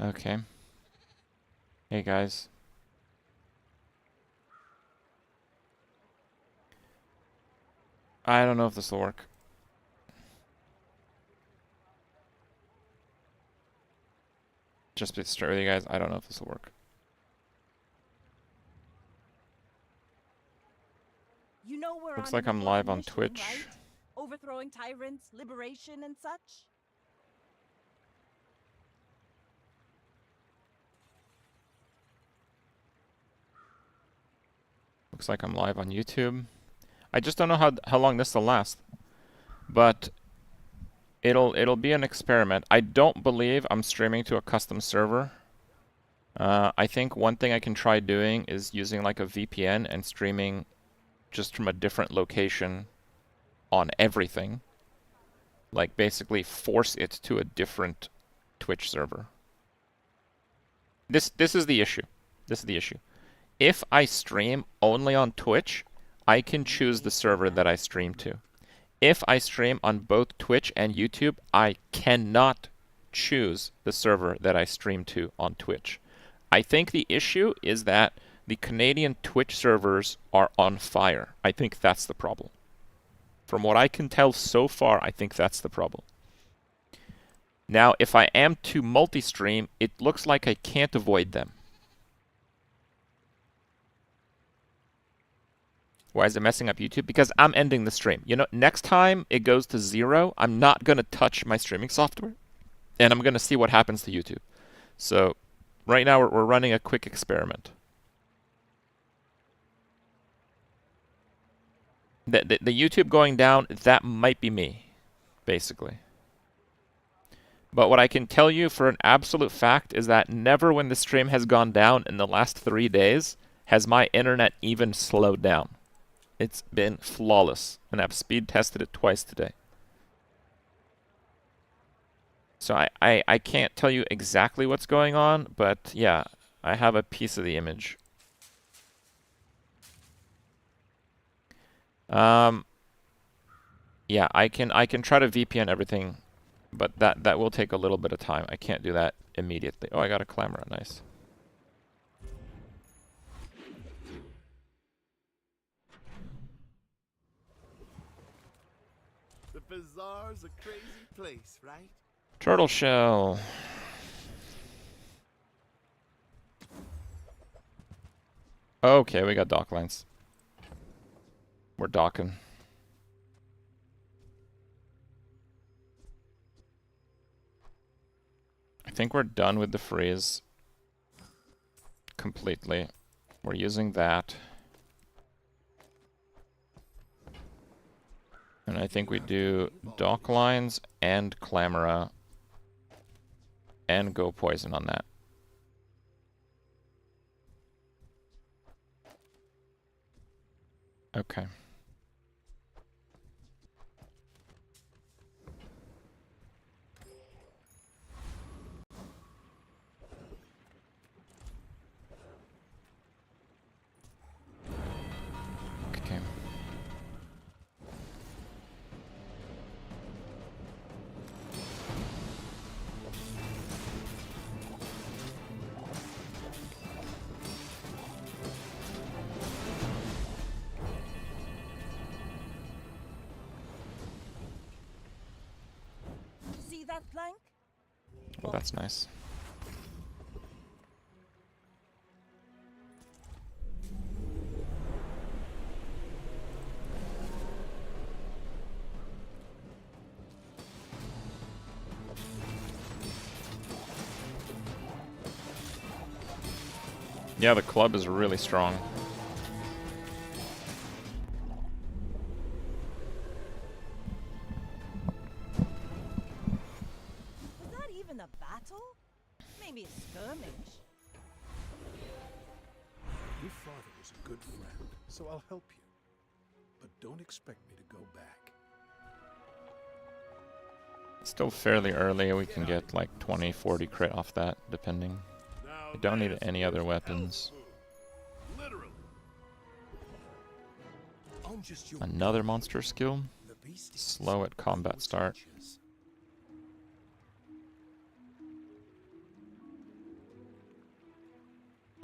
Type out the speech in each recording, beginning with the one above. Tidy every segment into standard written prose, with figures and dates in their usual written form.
Okay. Hey guys. I don't know if this will work. Just to be straight with you guys, I don't know if this will work. You know we're Looks on like an I'm live important on mission, Twitch. right? Overthrowing tyrants, liberation, and such. Looks like I'm live on YouTube. I just don't know how long this will last. But it'll be an experiment. I don't believe I'm streaming to a custom server. I think one thing I can try doing is using like a VPN and streaming just from a different location on everything. Like basically force it to a different Twitch server. This is the issue. This is the issue. If I stream only on Twitch, I can choose the server that I stream to. If I stream on both Twitch and YouTube, I cannot choose the server that I stream to on Twitch. I think the issue is that the Canadian Twitch servers are on fire. I think that's the problem. From what I can tell so far, I think that's the problem. Now, if I am to multi-stream, it looks like I can't avoid them. Why is it messing up YouTube? Because I'm ending the stream. You know, next time it goes to 0, I'm not going to touch my streaming software. And I'm going to see what happens to YouTube. So, right now we're running a quick experiment. The YouTube going down, that might be me, basically. But what I can tell you for an absolute fact is that never when the stream has gone down in the last 3 days has my internet even slowed down. It's been flawless, and I've speed tested it twice today. So I can't tell you exactly what's going on, but yeah, I have a piece of the image. Yeah, I can try to VPN everything, but that will take a little bit of time. I can't do that immediately. Oh, I got a clamor. Nice. The Bazaar's a crazy place, right? Turtle shell. Okay, we got dock lines. We're docking. I think we're done with the freeze. Completely. We're using that. And I think we do dock lines and clamora and go poison on that. Okay. Okay. See that plank? Well, that's nice. Yeah, the club is really strong. Was that even a battle? Maybe a skirmish. Your father was a good friend, so I'll help you. But don't expect me to go back. Still fairly early. We can get like 20, 40 crit off that, depending. We don't need any other weapons. Another monster skill. Slow at combat start.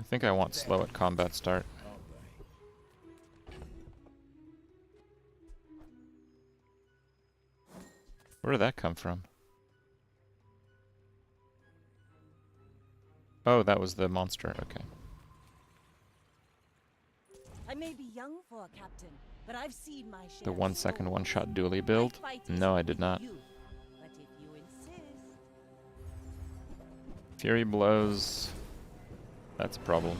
I think I want slow at combat start. Where did that come from? Oh, that was the monster. Okay. I may be young for a captain, but I've seen my share. The 1 second of one-shot dually build? No, I did not. You. But if you insist, Fury blows. That's a problem.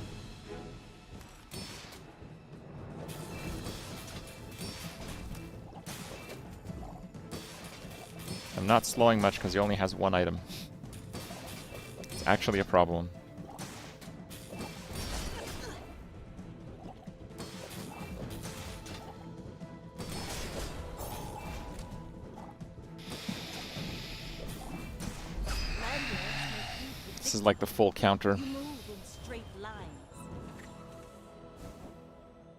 I'm not slowing much because he only has one item. It's actually a problem. This is like the full counter. you move in straight lines.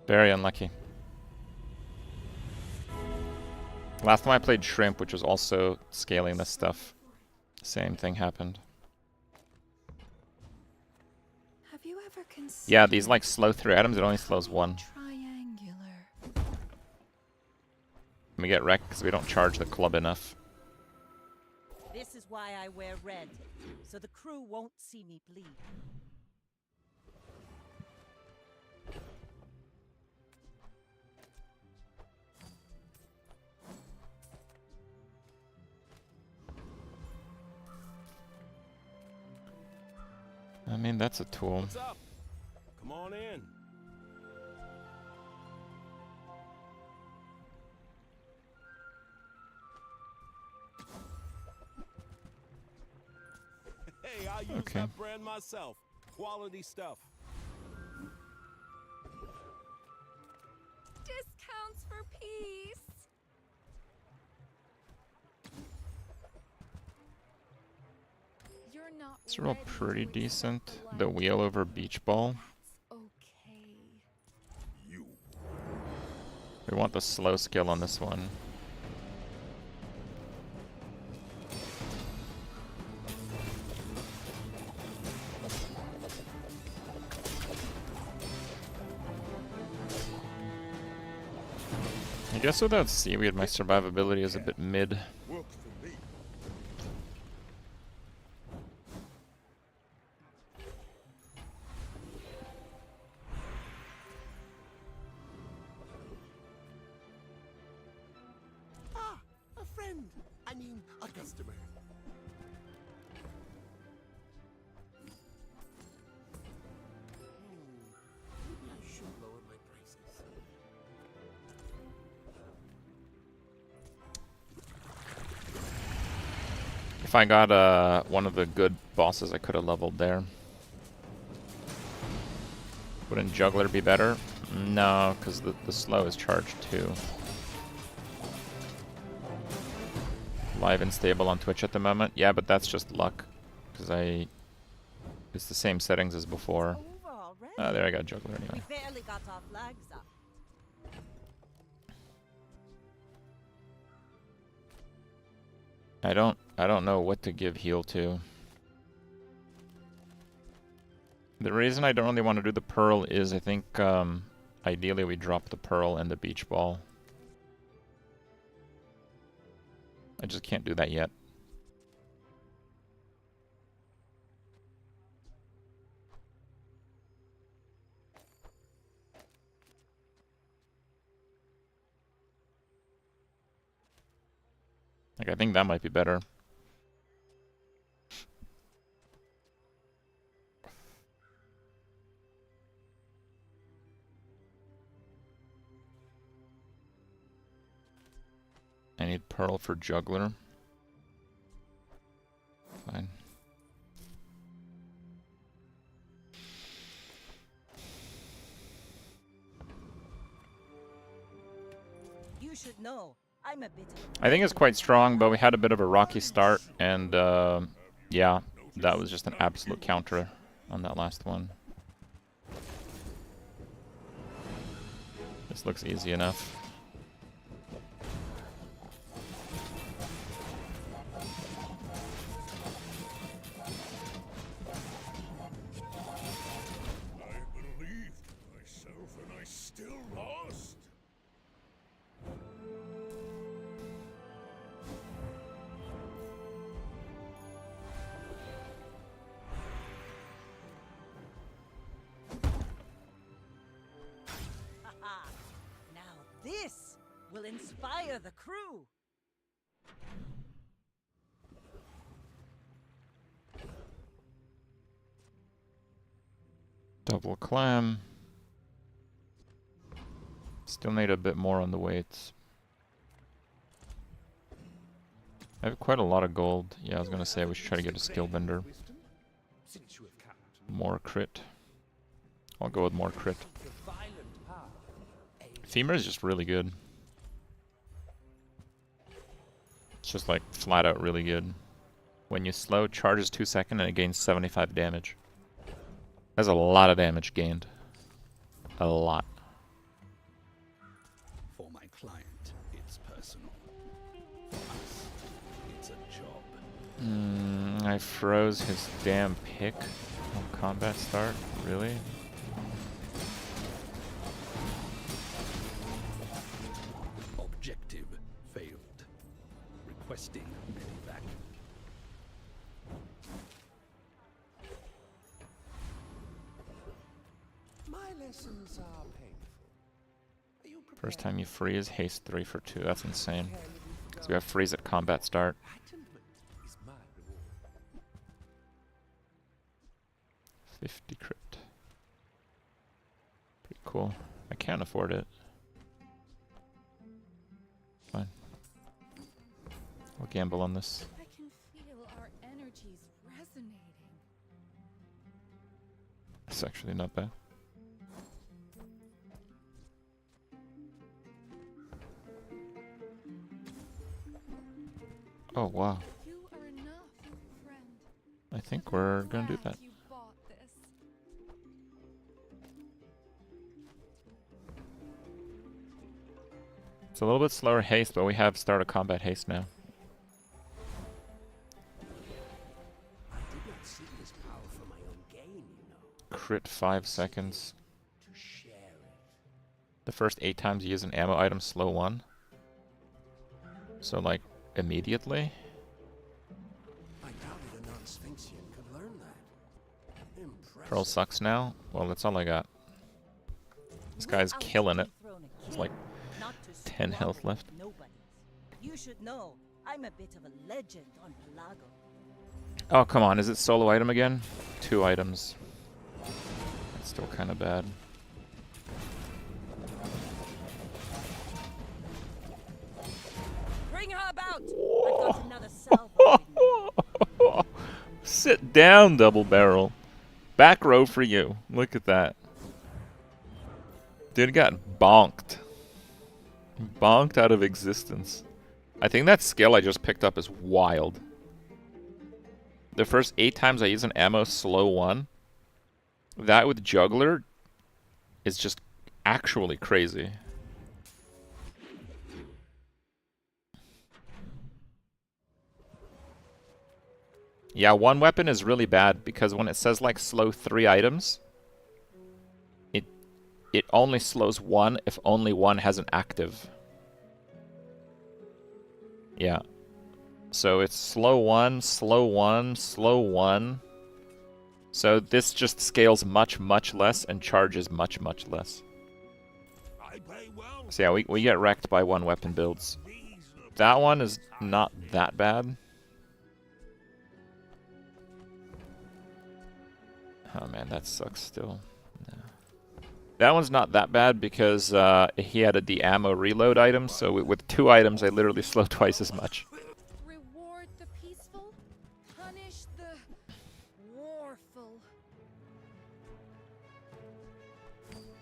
Very unlucky. Last time I played Shrimp, which was also scaling this stuff, same thing happened. Have you ever considered Yeah, these like slow through items, it only slows one. triangular? We get wrecked because we don't charge the club enough. This is why I wear red, so the crew won't see me bleed. I mean, that's a tool. What's up? Come on in. Hey, I use Okay. that brand myself. Quality stuff. Discounts for peace. You're not It's roll ready pretty to decent. accept The blood. wheel over beach ball. That's okay. You. We want the slow skill on this one. I guess without seaweed, my survivability is a bit mid. Works for me. Ah, a friend. I mean, a customer. Maybe I should lower my prices. If I got one of the good bosses, I could have leveled there. Wouldn't Juggler be better? No, because the slow is charged too. Live and stable on Twitch at the moment. Yeah, but that's just luck. Because it's the same settings as before. Over already? There I got Juggler anyway. We barely got our flags up. I don't know what to give heal to. The reason I don't really want to do the Pearl is I think ideally we drop the Pearl and the Beach Ball. I just can't do that yet. Like, I think that might be better. I need Pearl for Juggler. Fine. You should know, I'm a bit of a I think it's quite strong, but we had a bit of a rocky start, and yeah, that was just an absolute counter on that last one. This looks easy enough. will inspire the crew. Double clam. Still need a bit more on the weights. I have quite a lot of gold. Yeah, I was gonna say we should try to get a skill bender. More crit. I'll go with more crit. Femur is just really good. It's just like flat out really good. When you slow, charges 2 seconds and it gains 75 damage. That's a lot of damage gained. A lot. For my client, it's personal. For us, it's a job. I froze his damn pick on combat start. Really? Objective failed. Requesting medevac. My lessons are painful. Are you First prepared? time you freeze, haste 3 for 2. That's insane. So we have freeze at combat start. Enlightenment is my reward. 50 crit. Pretty cool. I can't afford it. Fine. I'll gamble on this. I can feel our energies resonating. It's actually not bad. Oh wow. You are enough, friend. I think But we're I'm gonna do glad that. you bought this. It's a little bit slower haste, but we have start a combat haste now. I did not seek this power for my own gain, you know. Crit 5 seconds. To share it. The first 8 times you use an ammo item, slow 1. So like, immediately? I doubted a non-Sphinxian could learn that. Impressive. Pearl sucks now? Well, that's all I got. This guy's Without killing it. dethroning a It's king, like not to 10 health squabble left. with nobodies. You should know, I'm a bit of a legend on Pelago. Oh, come on. Is it solo item again? 2 items. That's still kind of bad. Bring her about! I've got another salvo in me. Sit down, double barrel. Back row for you. Look at that. Dude got bonked. Bonked out of existence. I think that skill I just picked up is wild. The first 8 times I use an ammo slow 1. That with juggler is just actually crazy. Yeah, one weapon is really bad because when it says like slow 3 items, it only slows 1 if only 1 has an active. Yeah. So it's slow 1, slow 1, slow 1. So this just scales much, much less and charges much, much less. I pay well. So yeah, we get wrecked by one weapon builds. That one is not that bad. Oh man, that sucks still. No. That one's not that bad because he had the ammo reload item, so with 2 items I literally slow twice as much. Reward the peaceful, punish the warful.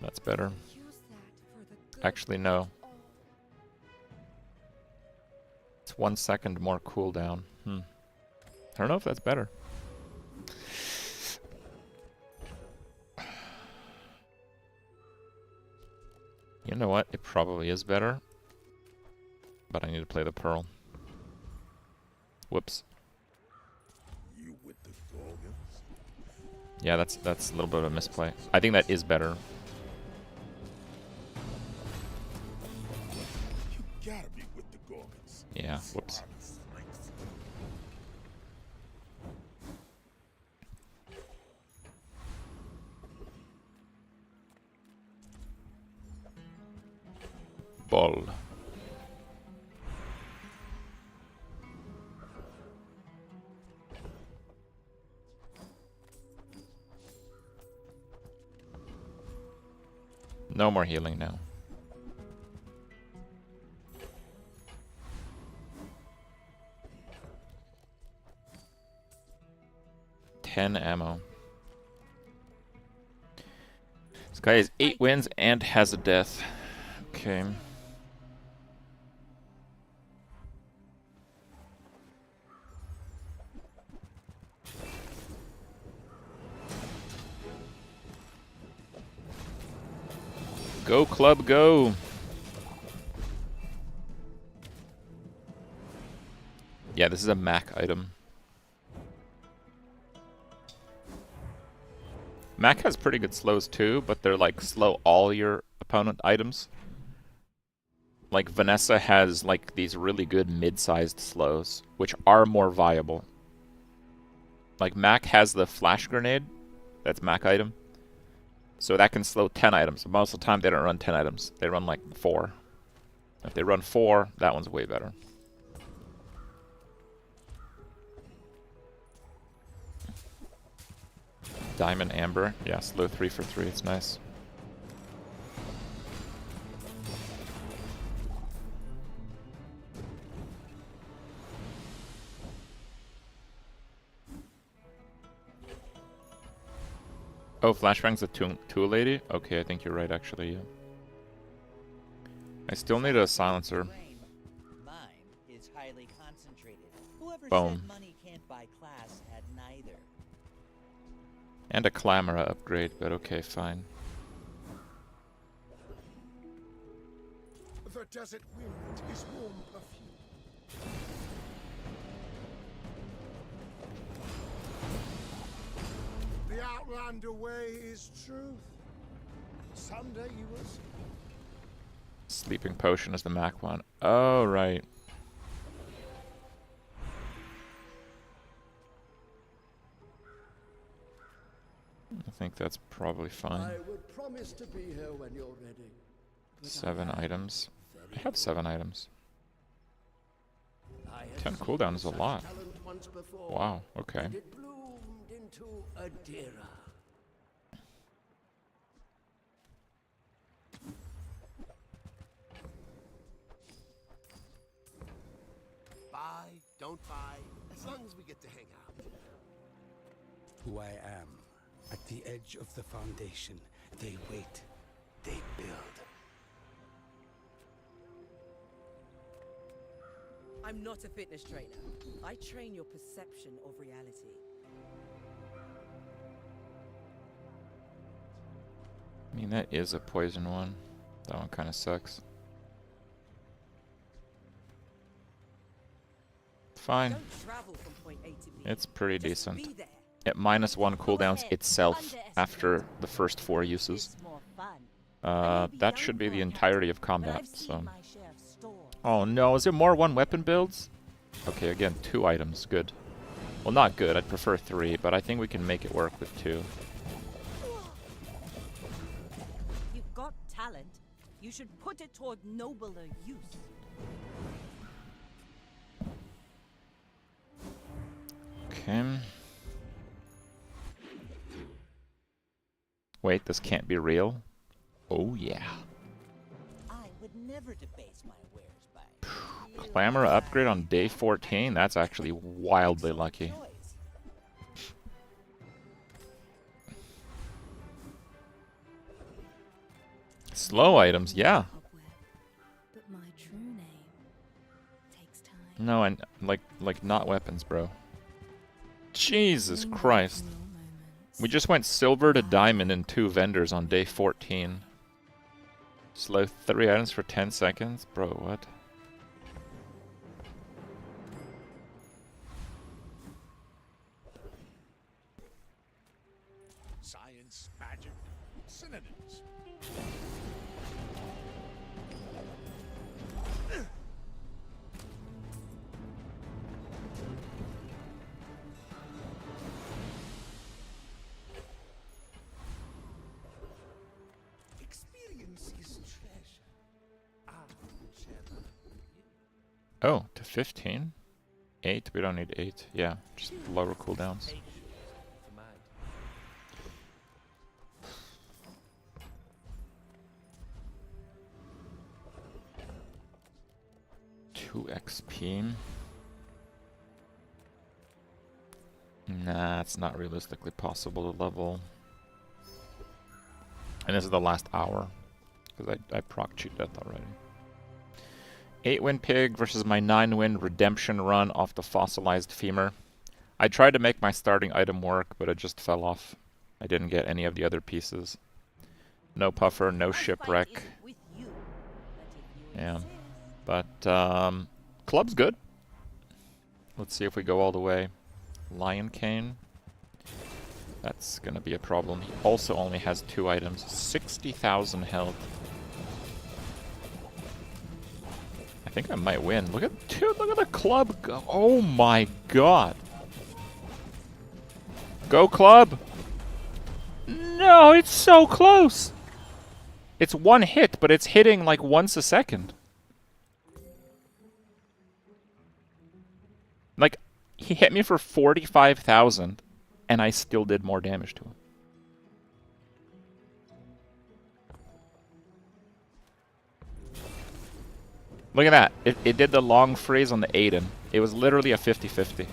That's better. Use that for the good Actually, no. of all. It's 1 second more cooldown. I don't know if that's better. You know what? It probably is better. But I need to play the Pearl. Whoops. You with the Gorgons? Yeah, that's a little bit of a misplay. I think that is better. You gotta be with the Gorgons. Yeah, whoops. Ball. No more healing now. Ten ammo. This guy has 8 wins and has a death. Okay. Go club, go! Yeah, this is a Mac item. Mac has pretty good slows too, but they're like slow all your opponent items. Like Vanessa has like these really good mid-sized slows, which are more viable. Like Mac has the flash grenade, that's Mac item. So that can slow 10 items. Most of the time they don't run 10 items. They run like 4. If they run 4, that one's way better. Diamond Amber. Yeah, slow 3 for 3. It's nice. Oh, Flashbang's a tool lady? Okay, I think you're right, actually, yeah. I still need a silencer. Mine is highly concentrated. Whoever Boom. said money can't buy class had neither. And a Clamora upgrade, but okay, fine. The desert wind is warm perfume. The Outlander way is truth. Someday you will see. Sleeping Potion is the Mac one. Oh, right. I think that's probably fine. I would promise to be here when you're ready. But 7 I items. very I have 7 items. I had 10 seen cooldown is a such lot. talent once before, Wow, okay. and it bloomed into Adira. Buy, don't buy, as long as we get to hang out. Who I am. At the edge of the foundation, they wait, they build. I'm not a fitness trainer. I train your perception of reality. I mean, that is a poison one. That one kind of sucks. Fine. Don't travel from point A to B. It's pretty Just decent. be there. At -1 cooldowns ahead, itself underestimate after the first 4 uses. It's more fun. That should be the entirety of But combat, I've seen so... my share of storms. Oh no, is it more 1 weapon builds? Okay, again, 2 items, good. Well, not good, I'd prefer 3, but I think we can make it work with 2. You've got talent. You should put it toward nobler use. Okay. Wait, this can't be real? Oh yeah. I would never debase my wares by Clamor upgrade on day 14? That's actually wildly lucky. choice. Slow items, yeah. Cobweb, but my true name takes time. No, and like not weapons, bro. Jesus Linger Christ. in your moments. We just went silver to diamond in 2 vendors on day 14. Slow 3 items for 10 seconds? Bro, what? Science, magic, synonyms. Experience is treasure. Share. Oh, to 15? 8? We don't need 8. Yeah, just lower cooldowns. 2 XP. Nah, it's not realistically possible to level. And this is the last hour, because I proc cheat death already. 8-win pig versus my 9-win redemption run off the fossilized femur. I tried to make my starting item work, but it just fell off. I didn't get any of the other pieces. No puffer, no shipwreck. Yeah, but club's good. Let's see if we go all the way. Lion Cane. That's gonna be a problem. He also only has 2 items. 60,000 health. I think I might win. Look at, dude, look at the club go. Oh my god. Go club! No, it's so close! It's 1 hit, but it's hitting like once a second. Like, he hit me for 45,000, and I still did more damage to him. Look at that. It did the long freeze on the Aiden. It was literally a 50-50.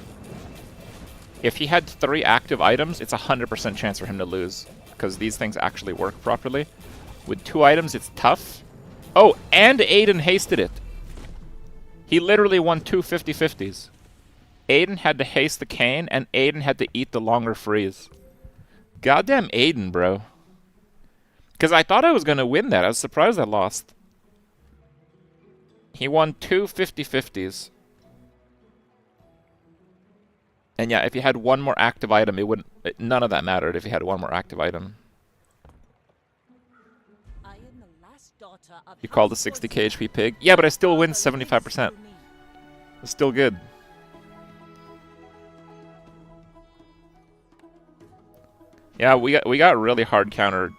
If he had 3 active items, it's a 100% chance for him to lose, because these things actually work properly. With 2 items, it's tough. Oh, and Aiden hasted it. He literally won 2 50-50s. Aiden had to haste the cane, and Aiden had to eat the longer freeze. Goddamn Aiden, bro. Because I thought I was going to win that. I was surprised I lost. He won 2 50-50s. And yeah, if he had 1 more active item, it wouldn't. None of that mattered if he had 1 more active item. You called a 60k HP pig? Yeah, but I still win 75%. It's still good. Yeah, we got really hard countered.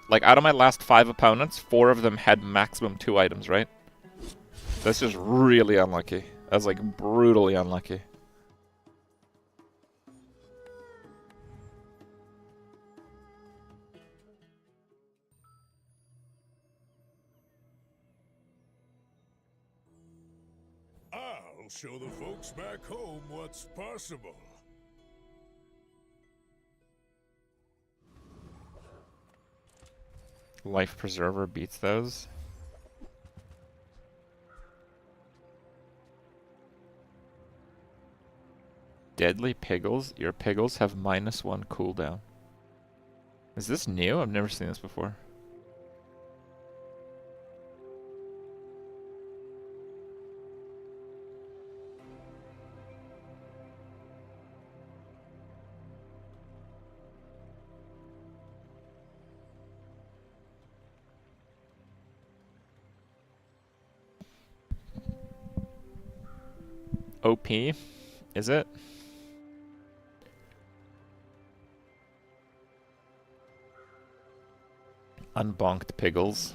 Like, out of my last 5 opponents, 4 of them had maximum 2 items, right? That's just really unlucky. That's like brutally unlucky. I'll show the folks back home what's possible. Life Preserver beats those. Deadly Piggles? Your Piggles have -1 cooldown. Is this new? I've never seen this before. OP? Is it? Unbonked Piggles.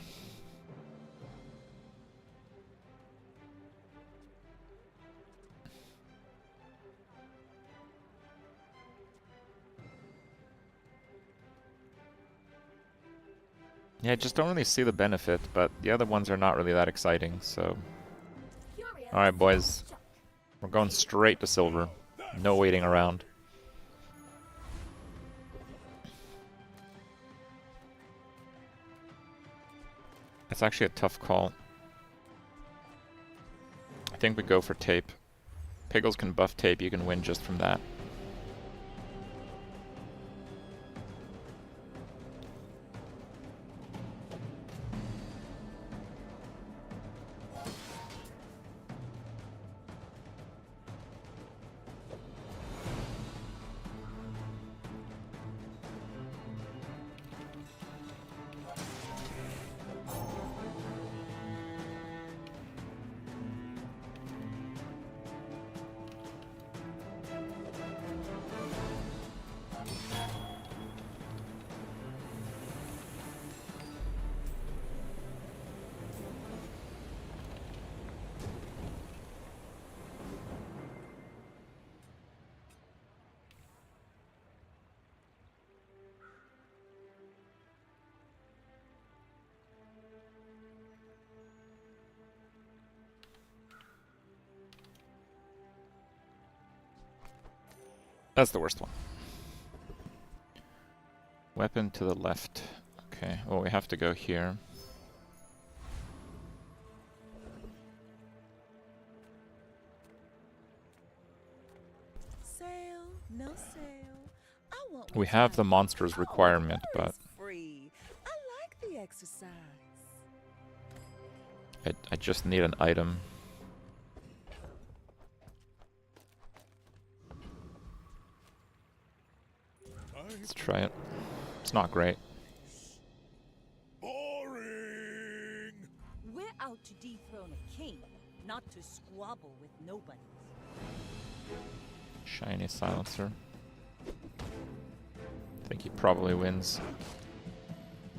Yeah, I just don't really see the benefit, but the other ones are not really that exciting, so... Alright, boys. We're going straight to silver. No waiting around. It's actually a tough call. I think we go for tape. Piggles can buff tape, you can win just from that. That's the worst one. Weapon to the left. Okay, well we have to go here. Sale, no sale. I want We what's have the mine. monsters Oh, requirement, war but is free. I like the exercise. I just need an item. Let's try it. It's not great. Boring! We're out to dethrone a king, not to squabble with nobody. Shiny silencer. I think he probably wins.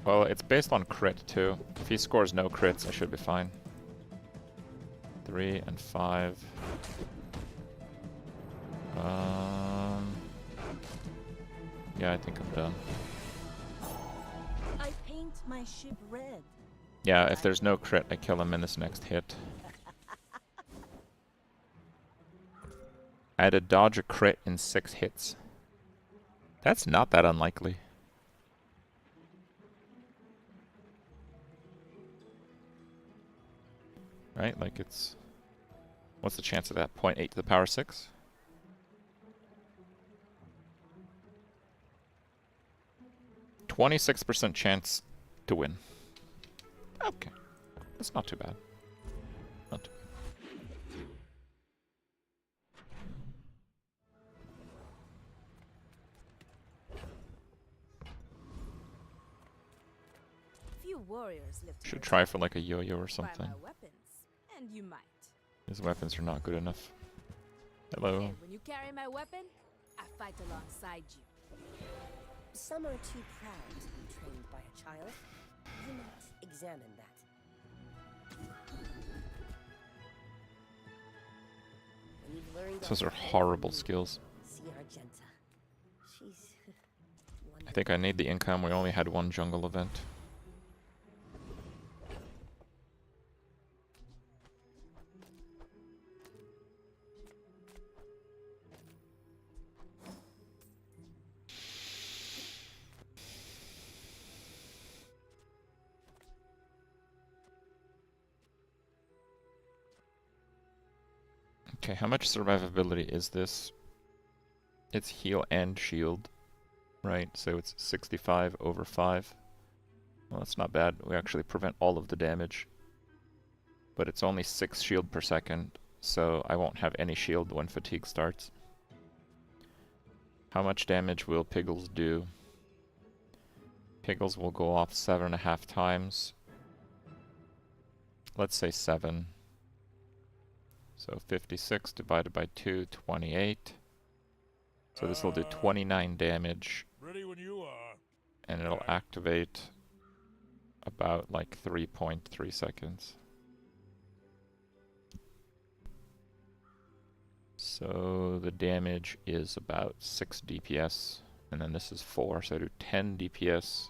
Well, it's based on crit too. If he scores no crits, I should be fine. 3 and 5. Yeah, I think I'm done. I paint my ship red. Yeah, if there's no crit, I kill him in this next hit. I had to dodge a crit in 6 hits. That's not that unlikely. Right? Like it's... What's the chance of that? 0.8 to the power 6? %26% chance to win. Okay. That's not too bad. Not too bad. Few warriors live to Should the try top. for like a yo-yo or Buy something. my weapons, and you might. His weapons are not good enough. Hello. And when you carry my weapon, I fight alongside you. Some are too proud to be trained by a child. You might examine that. When you've learned Those all are the horrible from me, skills. see Argenta. She's I think I need the income. We only had one jungle event. Okay, how much survivability is this? It's heal and shield, right? So it's 65 over 5. Well, that's not bad. We actually prevent all of the damage. But it's only 6 shield per second, so I won't have any shield when fatigue starts. How much damage will Piggles do? Piggles will go off 7.5 times. Let's say 7. So 56 divided by 2, 28. So this will do 29 damage. Ready when you are. And it'll activate about like 3.3 seconds. So the damage is about 6 DPS. And then this is 4, so I do 10 DPS.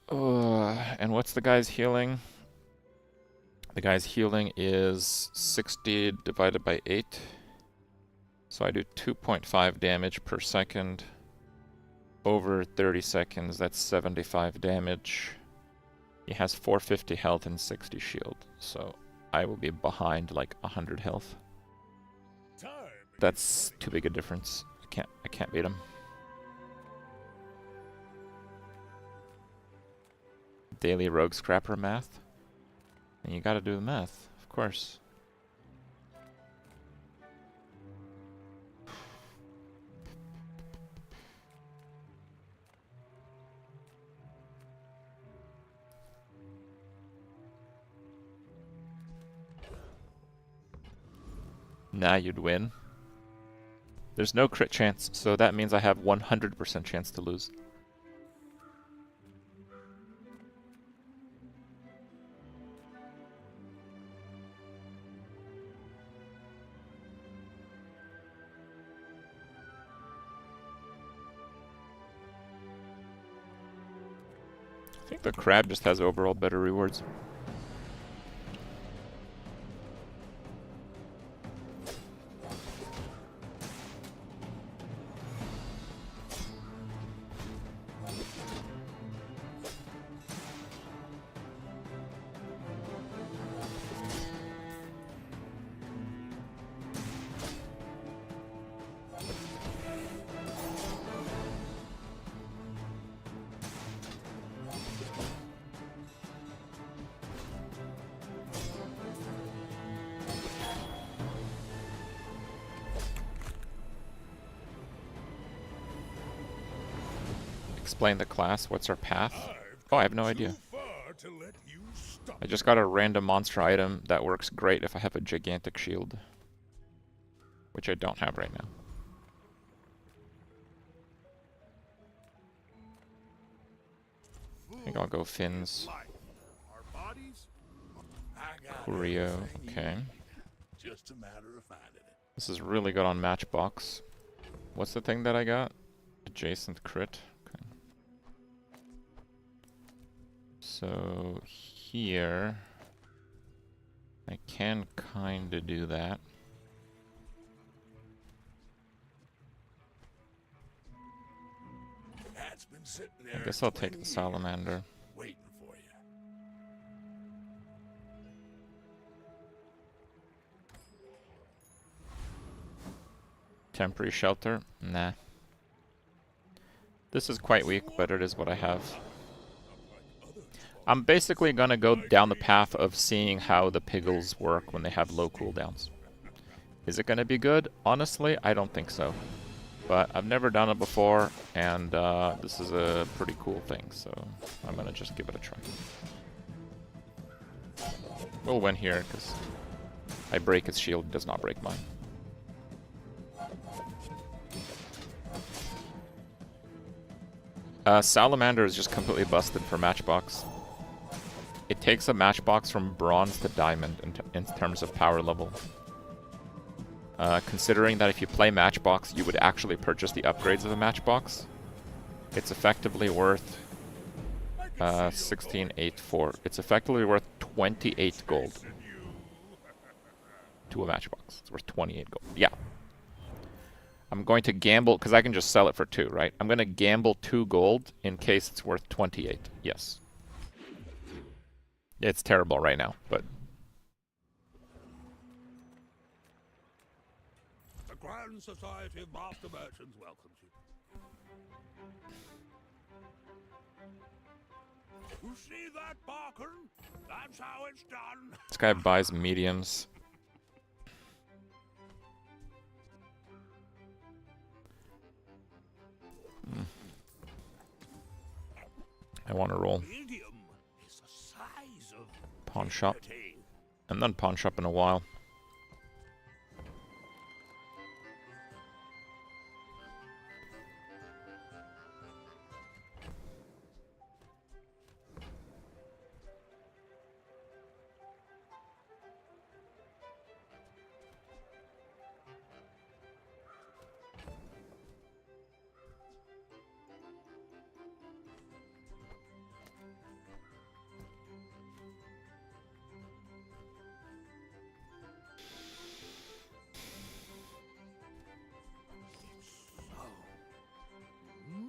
And what's the guy's healing? The guy's healing is 60 divided by 8. So I do 2.5 damage per second. Over 30 seconds, that's 75 damage. He has 450 health and 60 shield. So I will be behind like 100 health. That's too big a difference. I can't beat him. Daily rogue scrapper math. And you gotta do the math, of course. Nah, you'd win. There's no crit chance, so that means I have 100% chance to lose. I think the crab just has overall better rewards. explain the class? What's our path? Oh, I have no idea. Too far to let you stop. I just got a random monster item that works great if I have a gigantic shield. Which I don't have right now. I think I'll go Fins. Our bodies? I got Curio, everything you okay. need. Just a matter of finding it. This is really good on Matchbox. What's the thing that I got? Adjacent crit. Okay. So here I can kinda do that. That's been sitting I there guess I'll take 20 the years, Salamander. waiting for you. Temporary shelter? Nah. This is quite weak, but it is what I have. I'm basically gonna go down the path of seeing how the Piggles work when they have low cooldowns. Is it gonna be good? Honestly, I don't think so. But I've never done it before, and this is a pretty cool thing, so I'm gonna just give it a try. We'll win here, because I break his shield, does not break mine. Salamander is just completely busted for Matchbox. It takes a Matchbox from Bronze to Diamond in terms of power level. Considering that if you play Matchbox, you would actually purchase the upgrades of a Matchbox, it's effectively worth 16.84. It's effectively worth 28 gold to a Matchbox. It's worth 28 gold. Yeah. I'm going to gamble, because I can just sell it for 2, right? I'm going to gamble 2 gold in case it's worth 28. Yes. It's terrible right now, but... The Grand Society of Master Merchants welcomes you. You see that, Barker? That's how it's done. This guy buys mediums. I want to roll. Medium is the size of Pawn shop. dignity. I'm done pawn shop in a while.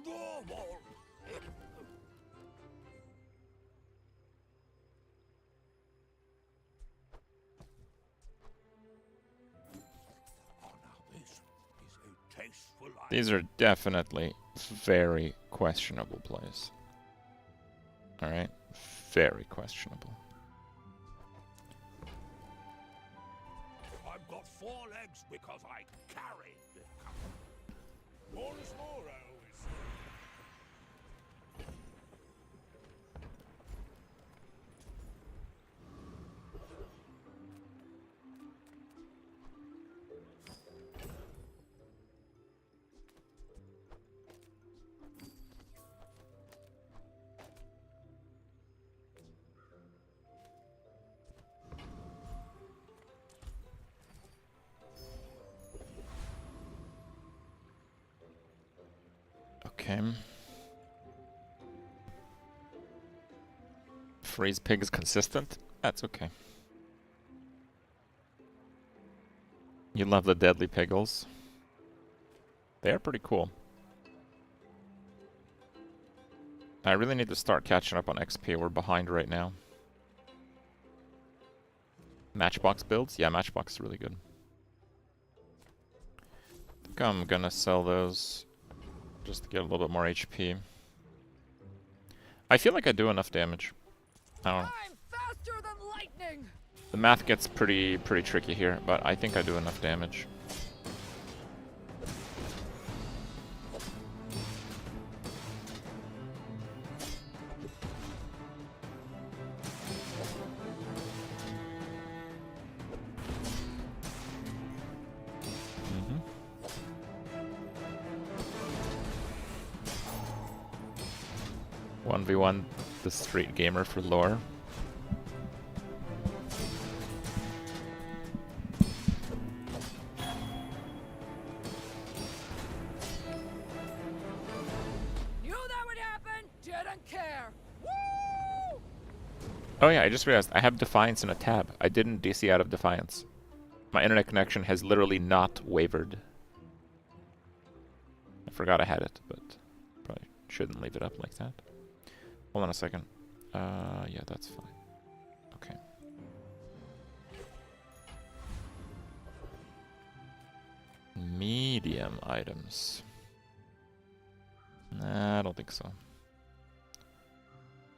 Normal. Oh, now this is a tasteful item. These are definitely very questionable plays. Alright? Very questionable. I've got 4 legs because I carried the company. More is more, I always say. Okay. Freeze pig is consistent? That's okay. You love the deadly piggles. They are pretty cool. I really need to start catching up on XP. We're behind right now. Matchbox builds? Yeah, Matchbox is really good. I think I'm gonna sell those just to get a little bit more HP. I feel like I do enough damage. I don't know. I'm faster than lightning! The math gets pretty tricky here, but I think I do enough damage. 1v1 the street gamer for lore. Knew that would happen. Didn't care. Woo! Oh yeah, I just realized I have Defiance in a tab. I didn't DC out of Defiance. My internet connection has literally not wavered. I forgot I had it, but probably shouldn't leave it up like that. Hold on a second. Yeah, that's fine. Okay. Medium items. Nah, I don't think so.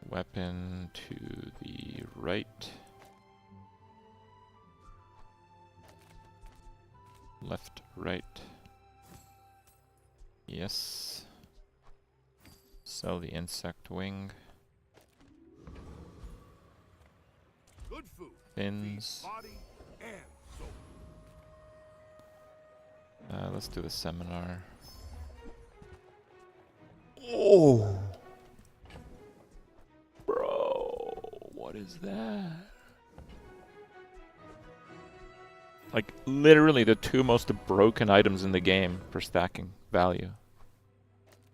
Weapon to the right. Left, right. Yes. Sell the insect wing. Good food. Fins. Body and soul. Let's do the seminar. Oh! Bro, what is that? Like, literally the two most broken items in the game for stacking value.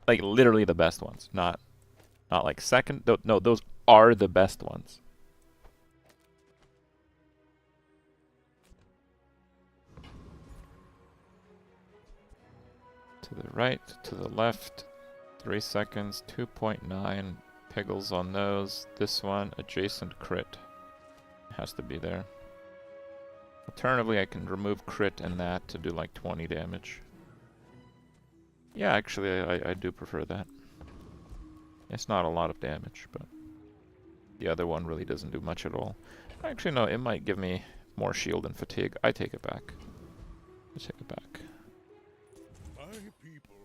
Like, literally the best ones. Not like second. No, those are the best ones. To the right, to the left. 3 seconds, 2.9 piggles on those. This one, adjacent crit. Has to be there. Alternatively, I can remove crit and that to do like 20 damage. Yeah, actually, I do prefer that. It's not a lot of damage, but the other one really doesn't do much at all. Actually, no, it might give me more shield and fatigue. I take it back. I take it back. My people.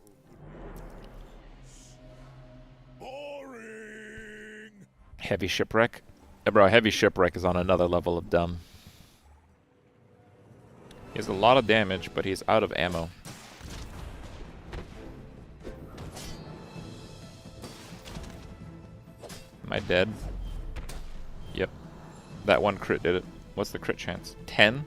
Boring. Heavy shipwreck? Bro, heavy shipwreck is on another level of dumb. He has a lot of damage, but he's out of ammo. Am I dead? Yep. That one crit did it. What's the crit chance? 10?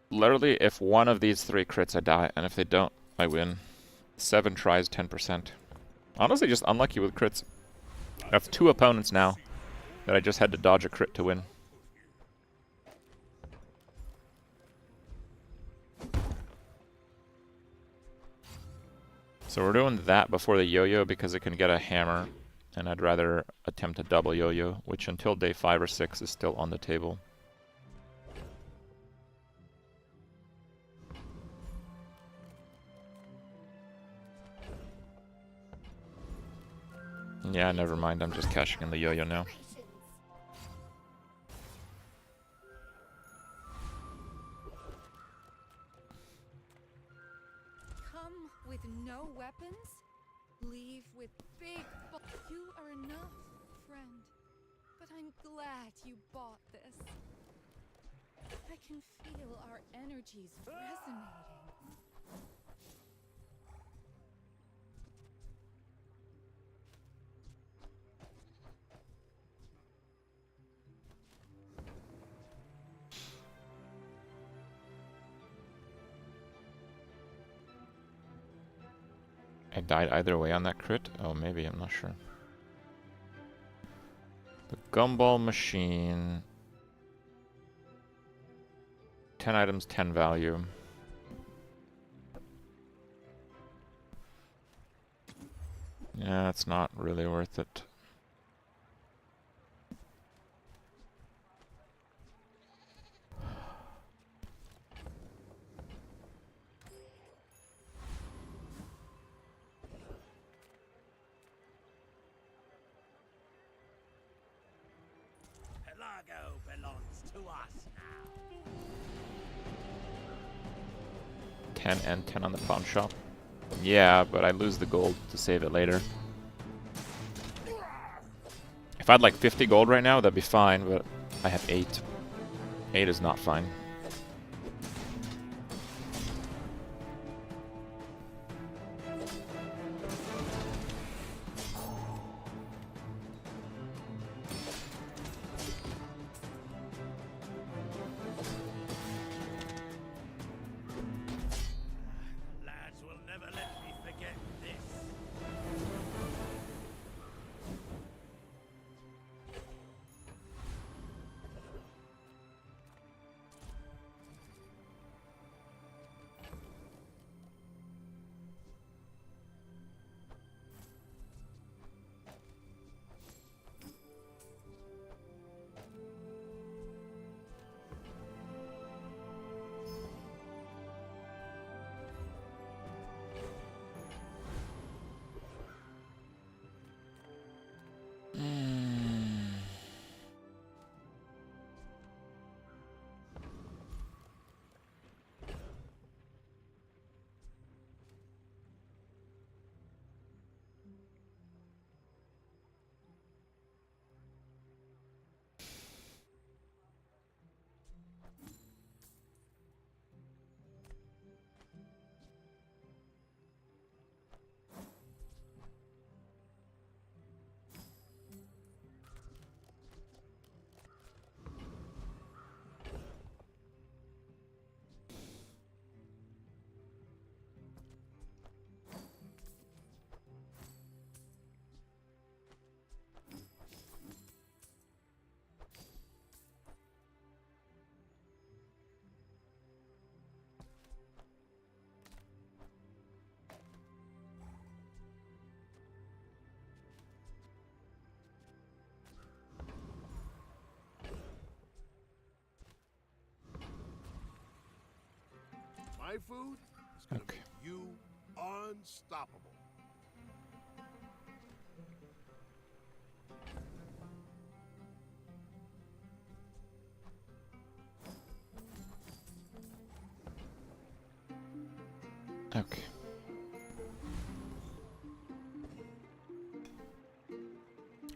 Literally, if one of these 3 crits, I die, and if they don't, I win. 7 tries, 10%. Honestly, just unlucky with crits. I have 2 opponents now that I just had to dodge a crit to win. So we're doing that before the yo-yo because it can get a hammer, and I'd rather attempt a double yo-yo, which until day 5 or 6 is still on the table. Yeah, never mind, I'm just cashing in the yo-yo now. Come with no weapons, leave with big. You are enough, friend. But I'm glad you bought this. I can feel our energies resonating. I died either way on that crit? Oh, maybe, I'm not sure. The gumball machine. 10 items, 10 value. Yeah, it's not really worth it. Pelago belongs to us now. 10 and 10 on the pawn shop. Yeah, but I lose the gold to save it later. If I had like 50 gold right now, that'd be fine, but I have 8. 8 is not fine. Lads will never let me forget this. My food is gonna Okay. make you unstoppable. Okay.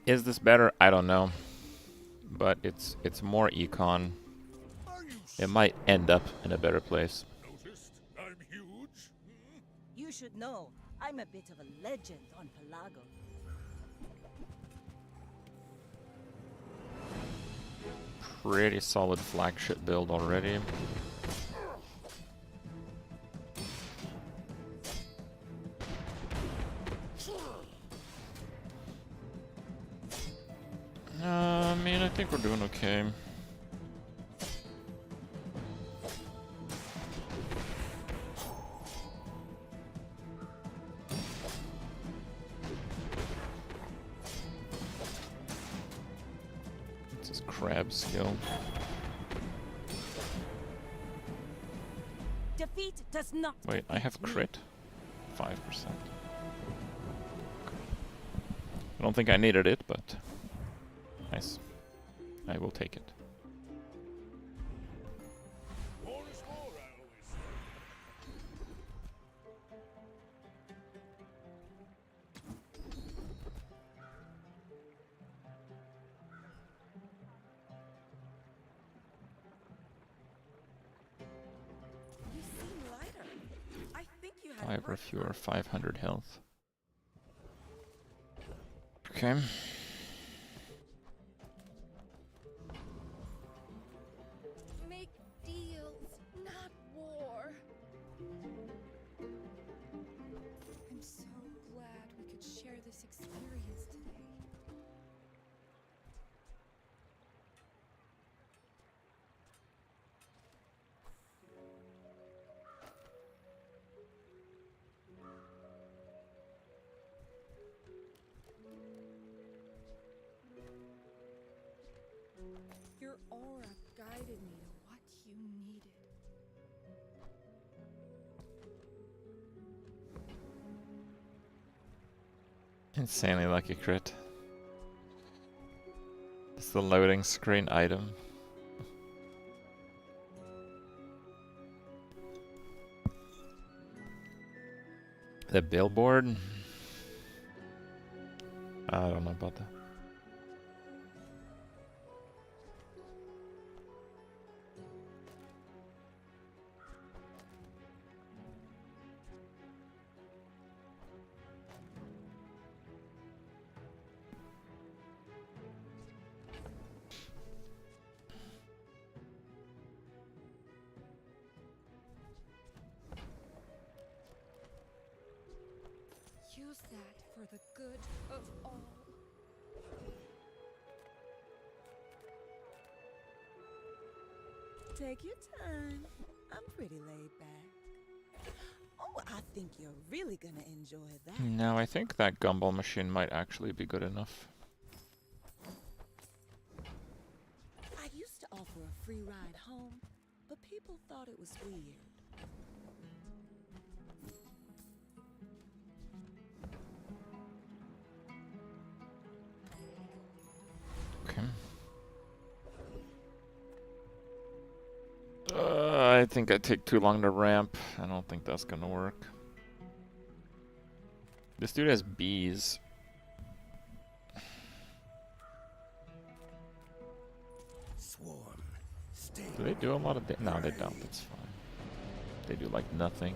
Is this better? I don't know. But it's more econ. Are you It might end up in a better place. noticed I'm huge? You should know, I'm a bit of a legend on Pelago. Pretty solid flagship build already. I mean, I think we're doing okay. What's his crab skill? Defeat does not. Wait, I have defeat me. crit? 5%. I don't think I needed it, but nice. I will take it. More is more, I always say. You seem lighter. I think you had 5 or work fewer, done. 500 health. Okay. Make deals, not war. I'm so glad we could share this experience today. Your aura guided me to what you needed. Insanely lucky crit. It's the loading screen item. The billboard? I don't know about that. that for the good of all. Take your time. I'm pretty laid back. Oh, I think you're really gonna enjoy that. No, I think that gumball machine might actually be good enough. I used to offer a free ride home, but people thought it was weird. Okay. I think I take too long to ramp. I don't think that's gonna work. This dude has bees. Swarm. Sting. Do they do a lot of no, they don't. That's fine. They do like nothing.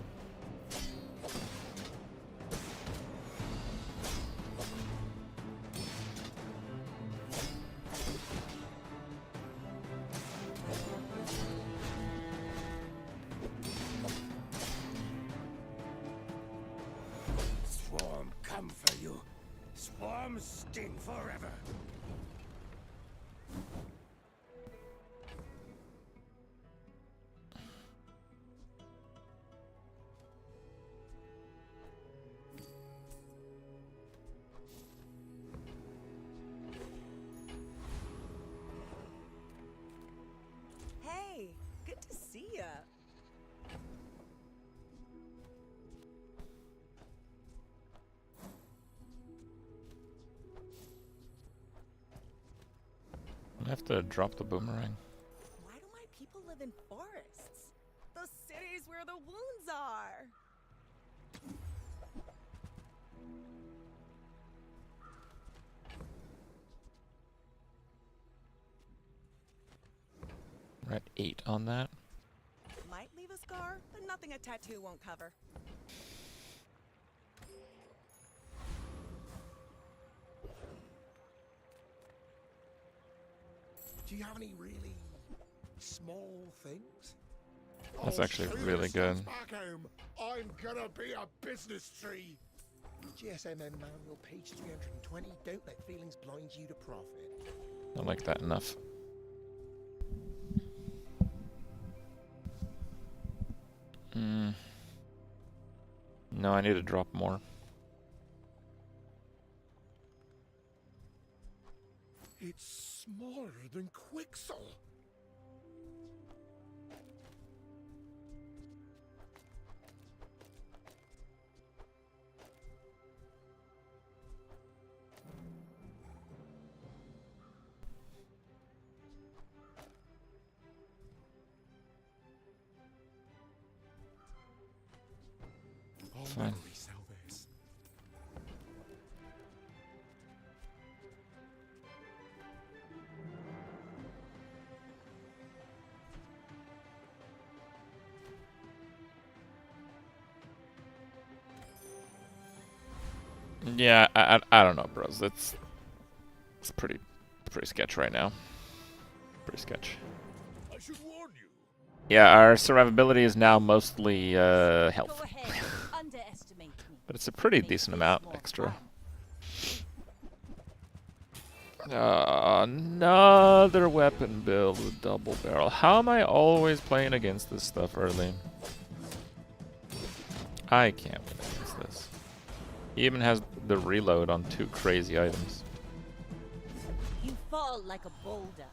Swarm come for you. Swarm sting forever. Hey, good to see ya. I have to drop the boomerang. Why do my people live in forests? The cities where the wounds are. We're at 8 on that. Might leave a scar, but nothing a tattoo won't cover. Do you have any really small things? That's Oh, actually screw really this good. stuff Back home. I'm gonna be a business tree. GSMM manual, page 320. Don't let feelings blind you to profit. I like that enough. No, I need to drop more. It's smaller than Quixel. I'll Fine. never resell this. Yeah, I don't know, bros. It's pretty sketch right now. Pretty sketch. I should warn you. Yeah, our survivability is now mostly health, Go ahead. Underestimate me. but it's a pretty Makes decent this amount more extra. fun. Another weapon build with double barrel. How am I always playing against this stuff early? I can't win against this. He even has the reload on 2 crazy items. You fall like a boulder.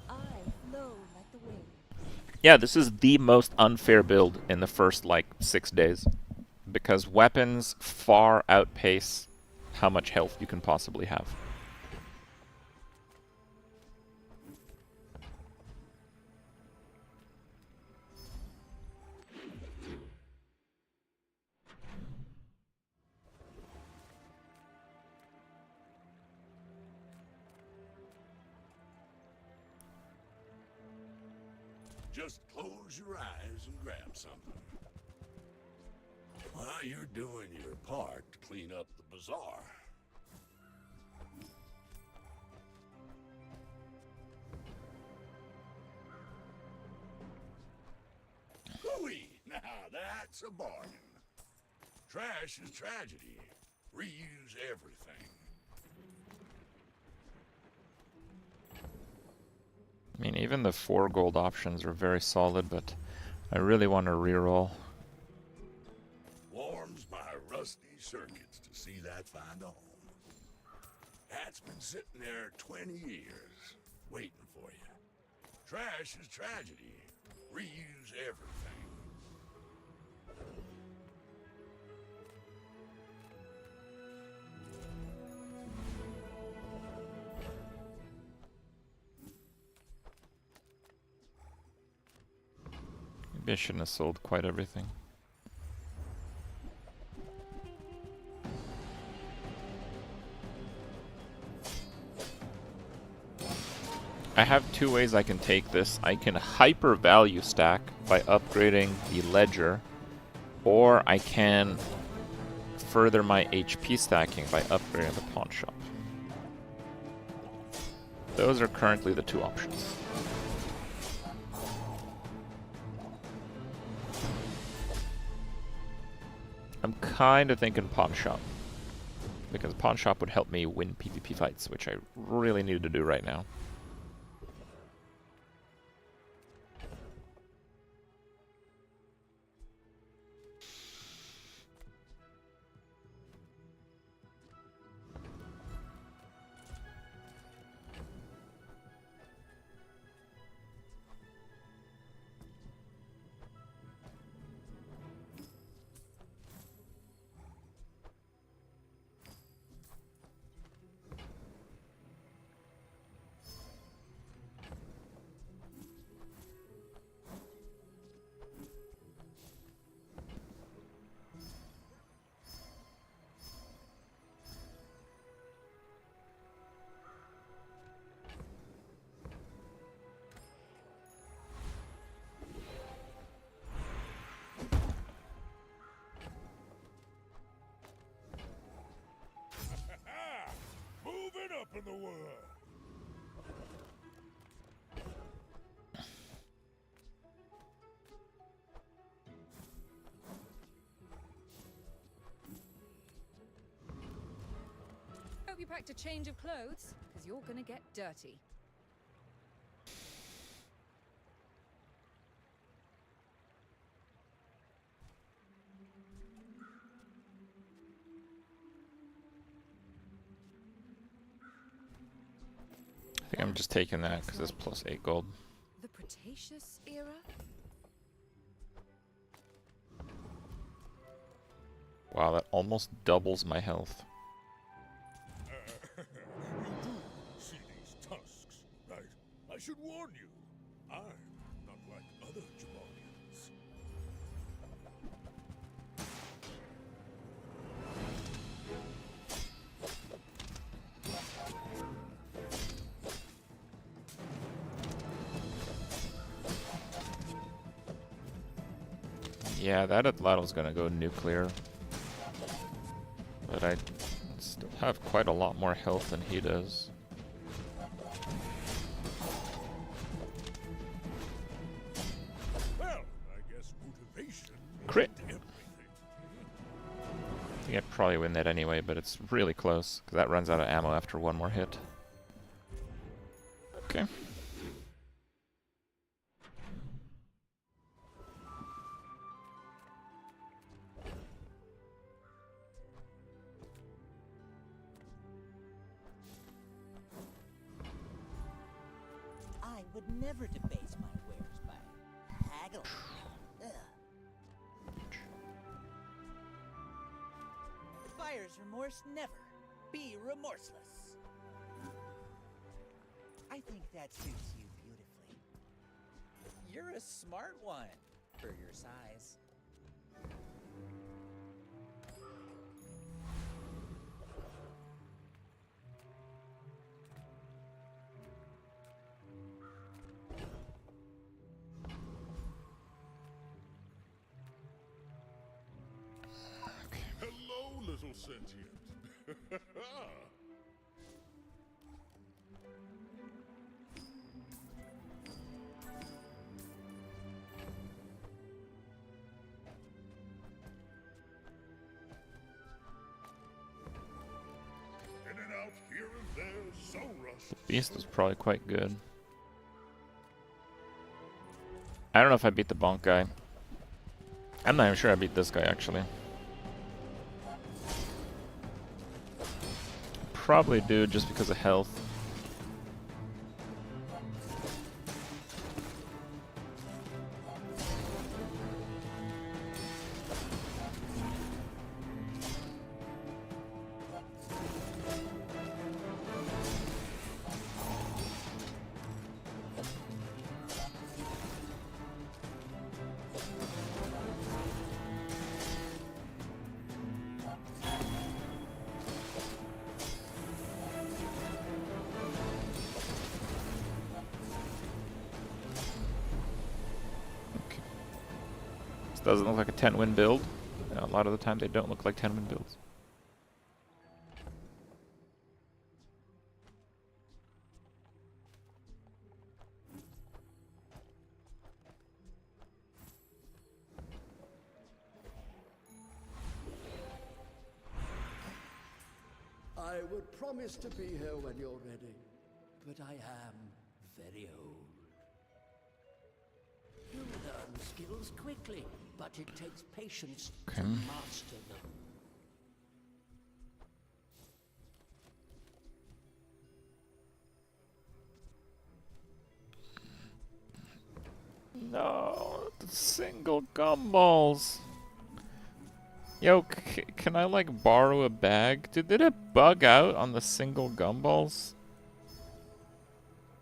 I flow like the wind. Yeah, this is the most unfair build in the first, like, 6 days. Because weapons far outpace how much health you can possibly have. Just close your eyes and grab something. While you're doing your part to clean up the bazaar. Hooey! Now that's a bargain. Trash is tragedy. Reuse everything. I mean, even the 4 gold options are very solid, but I really want to reroll. Warms my rusty circuits to see that find a home. That's been sitting there 20 years, waiting for you. Trash is tragedy. Reuse everything. Maybe I shouldn't have sold quite everything. I have 2 ways I can take this. I can hyper value stack by upgrading the ledger, or I can further my HP stacking by upgrading the pawn shop. Those are currently the 2 options. I'm kind of thinking pawn shop, because pawn shop would help me win PvP fights, which I really need to do right now. Moving up in the world. Hope you packed a change of clothes, because you're gonna get dirty. I think I'm just taking that because it's plus 8 gold. The Cretaceous era? Wow, that almost doubles my health. You do see these tusks, right? I should warn you. I'm not like other Jabalians. Yeah, that Atlattl's gonna go nuclear. But I still have quite a lot more health than he does. Well, I guess motivation Crit! is everything. I think I'd probably win that anyway, but it's really close, because that runs out of ammo after 1 more hit. Okay. I would never debase my wares by haggling. Ugh. Buyer's remorse never. Be remorseless. I think that suits you beautifully. You're a smart one for your size. Hello, little sentient. They're so rusty. Beast is probably quite good. I don't know if I beat the bonk guy. I'm not even sure I beat this guy, actually. Probably do, just because of health. Doesn't look like a 10-win build. A lot of the time they don't look like 10-win builds. I would promise to be here when you're ready, but I am very old. You learn skills quickly, but it takes patience to master them. No, the single gumballs. Yo, can I like borrow a bag? Did it bug out on the single gumballs?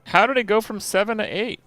How did it go from 7 to 8?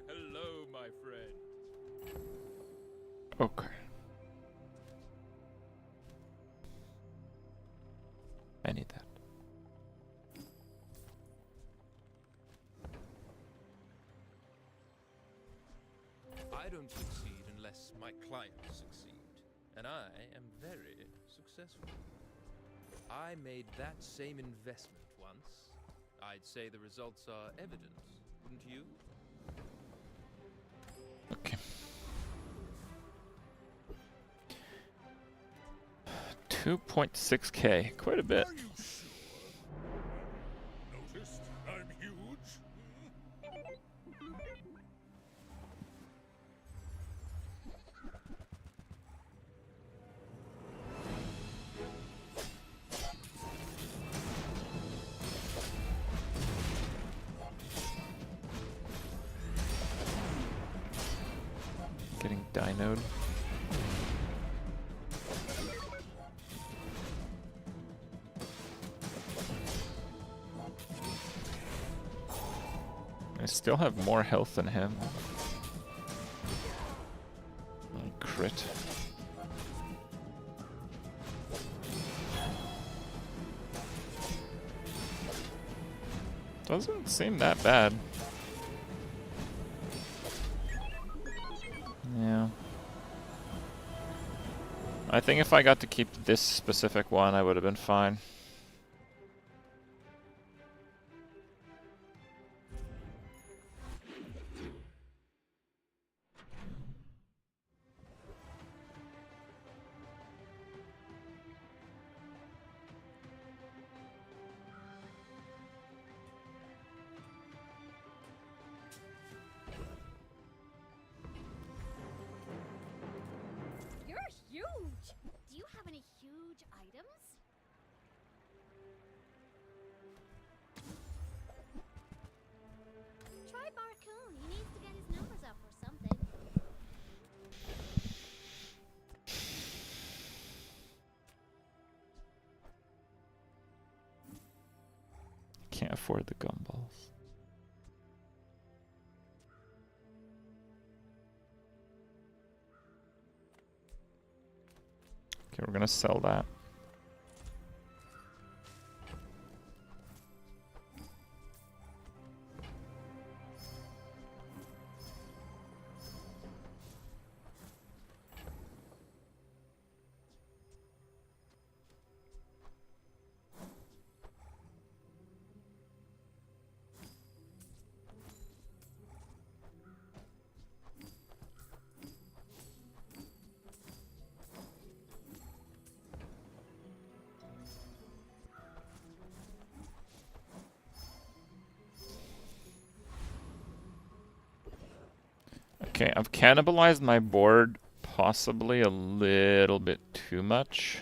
Hello, my friend. Okay. I need that. I don't succeed unless my clients succeed, and I am very successful. I made that same investment once. I'd say the results are evident, wouldn't you? Okay. 2.6k, quite a bit. Are you sure? Noticed I'm huge? Getting dinoed. I still have more health than him. Crit. Doesn't seem that bad. Yeah. I think if I got to keep this specific one, I would have been fine. You're huge! Do you have any huge items? Try Barcoon. He needs to get his numbers up or something. Can't afford the gumballs. Okay, we're gonna sell that. Okay, I've cannibalized my board possibly a little bit too much.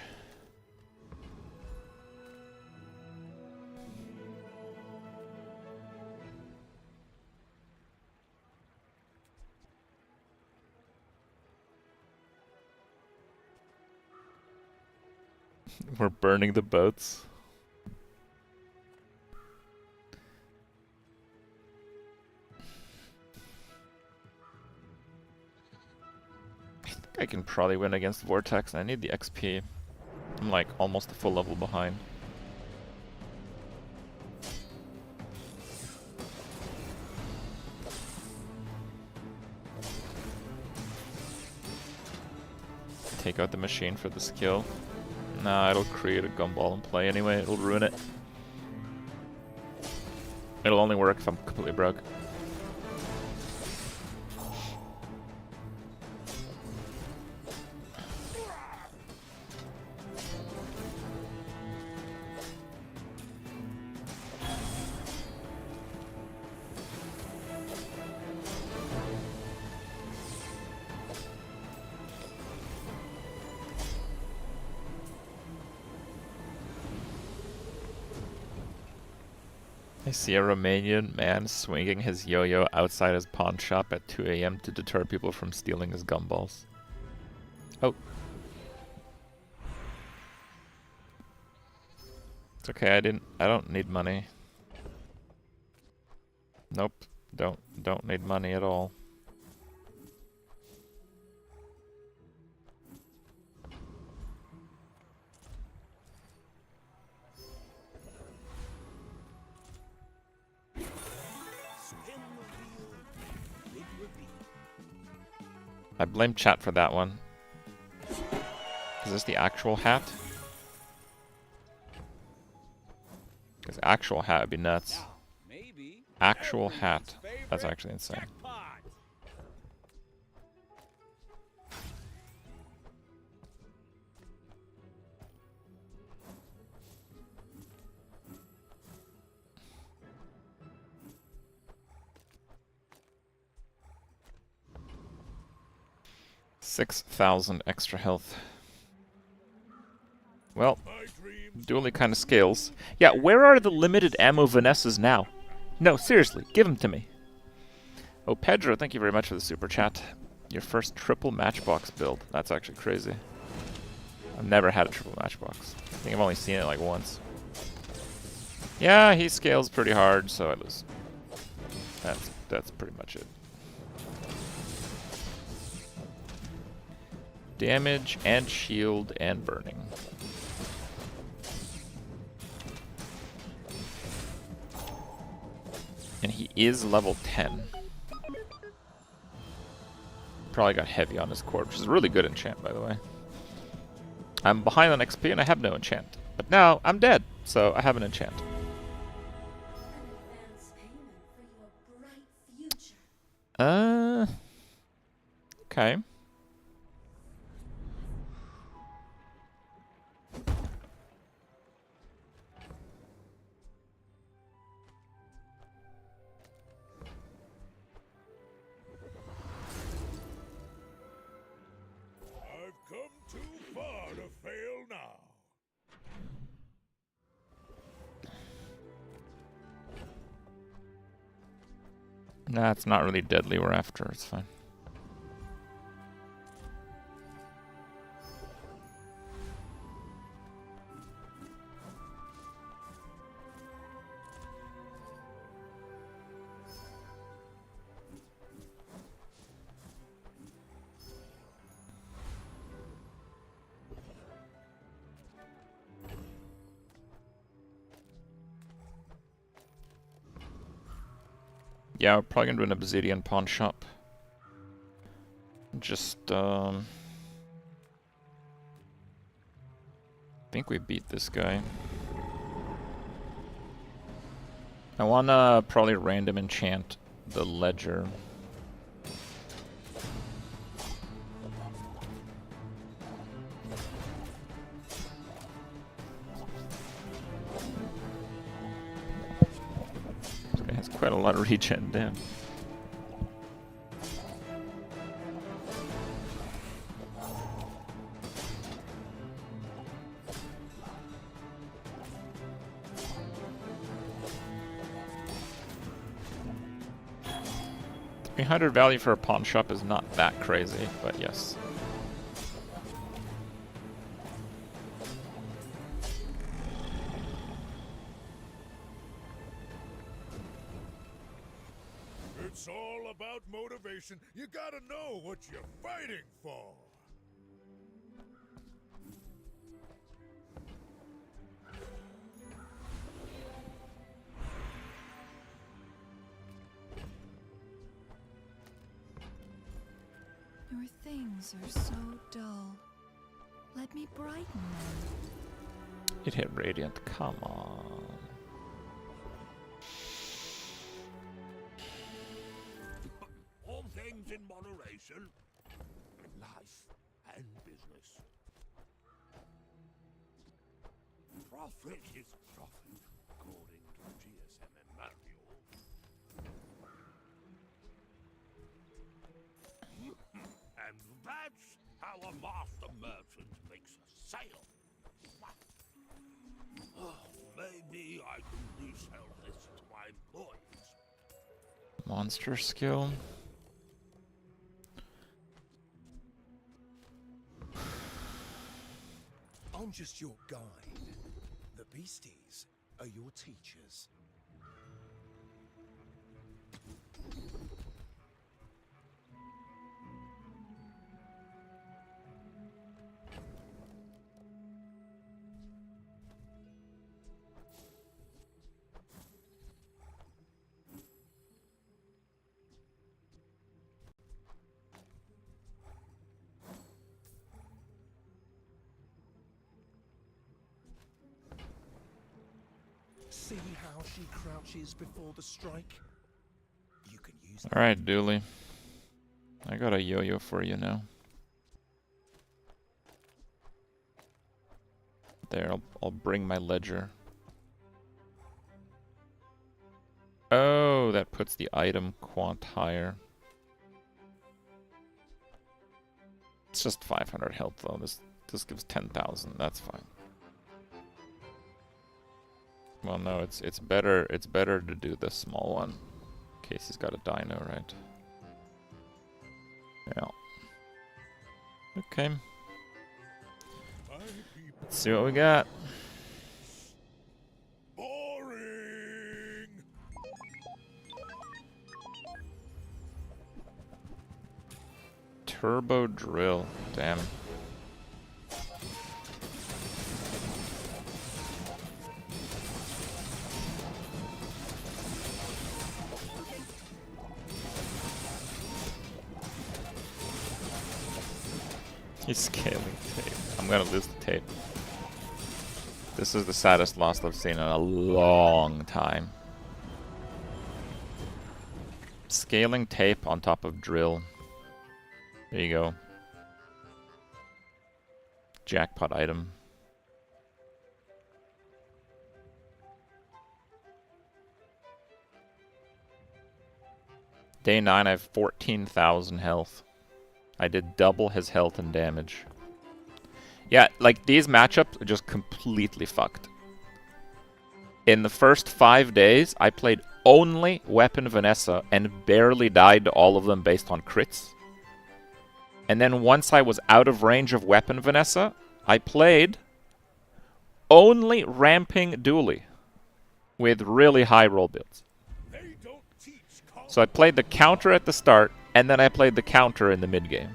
We're burning the boats. I can probably win against Vortex. I need the XP. I'm like almost a full level behind. Take out the machine for the skill. Nah, it'll create a gumball in play anyway. It'll ruin it. It'll only work if I'm completely broke. I see a Romanian man swinging his yo-yo outside his pawn shop at 2 AM to deter people from stealing his gumballs. Oh. It's okay, I don't need money. Nope, don't need money at all. I blame chat for that one. Is this the actual hat? Because actual hat would be nuts. Actual hat. That's actually insane. $6,000 extra health. Well, dually kind of scales. Yeah, where are the limited ammo Vanessas now? No, seriously, give them to me. Oh, Pedro, thank you very much for the super chat. Your first triple matchbox build. That's actually crazy. I've never had a triple matchbox. I think I've only seen it like once. Yeah, he scales pretty hard, so I lose. That's pretty much it. Damage and shield and burning. And he is level 10. Probably got heavy on his cord, which is a really good enchant, by the way. I'm behind on XP and I have no enchant. But now I'm dead, so I have an enchant. Okay. Nah, it's not really deadly we're after, it's fine. Yeah, we're probably gonna do an obsidian pawn shop. Just, I think we beat this guy. I wanna probably random enchant the ledger. This guy has quite a lot of regen, damn. $300 value for a pawn shop is not that crazy, but yes. It's all about motivation. You gotta know what you're fighting for. Your things are so dull. Let me brighten them. It hit Radiant, come on. All things in moderation. Life and business. Profit is profit, according to the GSMM manual. And that's how a master merchant makes a sale. Oh, maybe I can resell this to my employees. Monster skill. I'm just your guide. The beasties are your teachers. See how she crouches before the strike? You can use that. Alright, Dooley. I got a yo-yo for you now. There, I'll bring my ledger. Oh, that puts the item quant higher. It's just 500 health though. This gives 10,000. That's fine. Well, no, it's better to do the small one. In case he's got a dino, right? Yeah. Okay. Let's see what we got. Boring. Turbo drill. Damn. He's scaling tape. I'm gonna lose the tape. This is the saddest loss I've seen in a long time. Scaling tape on top of drill. There you go. Jackpot item. Day 9, I have 14,000 health. I did double his health and damage. Yeah, like, these matchups are just completely fucked. In the first 5 days, I played only Weapon Vanessa and barely died to all of them based on crits. And then once I was out of range of Weapon Vanessa, I played only Ramping Dooley with really high roll builds. So I played the counter at the start, and then I played the counter in the mid-game.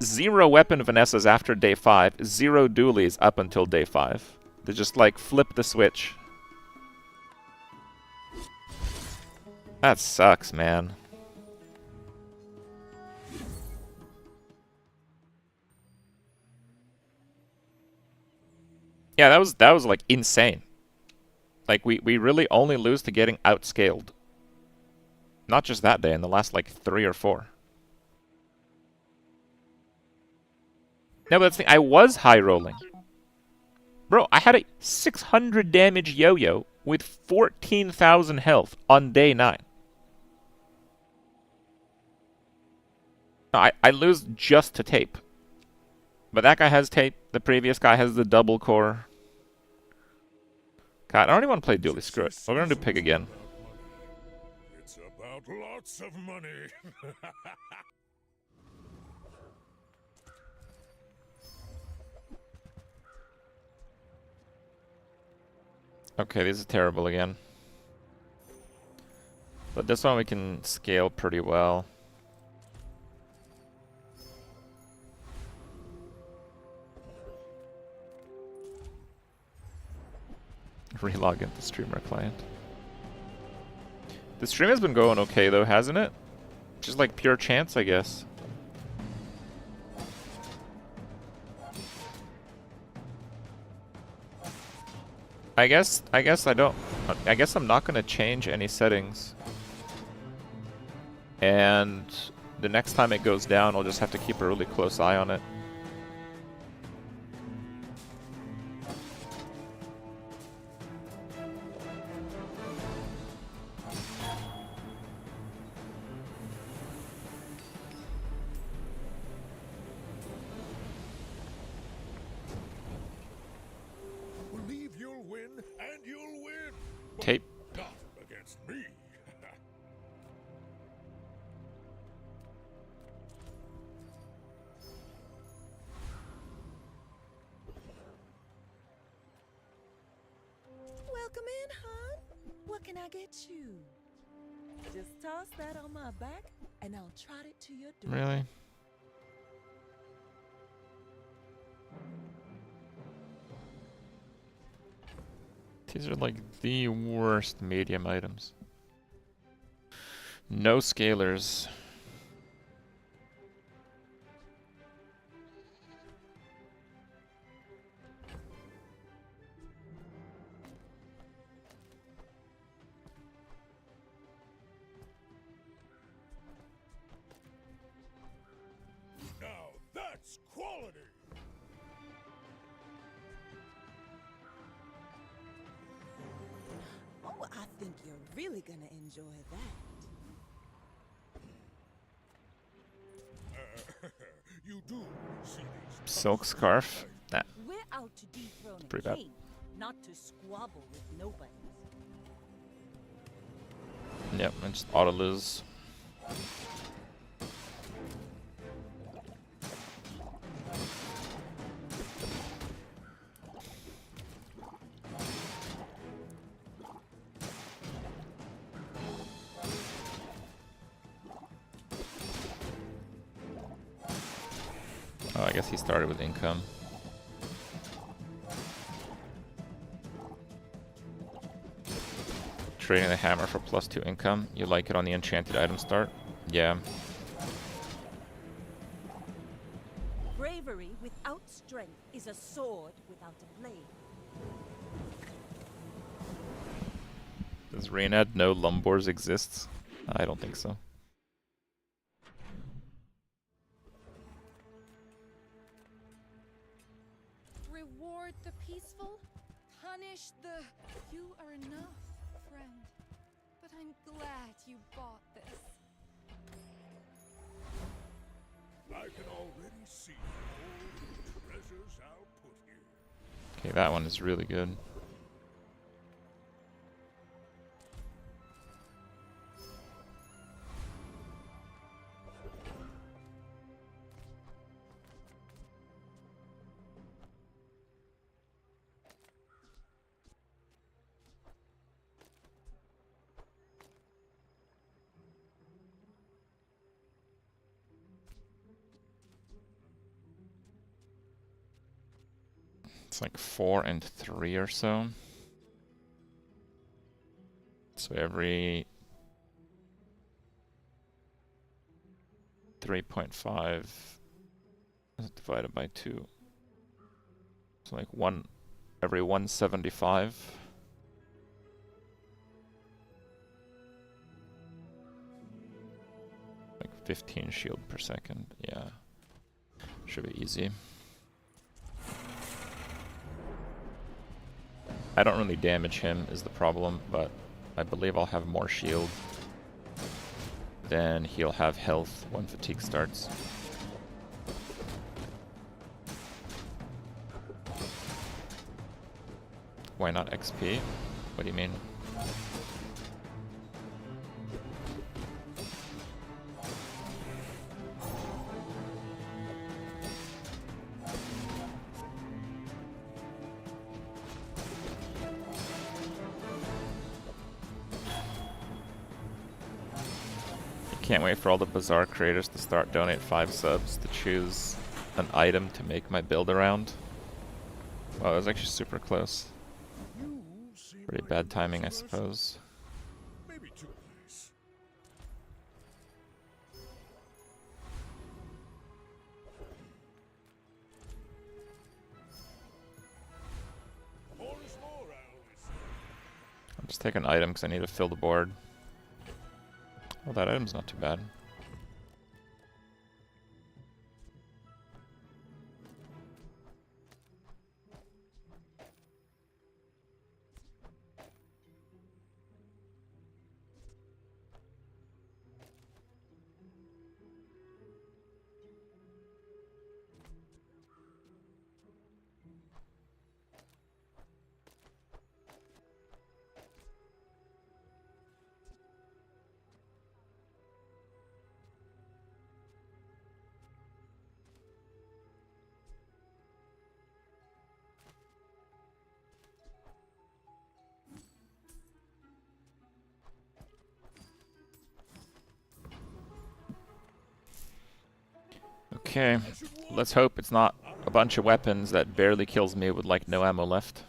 0 Weapon Vanessas after day 5, 0 Doolies up until day 5. They just, like, flip the switch. That sucks, man. Yeah, that was like insane. Like we really only lose to getting outscaled. Not just that day, in the last like 3 or 4. No, but that's the thing, I was high rolling. Bro, I had a 600 damage yo-yo with 14,000 health on day 9. No, I lose just to tape. But that guy has tape, the previous guy has the double core. God, I don't even want to play dually, screw it. We're gonna do pig again. It's about lots of money. Okay, this is terrible again. But this one we can scale pretty well. Relog into streamer client. The stream has been going okay though, hasn't it? Just like pure chance, I guess. I guess I'm not gonna change any settings. And the next time it goes down, I'll just have to keep a really close eye on it. Believe you'll win, and you'll win. But Tape. not against me. Welcome in, hon. What can I get you? Just toss that on my back, and I'll trot it to your door. Really? These are like the worst medium items. No scalers. Now that's quality. Oh, I think you're really gonna enjoy that. You do see these Silk scarf. Nah, We're out to dethrone a pretty bad. king, not to squabble with nobody. Yep, and just auto lose. Oh, I guess he started with income. Trading the hammer for +2 income. You like it on the enchanted item start? Yeah. Bravery without strength is a sword without a blade. Does Reynad know Lumbors exists? I don't think so. Reward the peaceful, punish the... You are enough, friend. But I'm glad you bought this. I can already see all the treasures I'll put here. Okay, that one is really good. It's like 4 and 3 or so. So every 3.5 divided by 2. So like 1 every 175. Like 15 shield per second. Yeah. Should be easy. I don't really damage him is the problem, but I believe I'll have more shield. Then he'll have health when fatigue starts. Why not XP? What do you mean? Can't wait for all the Bazaar creators to start donate 5 subs to choose an item to make my build around. Wow, that was actually super close. Pretty bad timing, I suppose. Maybe too nice. More is more, I always say. I'll just take an item because I need to fill the board. Well, that item's not too bad. Okay, let's hope it's not a bunch of weapons that barely kills me with like no ammo left.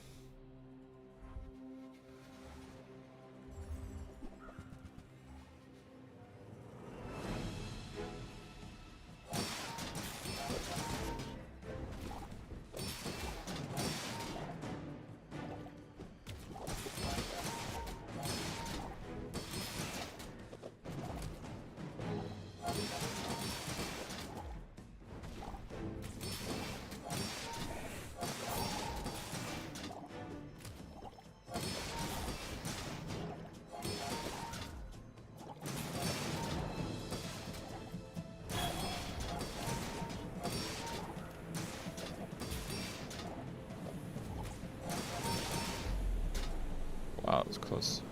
Wow, that was close.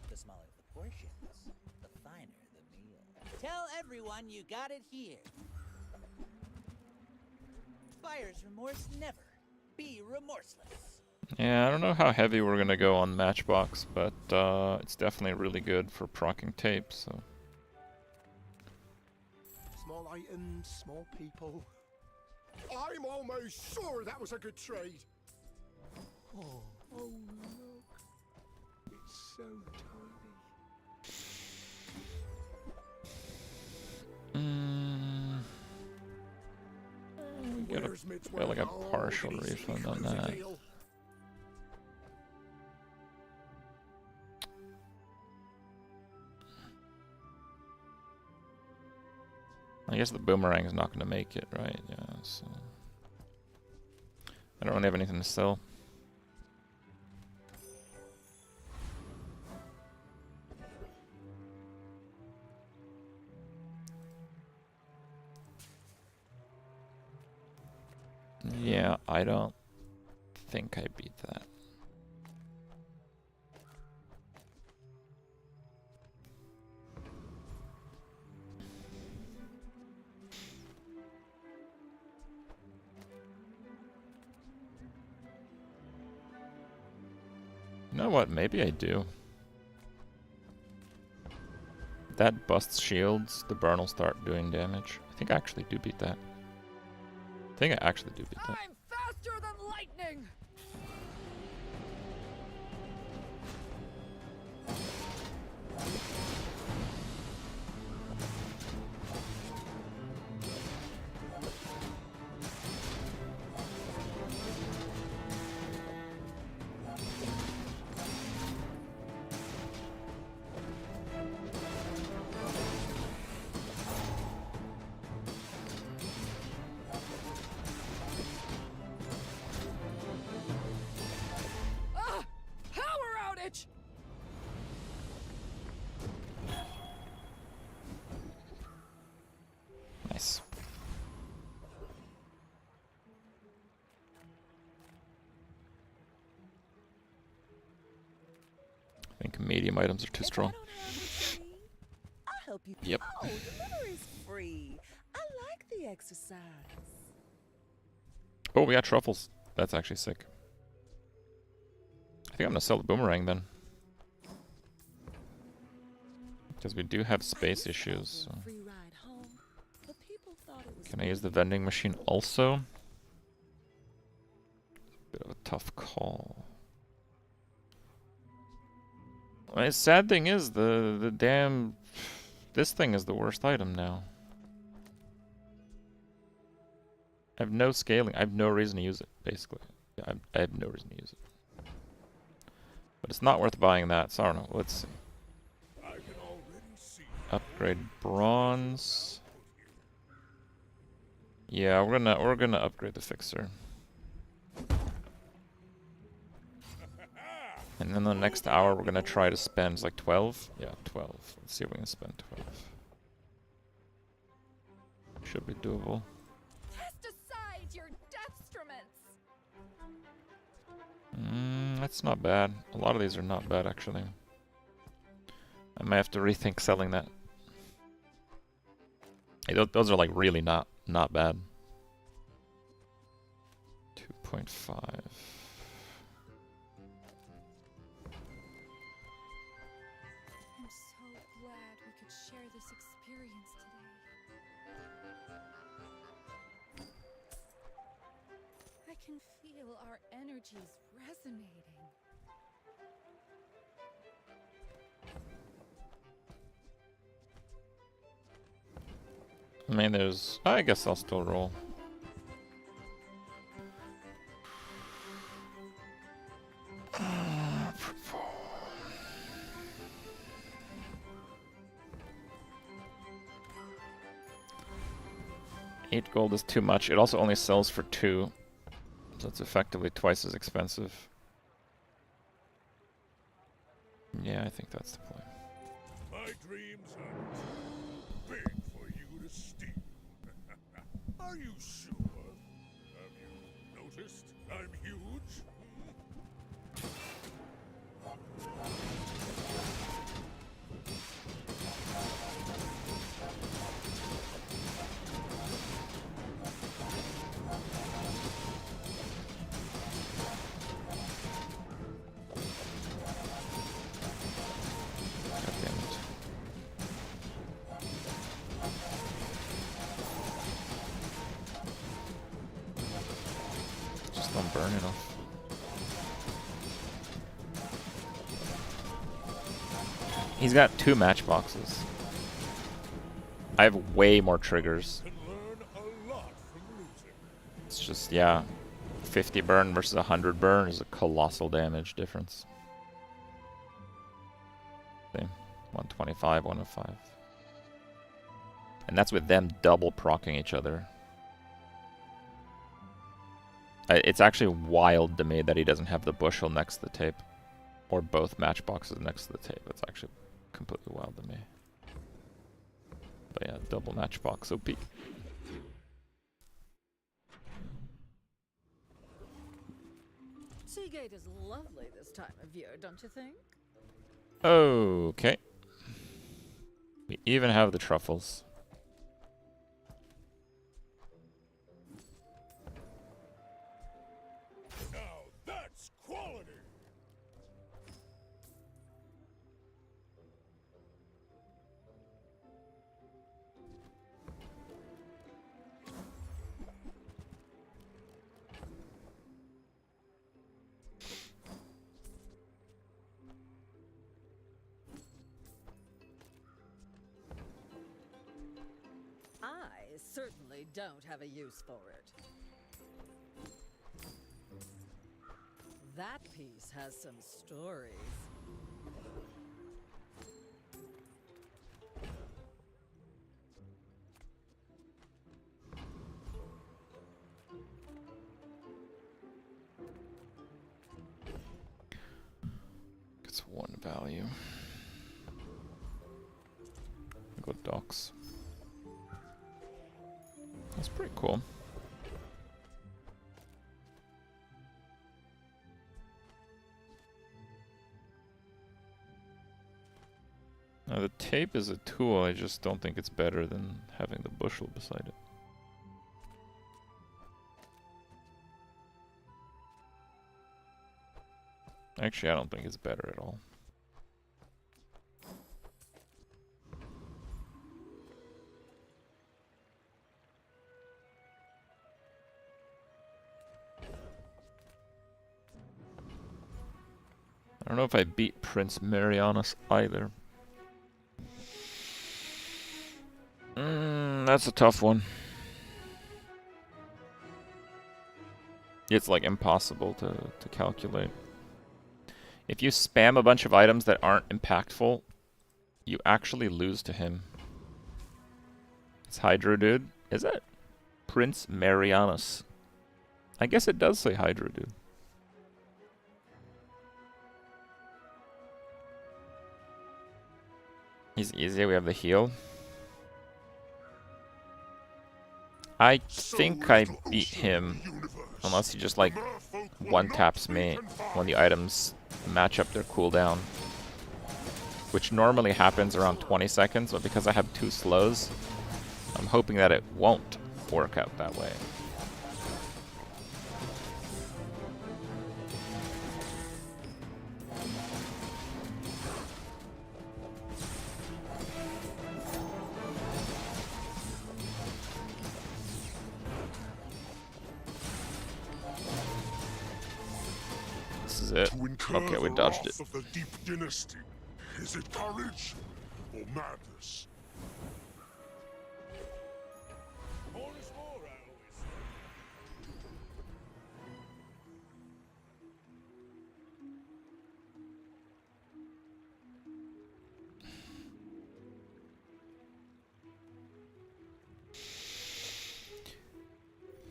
The smaller the portions, the finer the meal. Tell everyone you got it here. Buyer's remorse never. Be remorseless. Yeah, I don't know how heavy we're gonna go on Matchbox, but it's definitely really good for proccing tape, so. Small items, small people. I'm almost sure that was a good trade. Oh, oh look. It's so tiny. We got like a partial refund on that. I guess the boomerang's not going to make it, right? Yeah, so I don't really have anything to sell. Yeah, I don't think I beat that. You know what? Maybe I do. That busts shields, the burn will start doing damage. I think I actually do beat that. I think I actually do beat that. I'm faster than lightning! Nice. I think medium items are too strong. I'll help you. Yep. Oh, delivery's free. I like the exercise. Oh, we got truffles. That's actually sick. I think I'm gonna sell the boomerang then. Because we do have space issues. So. Can I use the vending machine also? Bit of a tough call. The sad thing is the damn... This thing is the worst item now. I have no scaling. I have no reason to use it, basically. Yeah, I have no reason to use it. But it's not worth buying that, so I don't know. Let's see. Upgrade bronze. Yeah, we're gonna upgrade the fixer. And then the next hour we're gonna try to spend like 12? Yeah, 12. Let's see if we can spend 12. Should be doable. Cast aside your deathstruments! That's not bad. A lot of these are not bad actually. I might have to rethink selling that. Hey, those are like really not bad. 2.5. I'm so glad we could share this experience today. I can feel our energies resonating. I mean, there's... I guess I'll still roll. $8 gold is too much. It also only sells for 2. So it's effectively twice as expensive. Yeah, I think that's the play. My dreams are big for you to steal. Are you sure? Have you noticed I'm huge? Just don't burn enough. He's got 2 matchboxes. I have way more triggers. It's just, yeah. 50 burn versus 100 burn is a colossal damage difference. Same. 125, 105. And that's with them double proccing each other. It's actually wild to me that he doesn't have the bushel next to the tape. Or both matchboxes next to the tape. That's actually completely wild to me. But yeah, double matchbox OP. Seagate is lovely this time of year, don't you think? Okay. We even have the truffles. Now that's quality. certainly don't have a use for it. That piece has some stories. Gets 1 value. Go docks. That's pretty cool. Now the tape is a tool, I just don't think it's better than having the bushel beside it. Actually, I don't think it's better at all. I don't know if I beat Prince Marianus either. That's a tough one. It's like impossible to calculate. If you spam a bunch of items that aren't impactful, you actually lose to him. It's Hydro Dude, is it? Prince Marianus. I guess it does say Hydro Dude. He's easy, we have the heal. I think I beat him, unless he just like one-taps me when the items match up their cooldown. Which normally happens around 20 seconds, but because I have 2 slows, I'm hoping that it won't work out that way. It. Okay, we dodged it. Of the deep dynasty. Is it courage or madness? More is more, I always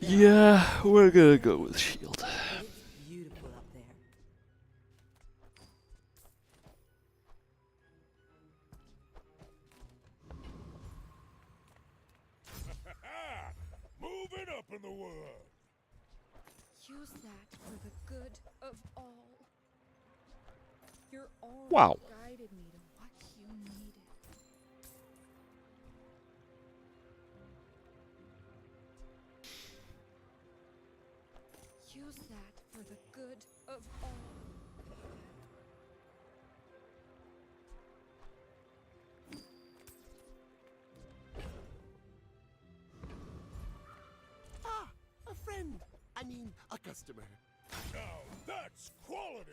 say. Yeah, we're gonna go with shield. in the world. Use that for the good of all. Your aura Wow. guided me to what you needed. Use that for the good of all. A friend. I mean, a customer. Now that's quality.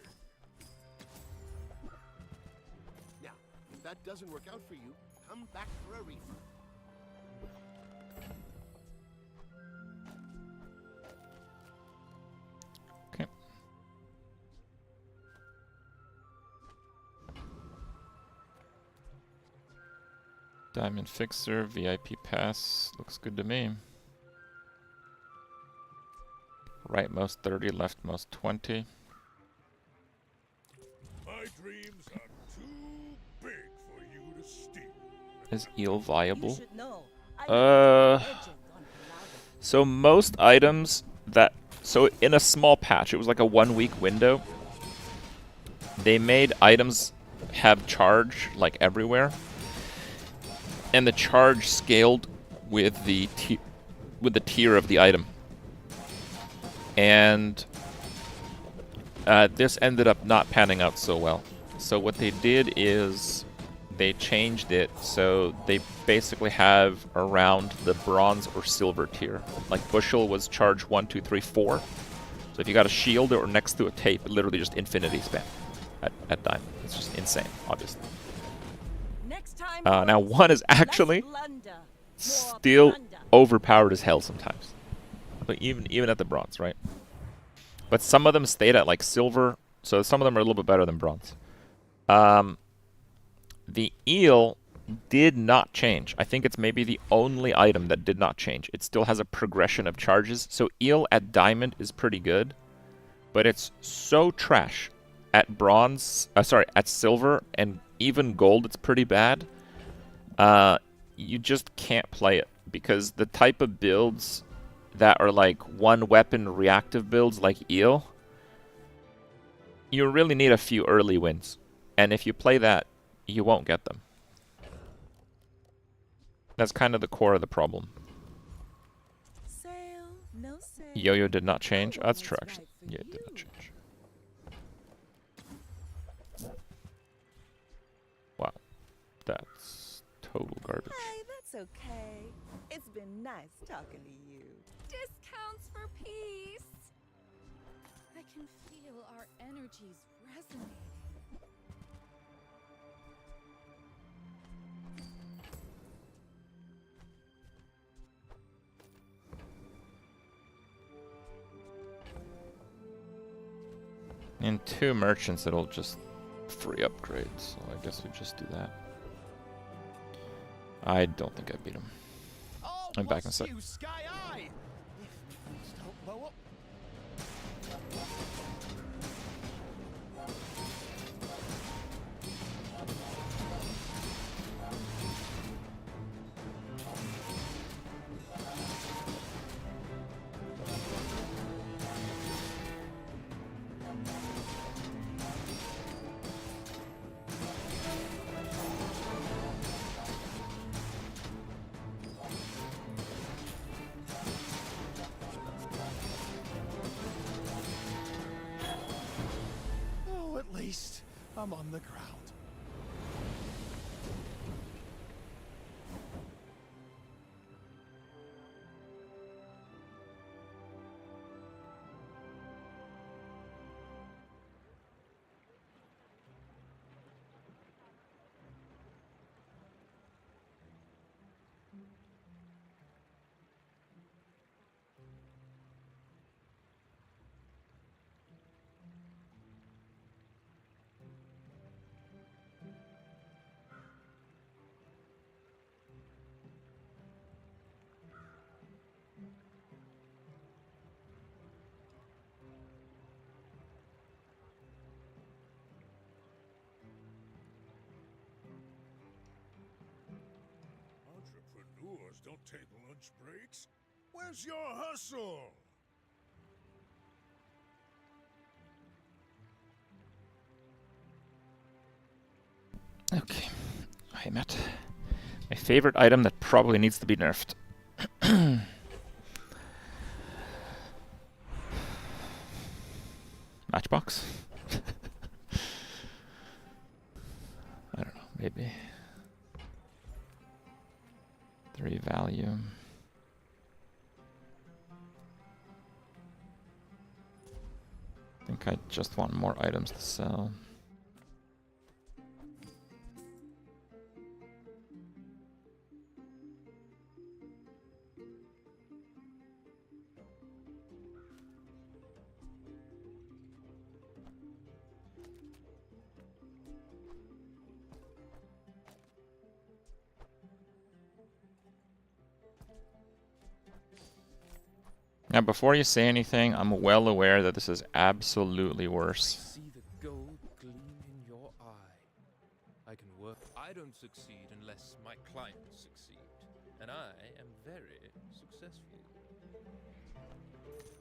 Now, if that doesn't work out for you, come back for a refund. Okay. Diamond Fixer, VIP Pass, looks good to me. Rightmost 30, leftmost 20. My dreams are too big for you to steal. Is eel viable? You should know. I So most items that... So in a small patch, it was like a 1 week window. They made items have charge like everywhere. And the charge scaled with the tier of the item. And this ended up not panning out so well. So what they did is they changed it so they basically have around the bronze or silver tier. Like Bushel was charge 1, 2, 3, 4. So if you got a shield or next to a tape, it literally just infinity spam at diamond. It's just insane, obviously. Next time, Now one is actually still overpowered as hell sometimes. But even at the bronze, right? But some of them stayed at like silver, so some of them are a little bit better than bronze. The eel did not change. I think it's maybe the only item that did not change. It still has a progression of charges. So eel at diamond is pretty good, but it's so trash at bronze. At silver and even gold. It's pretty bad. You just can't play it because the type of builds that are like one weapon reactive builds like eel, you really need a few early wins, and if you play that, you won't get them. That's kind of the core of the problem. Sale, no sale. Yo-yo did not change. Oh, that's true, actually. Yeah, it did not change. Wow. That's total garbage. Hey, that's okay. It's been nice talking to you. Discounts for peace. I can feel our energies resonating. In 2 merchants, it'll just free upgrades, so I guess we just do that. I don't think I beat him. I'm back in a sec. At least I'm on the ground. Entrepreneurs don't take lunch breaks. Where's your hustle? Okay. I met my favorite item that probably needs to be nerfed. Matchbox? I don't know, maybe. 3 value. I think I just want more items to sell. Now, before you say anything, I'm well aware that this is absolutely worse. See the gold gleam in your eye. I can work. I don't succeed unless my clients succeed, and I am very successful.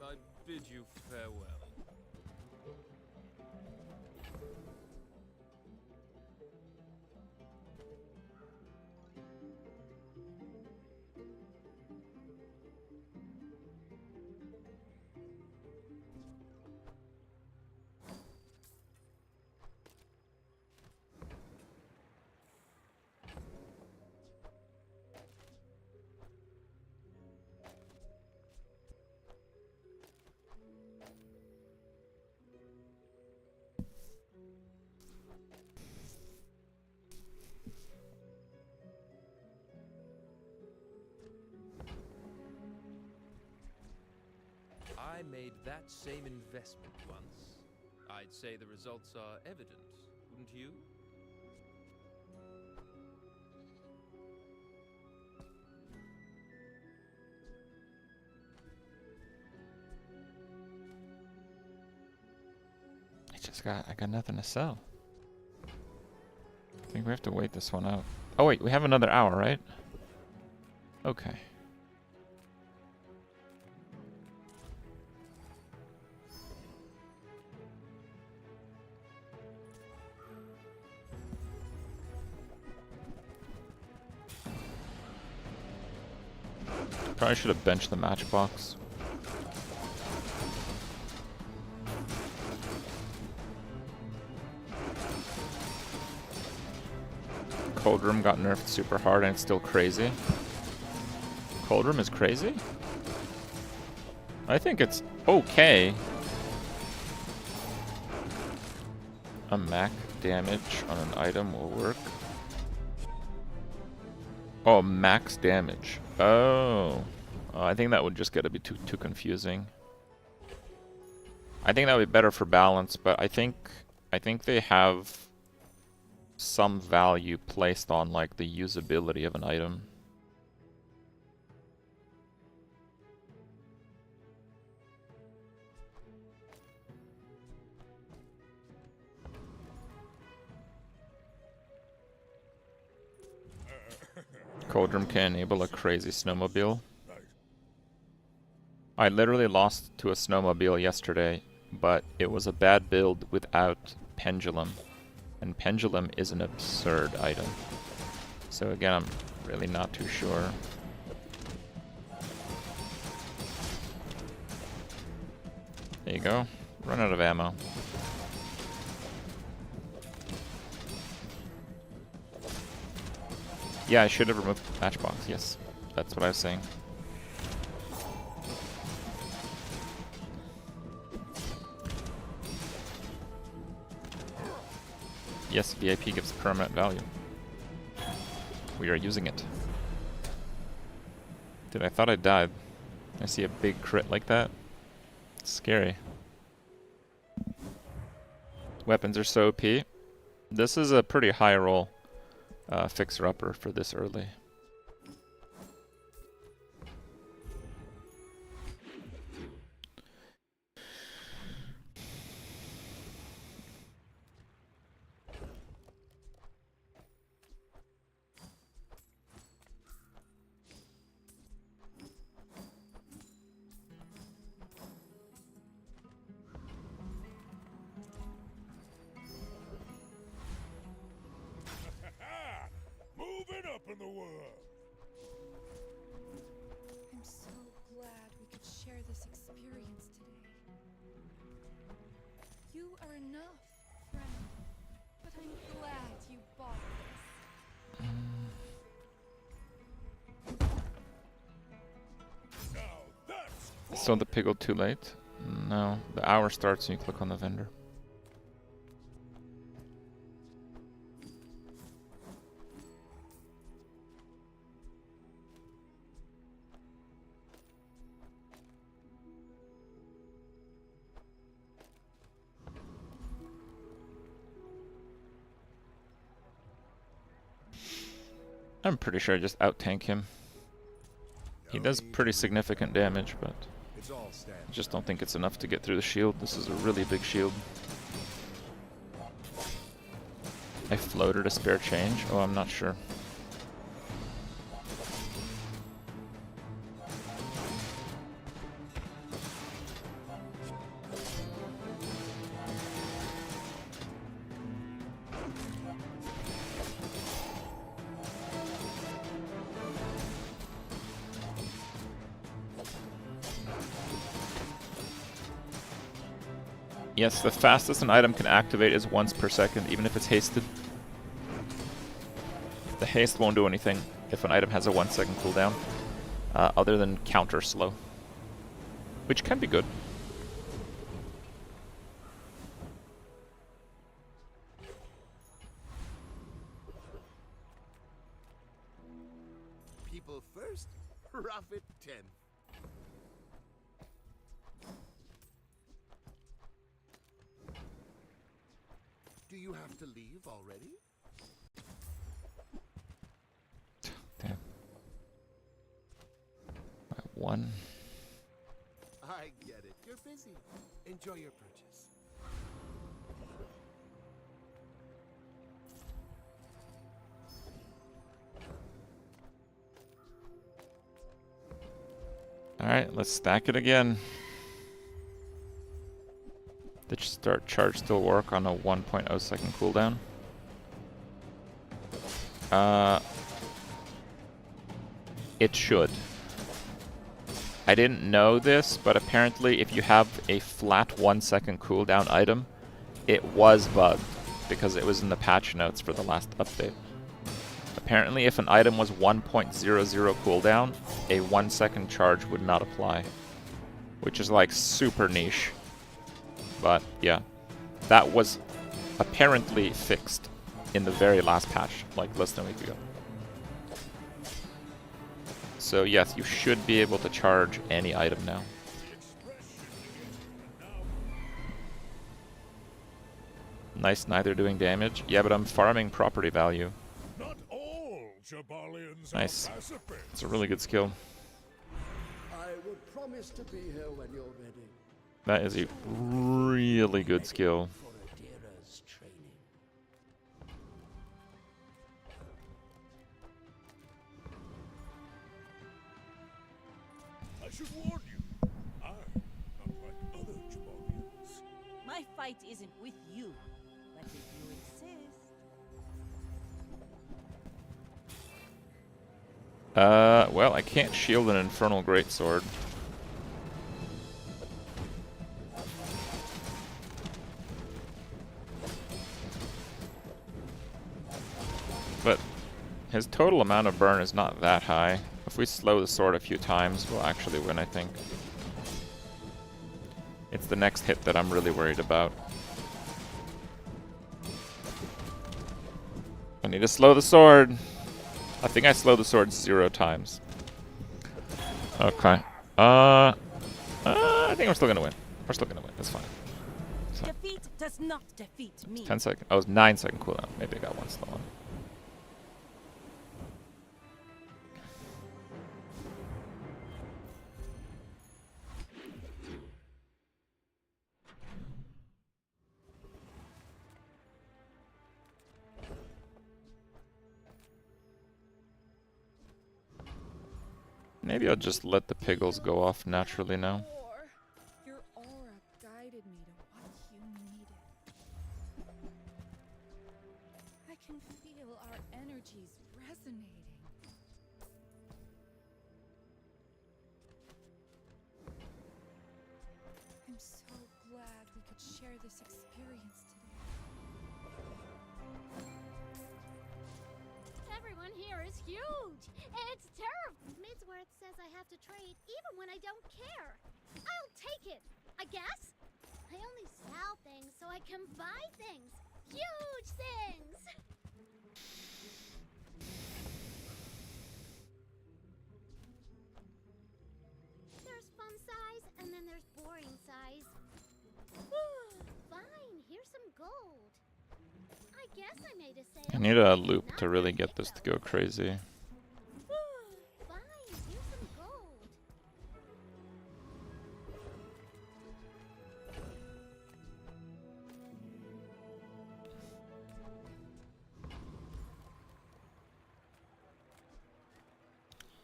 I bid you farewell. I made that same investment once, I'd say the results are evident, wouldn't you? I got nothing to sell. I think we have to wait this one out. Oh wait, we have another hour, right? Okay. Probably should have benched the matchbox. Cold Room got nerfed super hard and it's still crazy. Cold Room is crazy? I think it's okay. A max damage on an item will work. Oh, max damage. Oh. I think that would just get to be too confusing. I think that would be better for balance, but I think they have some value placed on like the usability of an item. Cold Room can enable a crazy snowmobile. I literally lost to a snowmobile yesterday, but it was a bad build without Pendulum. And Pendulum is an absurd item. So again, I'm really not too sure. There you go. Run out of ammo. Yeah, I should have removed the matchbox. Yes, that's what I was saying. Yes, VIP gives permanent value. We are using it. Dude, I thought I died. I see a big crit like that. It's scary. Weapons are so OP. This is a pretty high roll fixer-upper for this early. Moving up in the world. I'm so glad we could share this experience today. You are enough, friend. But I'm glad you bought this. So the piggle too late? No, the hour starts when you click on the vendor. I'm pretty sure I just out-tank him. He does pretty significant damage, but I just don't think it's enough to get through the shield. This is a really big shield. I floated a spare change? Oh, I'm not sure. Yes, the fastest an item can activate is once per second, even if it's hasted. The haste won't do anything if an item has a 1 second cooldown, other than counter slow, which can be good. People first, profit 10. Do you have to leave already? Damn. One. I get it. You're busy. Enjoy your purchase. Alright, let's stack it again. Did start charge still work on a 1.0 second cooldown? It should. I didn't know this, but apparently if you have a flat 1 second cooldown item, it was bugged because it was in the patch notes for the last update. Apparently if an item was 1.00 cooldown, a 1 second charge would not apply, which is like super niche. But yeah, that was apparently fixed in the very last patch, like less than a week ago. So yes, you should be able to charge any item now. Nice, neither doing damage. Yeah, but I'm farming property value. Not all Jabalians Nice. are pacifist. It's a really good skill. I would promise to be here when you're ready. That is a really good skill. For Adira's training. I should warn you, I'm not like other Jabalians. My fight isn't with you, but if you insist. Well, I can't shield an Infernal Greatsword. But his total amount of burn is not that high. If we slow the sword a few times, we'll actually win, I think. It's the next hit that I'm really worried about. I need to slow the sword. I think I slowed the sword 0 times. Okay. I think we're still gonna win. We're still gonna win. That's fine. So, Defeat does not defeat me. 10 second. Oh, it was 9 second cooldown. Maybe I got one slow one. Maybe I'll just let the piggles go off naturally now. Your aura guided me to what you needed. I can feel our energies resonating. I'm so glad we could share this experience today. Everyone here is huge. It's terrible. Midsworth says I have to trade even when I don't care. I'll take it, I guess. I only sell things so I can buy things. Huge things. There's fun size and then there's boring size. Fine, here's some gold. I guess I made a sale. I need a loop to really get this to go crazy. Fine, here's some gold.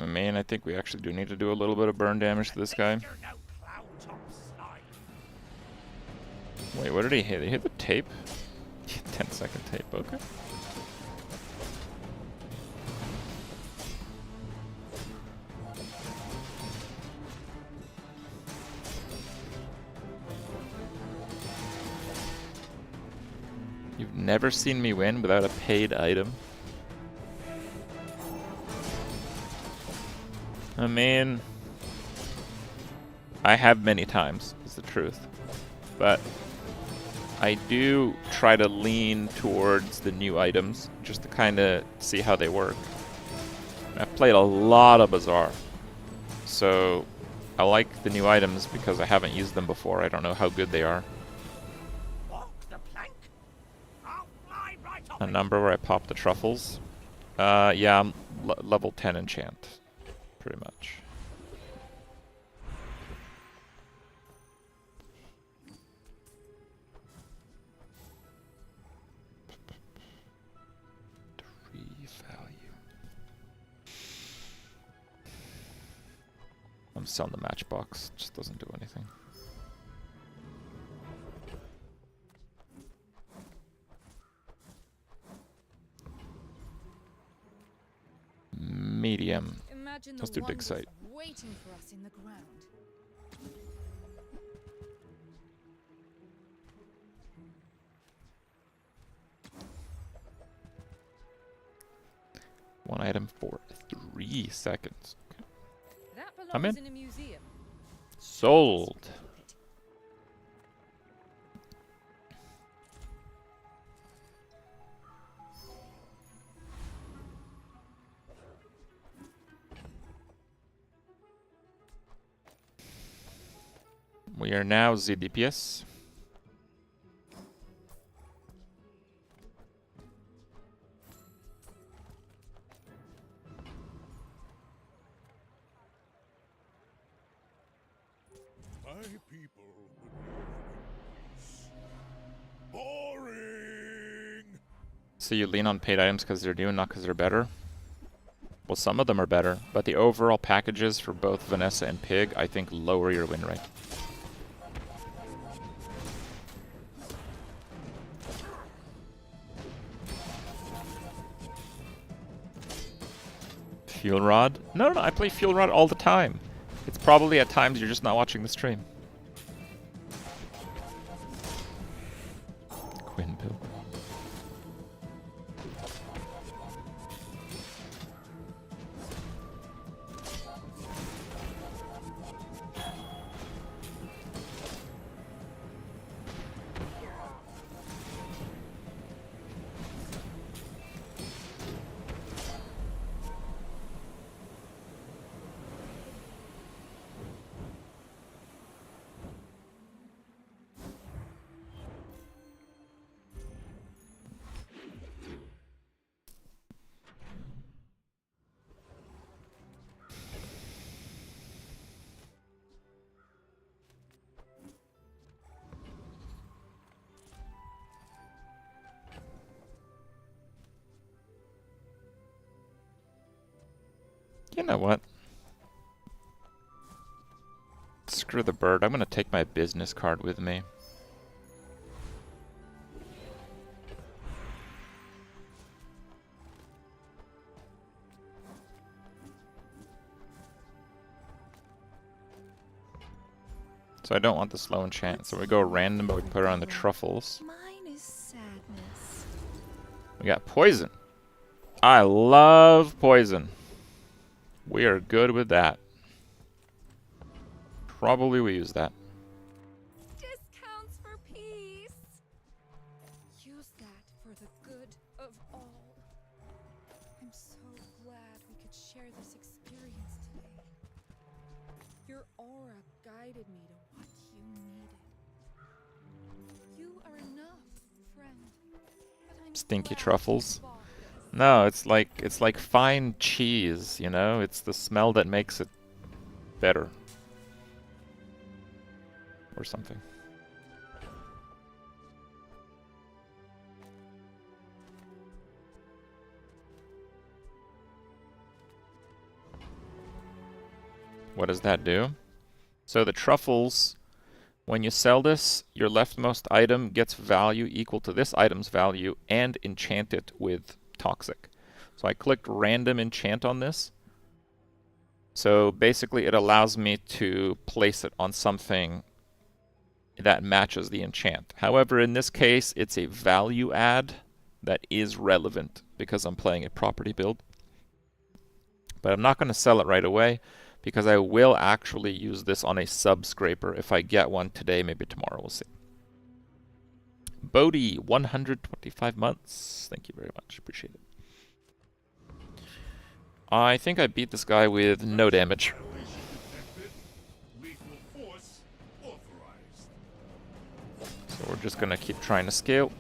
I mean, I think we actually do need to do a little bit of burn damage to this guy. Wait, what did he hit? He hit the tape? 10 second tape, okay. You've never seen me win without a paid item? I mean, I have many times, is the truth. But I do try to lean towards the new items, just to kind of see how they work. I've played a lot of Bazaar, so I like the new items because I haven't used them before. I don't know how good they are. Walk the plank. I'll A number where I pop the truffles. Yeah, I'm level 10 enchant, pretty much. I'm selling the matchbox, just doesn't do anything. Medium. Let's do dig site. Waiting for us in the ground. One item for 3 seconds. Okay. That I'm belongs in. in a museum. Sold. We are now ZDPS. My people would love peace. Boring. So you lean on paid items because they're new, not because they're better? Well, some of them are better, but the overall packages for both Vanessa and Pig, I think, lower your win rate. Fuel Rod? No, I play Fuel Rod all the time. It's probably at times you're just not watching the stream. Quinn Bill. You know what? Screw the bird. I'm gonna take my business card with me. So I don't want the slow enchant. So we go random, but we can put her on the truffles. Mine is sadness. We got poison. I love poison. We are good with that. Probably we use that. Discounts for peace. Use that for the good of all. I'm so glad we could share this experience today. Your aura guided me to what you needed. You are enough, friend. But I'm Stinky glad truffles. you bought this. No, it's like fine cheese, you know? It's the smell that makes it better. Or something. What does that do? So the truffles, when you sell this, your leftmost item gets value equal to this item's value and enchant it with toxic. So I clicked random enchant on this. So basically it allows me to place it on something that matches the enchant. However, in this case, it's a value add that is relevant because I'm playing a property build. But I'm not going to sell it right away because I will actually use this on a sub scraper if I get one today, maybe tomorrow, we'll see. Bodhi, 125 months. Thank you very much. Appreciate it. I think I beat this guy with no damage. So we're just gonna keep trying to scale.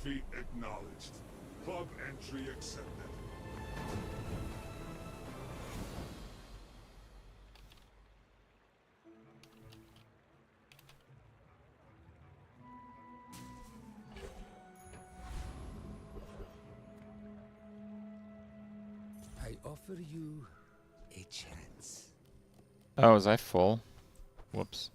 Defeat acknowledged. Club entry accepted. I offer you a chance. Oh, was I full? Whoops.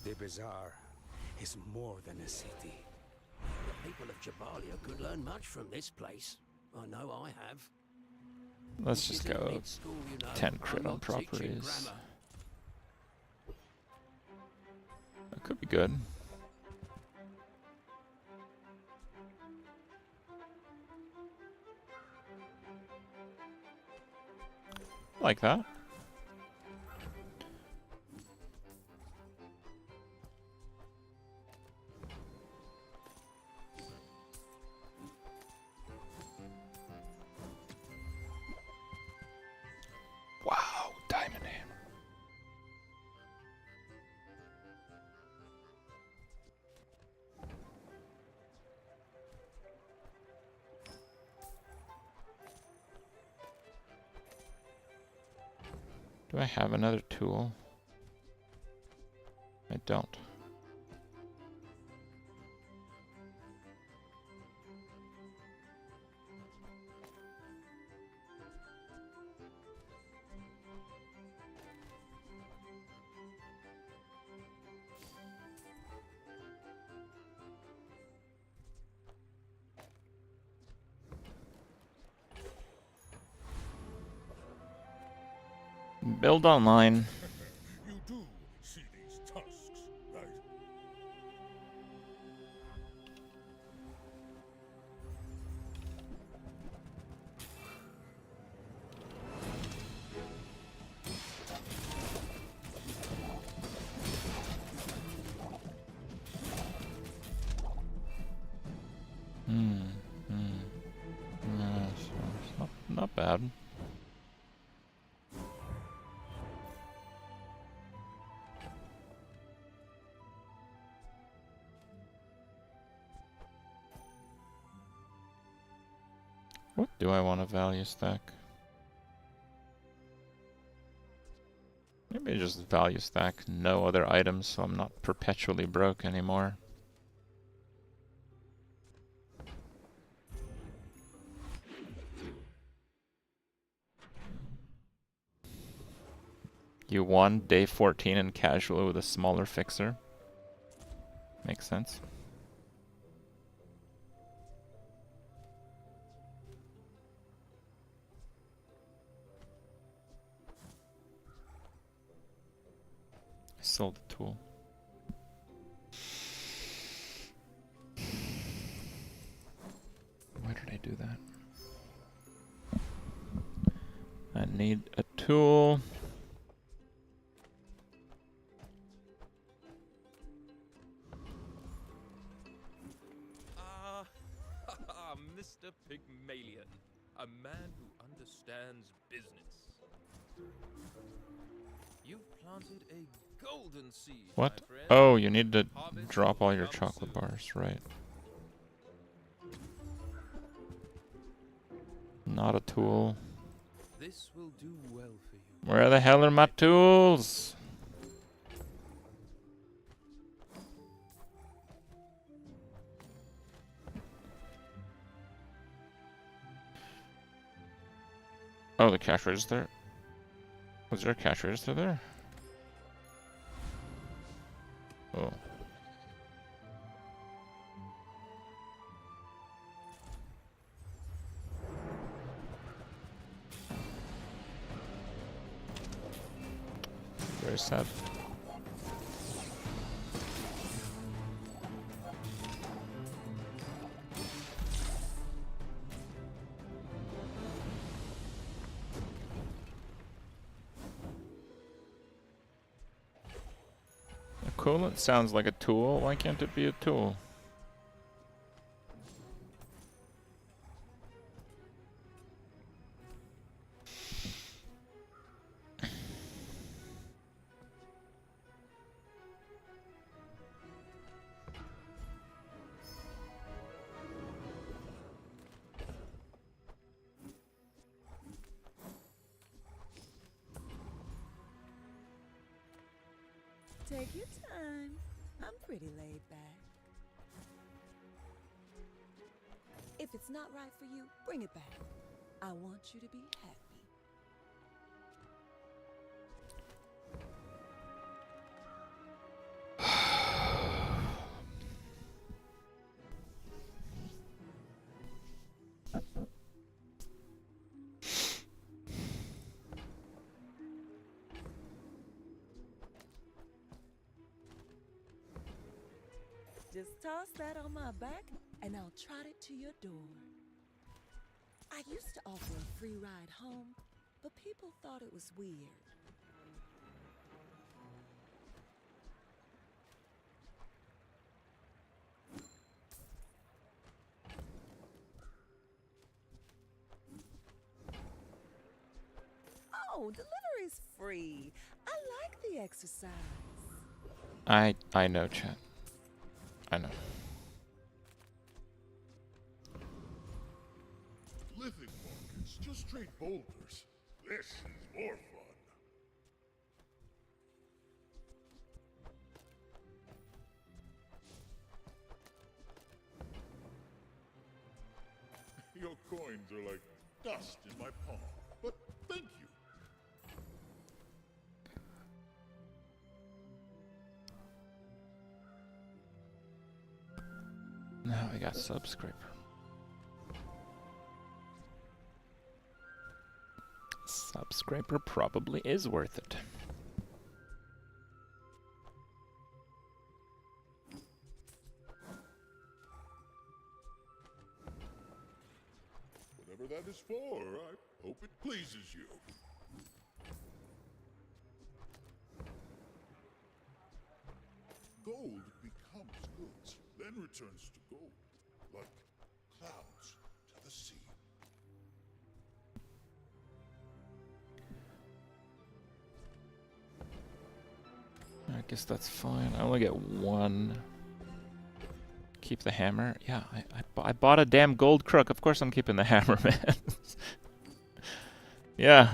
The Bazaar is more than a city. The people of Jabalia could learn much from this place. I know I have. Let's This just isn't go mid-school, you know. 10 crit I'm on not teaching properties. grammar. That could be good. Like that. Wow, diamond hammer. Do I have another tool? I don't. Build online. You do see these tusks, right? So it's not bad. What do I want to value stack? Maybe just value stack no other items so I'm not perpetually broke anymore. You won day 14 in casual with a smaller fixer. Makes sense. I sold the tool. Why did I do that? I need a tool. Mr. Pygmalion, a man who understands business. You've planted a golden seed, What? my friend. Oh, you need to Harvest drop all your will come chocolate soon. bars, right? Not a tool. This will do well for you. Where the hell are my tools? Oh, the cash register. Was there a cash register there? Oh. Very sad. A coolant sounds like a tool. Why can't it be a tool? Take your time. I'm pretty laid back. If it's not right for you, bring it back. I want you to be happy. Just toss that on my back, and I'll trot it to your door. I used to offer a free ride home, but people thought it was weird. Oh, delivery's free. I like the exercise. I know, chat. I know. Living markets, just straight boulders. This is more fun. Your coins are like dust in my palm, but thank you. Now we got subscriber. Subscriber probably is worth it. Whatever that is for, I hope it pleases you. Gold becomes goods, then returns to gold, like clouds to the sea. I guess that's fine. I only get one. Keep the hammer. Yeah, I bought a damn gold crook. Of course I'm keeping the hammer, man. Yeah.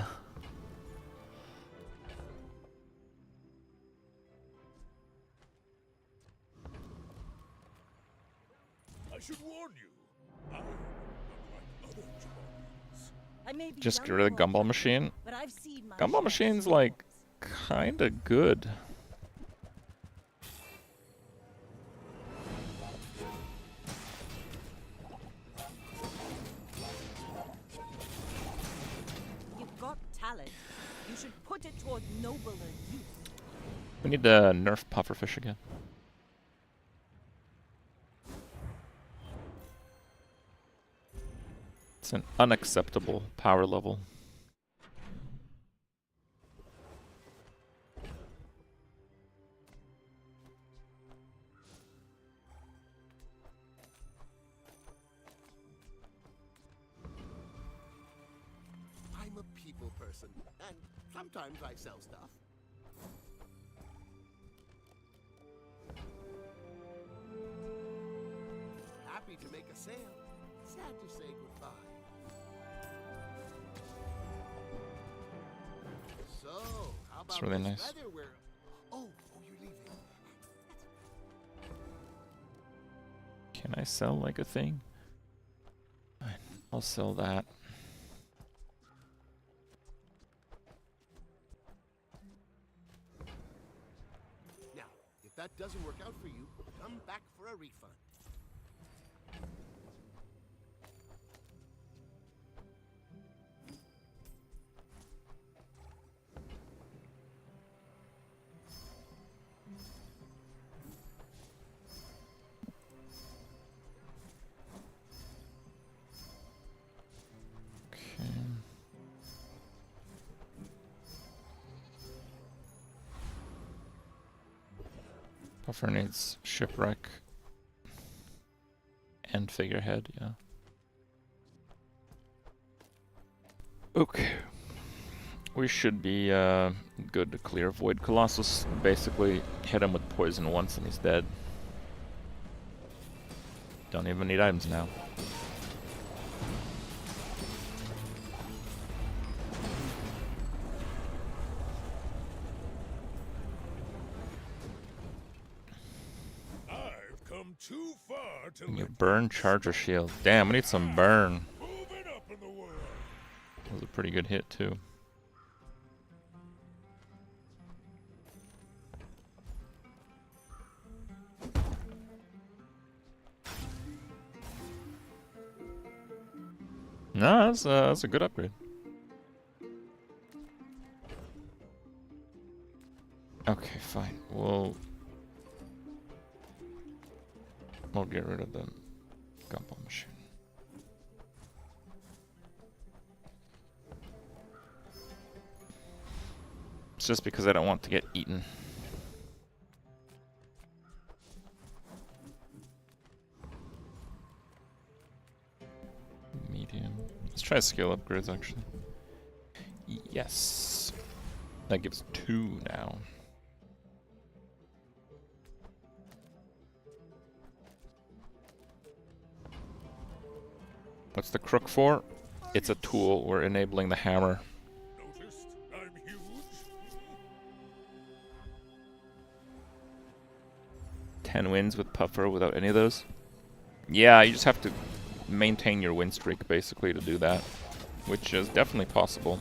I should warn you. I'm not like other Jabarians. I may be Just get young rid of for a Gumball while, Machine. but I've seen my Gumball share of Machine's storms. like kinda good. You've got talent. You should put it toward nobler use. We need to nerf pufferfish again. It's an unacceptable power level. I'm a people person, and sometimes I sell stuff. Happy to make a sale. Sad to say goodbye. So, how about It's really this nice. weather we're... Oh, you're leaving. Can I sell like a thing? Fine, I'll sell that. Now, if that doesn't work out for you, come back for a refund. Okay. Buffer needs shipwreck and figurehead, yeah. Okay. We should be good to clear Void Colossus. Basically hit him with poison once and he's dead. Don't even need items now. too far to And you let burn charger shield. Damn, we need some burn. moving up in the world. That was a pretty good hit too. No, that's a good upgrade. Okay, fine. We'll get rid of the gumball machine. It's just because I don't want to get eaten. Medium. Let's try skill upgrades actually. Yes. That gives 2 now. What's the crook for? It's a tool. We're enabling the hammer. Noticed I'm huge? 10 wins with puffer without any of those. Yeah, you just have to maintain your win streak basically to do that, which is definitely possible.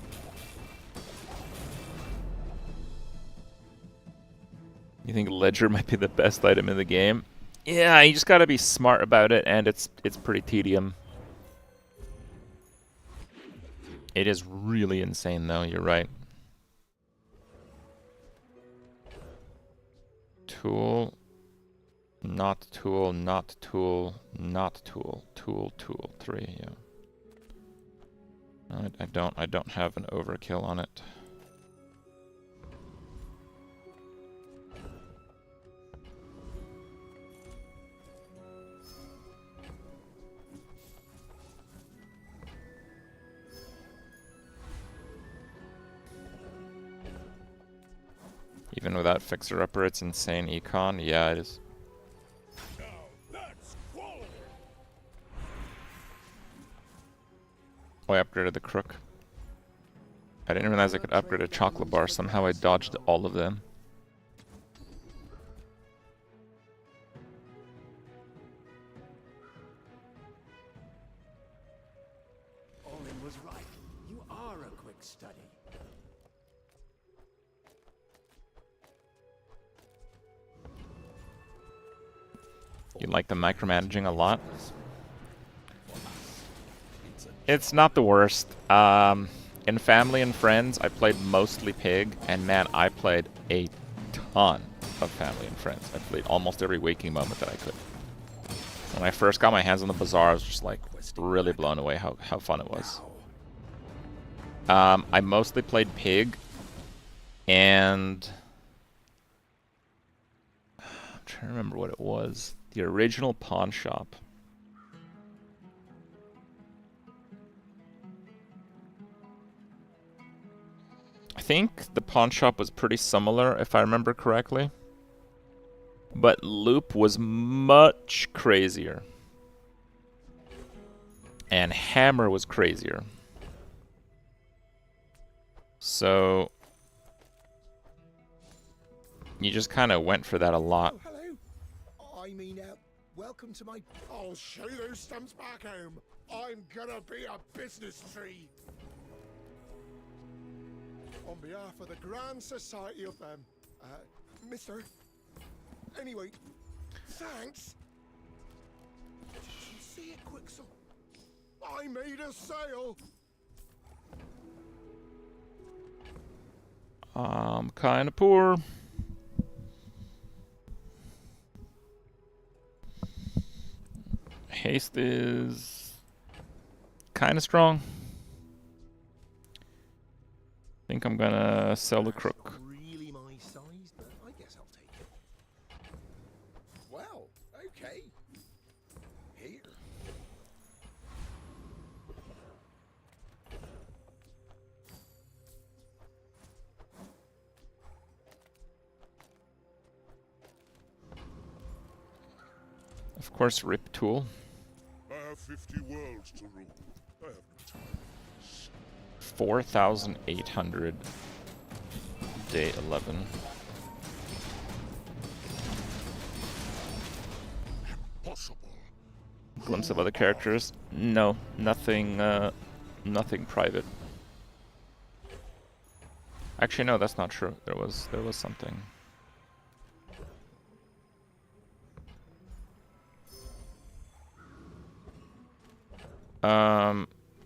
You think Ledger might be the best item in the game? Yeah, you just gotta be smart about it, and it's pretty tedium. It is really insane though, you're right. Tool, not tool, not tool, not tool, tool, tool, 3, yeah. I don't have an overkill on it. Even without fixer-upper, it's insane econ. Yeah, it is. Now that's quality. Oh, I upgraded the crook. I didn't realize I could upgrade a chocolate bar. Somehow I dodged all of them. Olin was right. You are a quick study. You like the micromanaging a lot? It's not the worst. In Family and Friends, I played mostly Pig, and man, I played a ton of Family and Friends. I played almost every waking moment that I could. When I first got my hands on the Bazaar, I was just like really blown away how fun it was. I mostly played Pig, and I'm trying to remember what it was. The original pawn shop. I think the pawn shop was pretty similar, if I remember correctly. But Loop was much crazier. And Hammer was crazier. So you just kind of went for that a lot. Oh, hello. I mean, welcome to my... I'll show you those stumps back home. I'm gonna be a business tree. On behalf of the Grand Society of them, Mister. Anyway, thanks. Did you see it, Quixel? I made a sale. I'm kind of poor. Haste is kind of strong. I think I'm gonna sell the crook. Not really my size, but I guess I'll take it. Well, okay. Here. Of course, rip tool. I have 50 worlds to rule. I have no time. 4,800. Day 11. glimpse of other characters. No, nothing, nothing private. Actually, no, that's not true. There was something.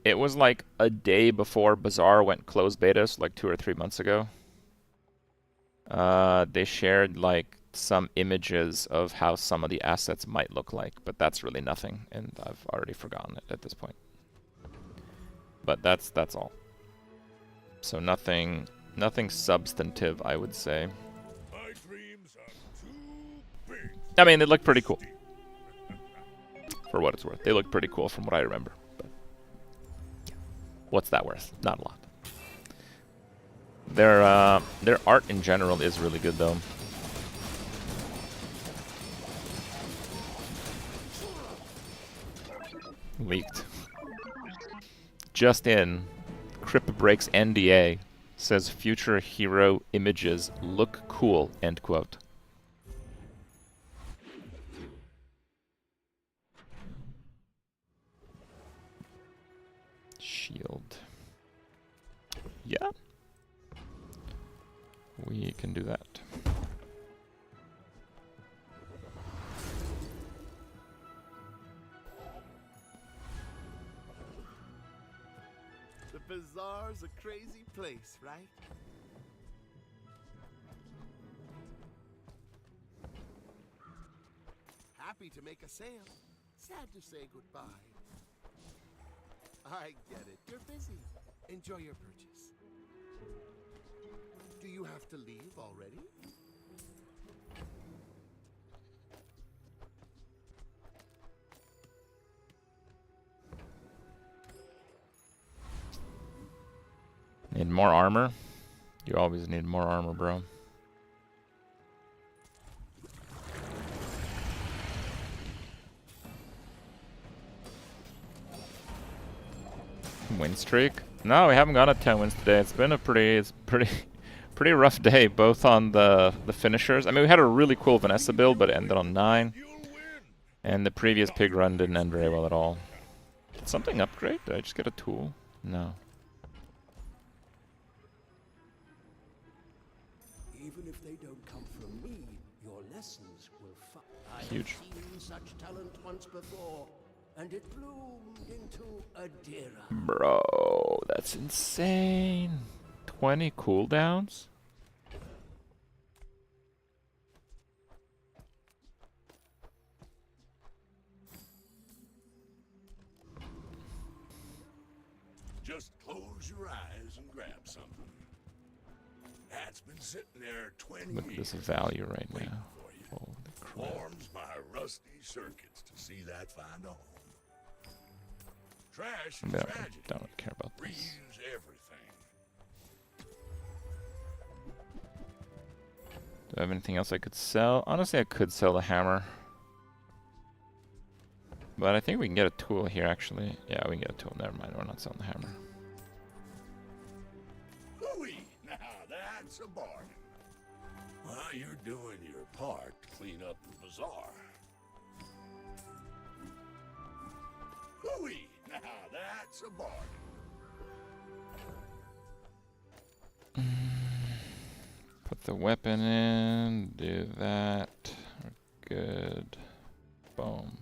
It was like a day before Bazaar went closed beta, so like 2 or 3 months ago. They shared like some images of how some of the assets might look like, but that's really nothing, and I've already forgotten it at this point. But that's all. So nothing substantive, I would say. My dreams are too big. I mean, they look pretty cool. For what it's worth, they look pretty cool from what I remember. But what's that worth? Not a lot. Their art in general is really good, though. Leaked. Just in, Crip breaks NDA, says future hero images look cool, end quote. Shield. Yeah. We can do that. The Bazaar's a crazy place, right? Happy to make a sale. Sad to say goodbye. I get it. You're busy. Enjoy your purchase. Do you have to leave already? Need more armor? You always need more armor, bro. Win streak? No, we haven't got a 10 wins today. It's been a pretty rough day, both on the finishers. I mean, we had a really cool Vanessa build, but it ended on 9. And the previous pig run didn't end very well at all. Did something upgrade? Did I just get a tool? No. Even if they don't come from me, your lessons will Huge. I've seen such talent once before, and it bloomed into a Dira. Bro, that's insane. 20 cooldowns? Just close your eyes and grab something. That's been sitting there 20 Look at years. this value right waiting now. for you. Holy crap. Warms my rusty circuits to see that find a home. Trash and Yeah, tragedy. don't really care about this. Reuse everything. Do I have anything else I could sell? Honestly, I could sell the hammer. But I think we can get a tool here, actually. Yeah, we can get a tool. Never mind, we're not selling the hammer. Hooey! Now that's a bargain. Well, you're doing your part to clean up the bazaar. Hooey! Now that's a bargain. Put the weapon in, do that. We're good. Boom.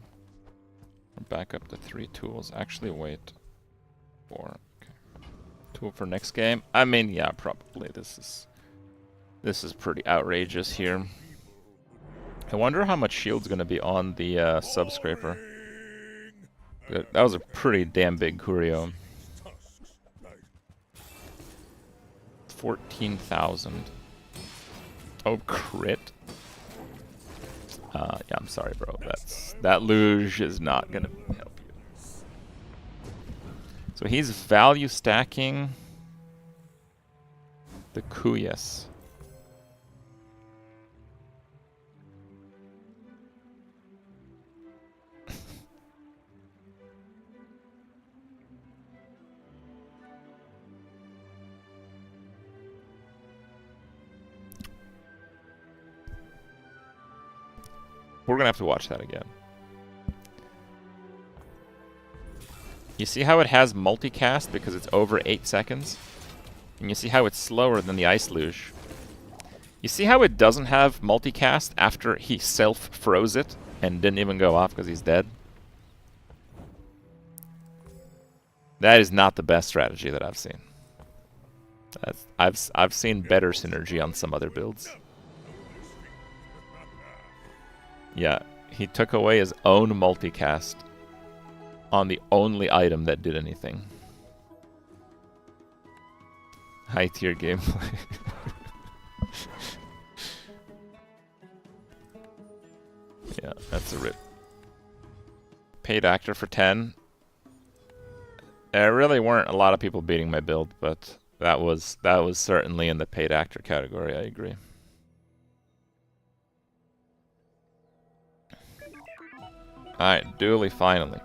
We're back up to 3 tools. Actually, wait. 4. Okay. Tool for next game. I mean, yeah, probably. This is pretty outrageous here. I wonder how much shield's gonna be on the sub scraper. That was a pretty damn big curio. 14,000. Oh, crit. Yeah, I'm sorry, bro. That luge is not gonna help you. So he's value stacking the Kuyas. We're gonna have to watch that again. You see how it has multicast because it's over 8 seconds? And you see how it's slower than the Ice Luge. You see how it doesn't have multicast after he self-froze it and didn't even go off because he's dead? That is not the best strategy that I've seen. I've seen better synergy on some other builds. Yeah, he took away his own multicast on the only item that did anything. High tier gameplay. Yeah, that's a rip. Paid actor for 10. There really weren't a lot of people beating my build, but that was certainly in the paid actor category, I agree. Alright, Dooley finally.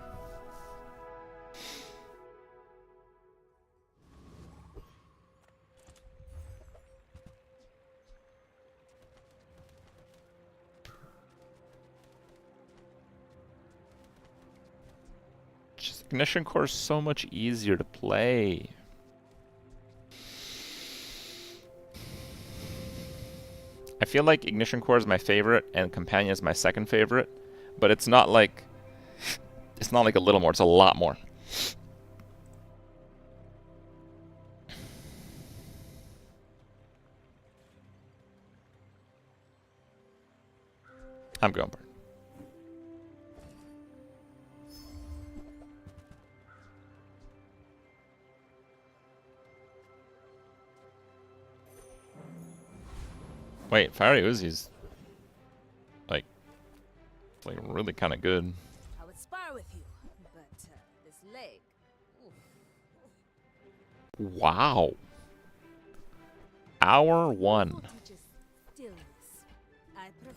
Just Ignition Core is so much easier to play. I feel like Ignition Core is my favorite and Companion is my second favorite, but it's not like a little more, it's a lot more. I'm going burn. Wait, Fiery Uzi's like really kind of good. I would spar with you, but this leg. Wow. Hour 1.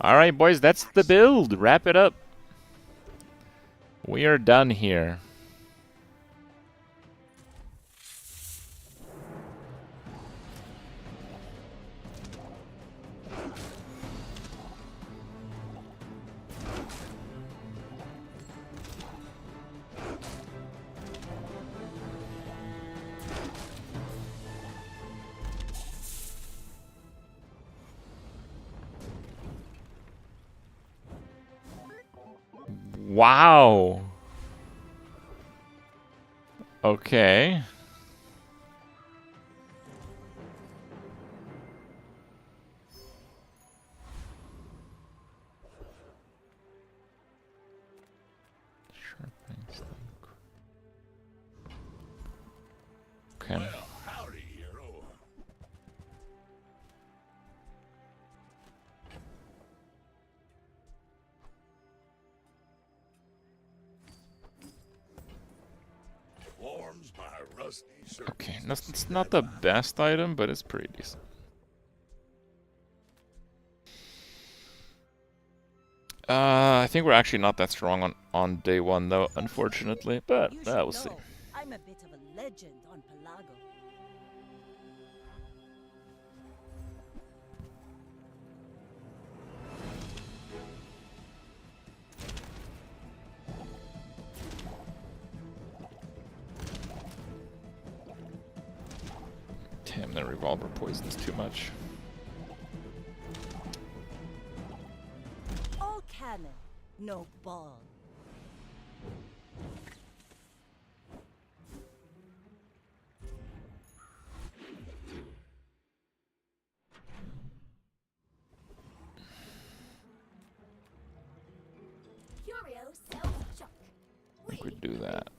Alright, boys, that's the build. Wrap it up. We are done here. Wow. Okay. Okay. Well, howdy, hero. Warms my rusty shirt. Okay, it's not the best item, but it's pretty decent. I think we're actually not that strong on day 1 though, unfortunately, but we'll see. I'm a bit of a legend on Pelago. Damn, that revolver poisons too much. All cannon, no ball. I think we'd do that.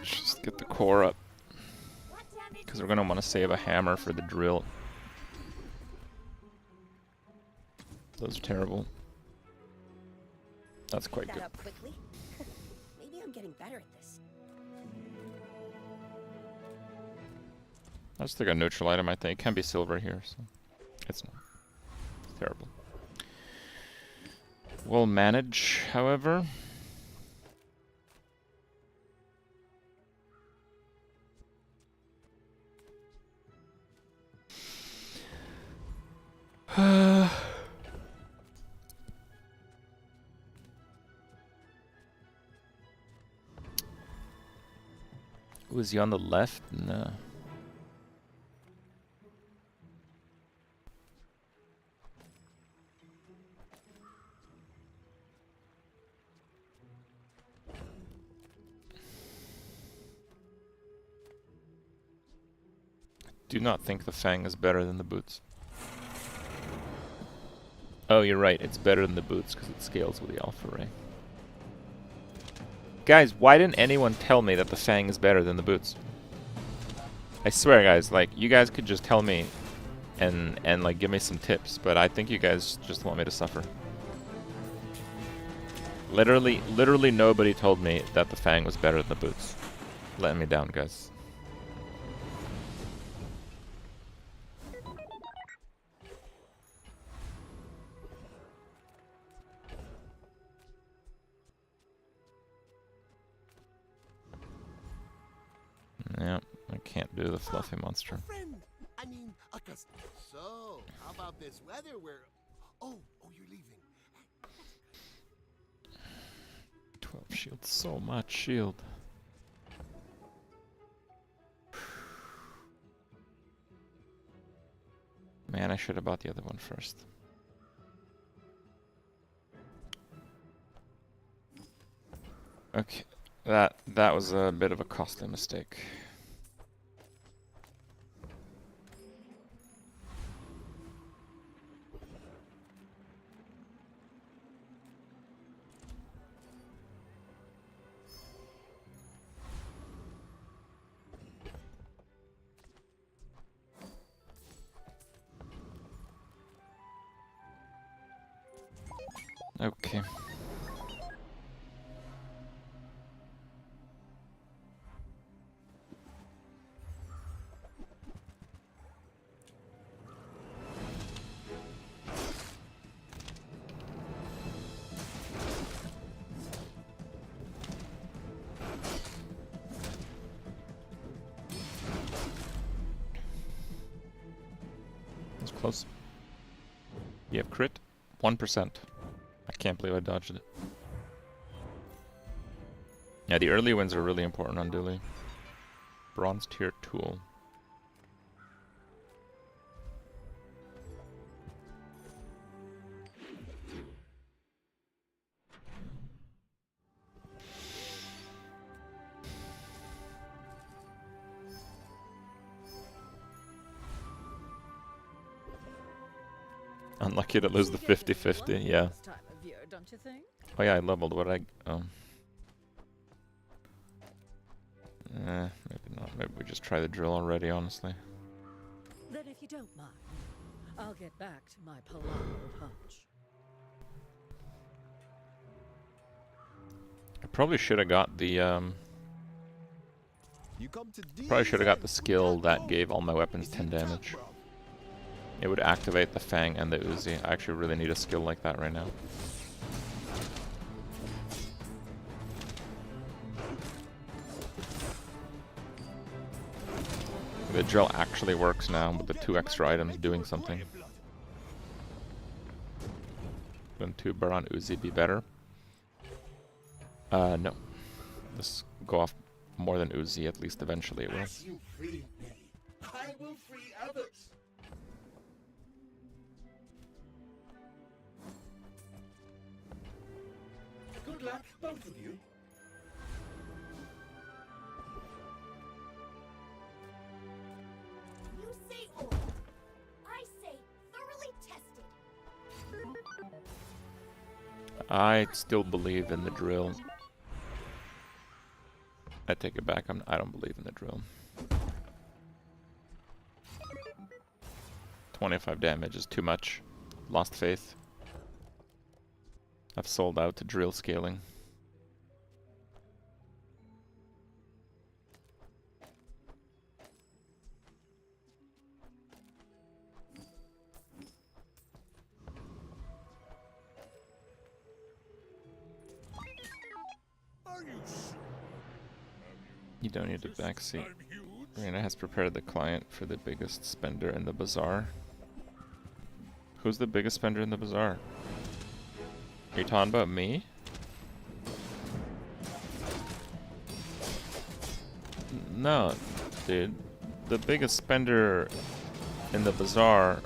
Just get the core up. Because we're going to want to save a hammer for the drill. Those are terrible. That's quite good. Up quickly. Maybe I'm getting better at this. I just think a neutral item, I think. It can be silver here, so it's not. It's terrible. We'll manage, however. Was he on the left? No. Do not think the Fang is better than the boots. Oh, you're right. It's better than the boots because it scales with the Alpha Ray. Guys, why didn't anyone tell me that the Fang is better than the boots? I swear, guys, like, you guys could just tell me and like, give me some tips, but I think you guys just want me to suffer. Literally nobody told me that the Fang was better than the boots. Letting me down, guys. Yeah, I can't do the fluffy monster. Friend, I mean, a customer. So, how about this weather where... Oh, you're leaving. 12 shield, so much shield. Man, I should have bought the other one first. Okay, that was a bit of a costly mistake. Okay. That's close. You have crit? 1%. I can't believe I dodged it. Yeah, the early wins are really important on Dooley. Bronze tier tool. Unlucky to lose the 50-50, yeah. Don't you think? Oh yeah, I leveled what I... maybe not. Maybe we just try the drill already, honestly. Then if you don't mind, I'll get back to my Palano punch. I probably should have got the, probably should have got the skill that gave all my weapons 10 damage. It would activate the Fang and the Uzi. I actually really need a skill like that right now. The drill actually works now with the 2 extra items doing something. Wouldn't 2 Baron Uzi be better? No. Let's go off more than Uzi, at least eventually it will. As you free me, I will free others. Good luck, both of you. You say old. I say thoroughly tested. I still believe in the drill. I take it back. I don't believe in the drill. 25 damage is too much. Lost faith. I've sold out to drill scaling. Are you sure? You don't need a backseat. Rena has prepared the client for the biggest spender in the bazaar. Who's the biggest spender in the bazaar? Are you talking about me? No, dude. The biggest spender in the Bazaar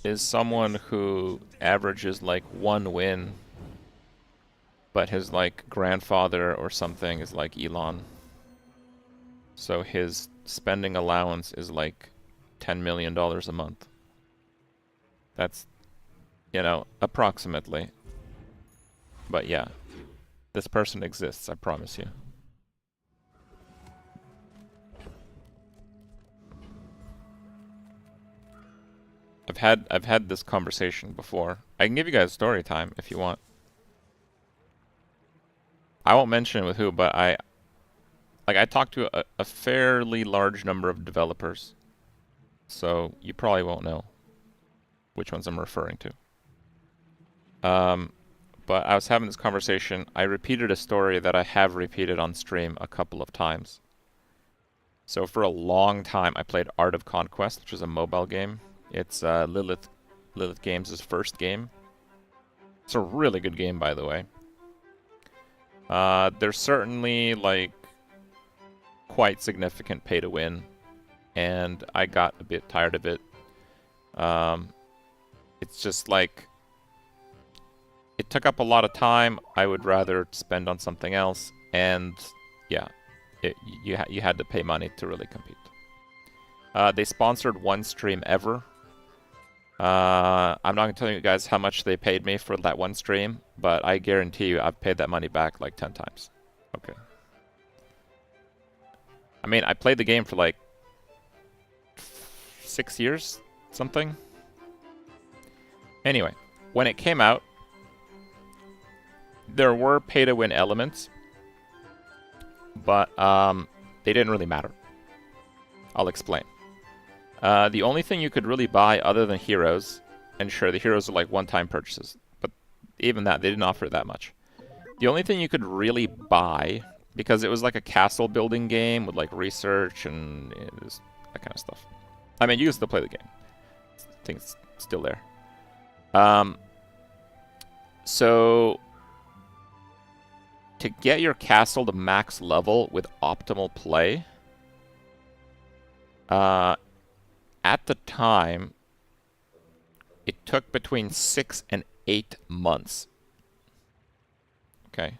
is someone who averages like 1 win, but his like grandfather or something is like Elon. So his spending allowance is like $10 million a month. That's, you know, approximately. But yeah, this person exists, I promise you. I've had this conversation before. I can give you guys story time if you want. I won't mention with who, but I talked to a fairly large number of developers. So you probably won't know which ones I'm referring to. But I was having this conversation. I repeated a story that I have repeated on stream a couple of times. So for a long time, I played Art of Conquest, which is a mobile game. It's Lilith Games' first game. It's a really good game, by the way. There's certainly, like, quite significant pay to win, and I got a bit tired of it. It's just like, it took up a lot of time. I would rather spend on something else, and yeah, you had to pay money to really compete. They sponsored one stream ever. I'm not going to tell you guys how much they paid me for that one stream, but I guarantee you I've paid that money back like 10 times. Okay. I mean, I played the game for like 6 years, something. Anyway, when it came out, there were pay-to-win elements, but they didn't really matter. I'll explain. The only thing you could really buy other than heroes, and sure, the heroes are like one-time purchases, but even that, they didn't offer that much. The only thing you could really buy, because it was like a castle building game with like research and that kind of stuff. I mean, you can still play the game. I think it's still there. So, to get your castle to max level with optimal play, at the time, it took between 6 and 8 months. Okay.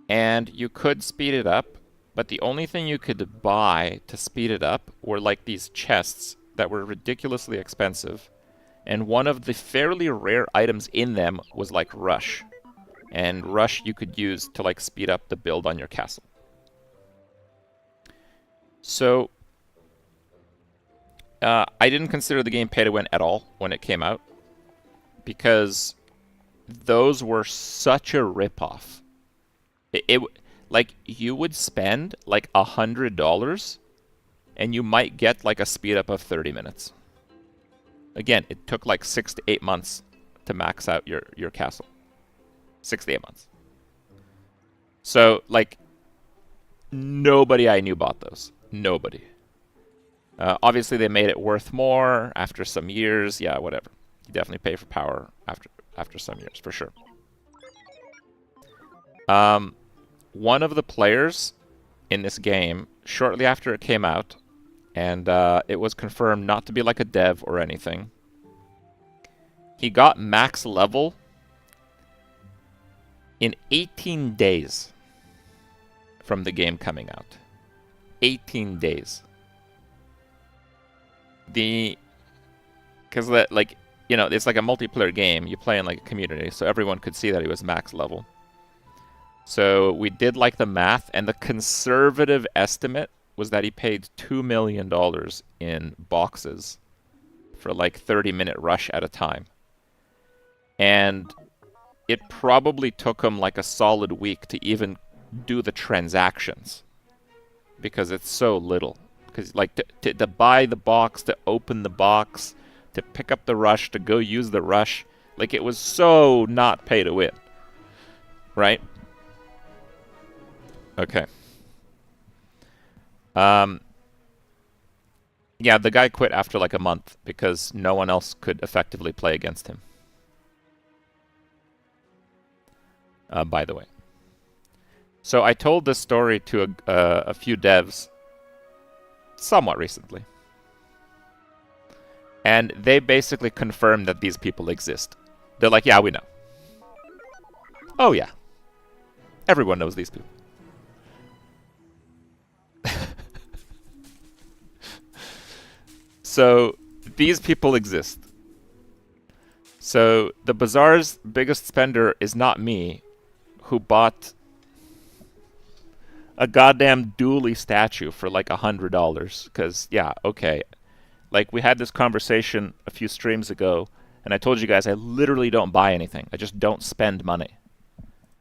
And you could speed it up, but the only thing you could buy to speed it up were like these chests that were ridiculously expensive. And one of the fairly rare items in them was like Rush. And Rush you could use to like speed up the build on your castle. So, I didn't consider the game pay to win at all when it came out, because those were such a ripoff. Like, you would spend like $100 and you might get like a speed up of 30 minutes. Again, it took like 6 to 8 months to max out your castle. 6 to 8 months. So, like, nobody I knew bought those. Nobody. Obviously, they made it worth more after some years. Yeah, whatever. You definitely pay for power after some years, for sure. One of the players in this game, shortly after it came out, and it was confirmed not to be like a dev or anything, he got max level in 18 days from the game coming out. 18 days. Because that, like, you know, it's like a multiplayer game. You play in like a community, so everyone could see that he was max level. So we did like the math, and the conservative estimate was that he paid $2 million in boxes for like 30-minute rush at a time. And it probably took him like a solid week to even do the transactions, because it's so little. Because like to buy the box, to open the box, to pick up the rush, to go use the rush, like it was so not pay to win, right? Okay. Yeah, the guy quit after like a month because no one else could effectively play against him. By the way. So I told this story to a few devs somewhat recently. And they basically confirmed that these people exist. They're like, yeah, we know. Oh yeah. Everyone knows these people. So these people exist. So the Bazaar's biggest spender is not me, who bought a goddamn dually statue for like $100. Because, yeah, okay. Like, we had this conversation a few streams ago, and I told you guys I literally don't buy anything. I just don't spend money.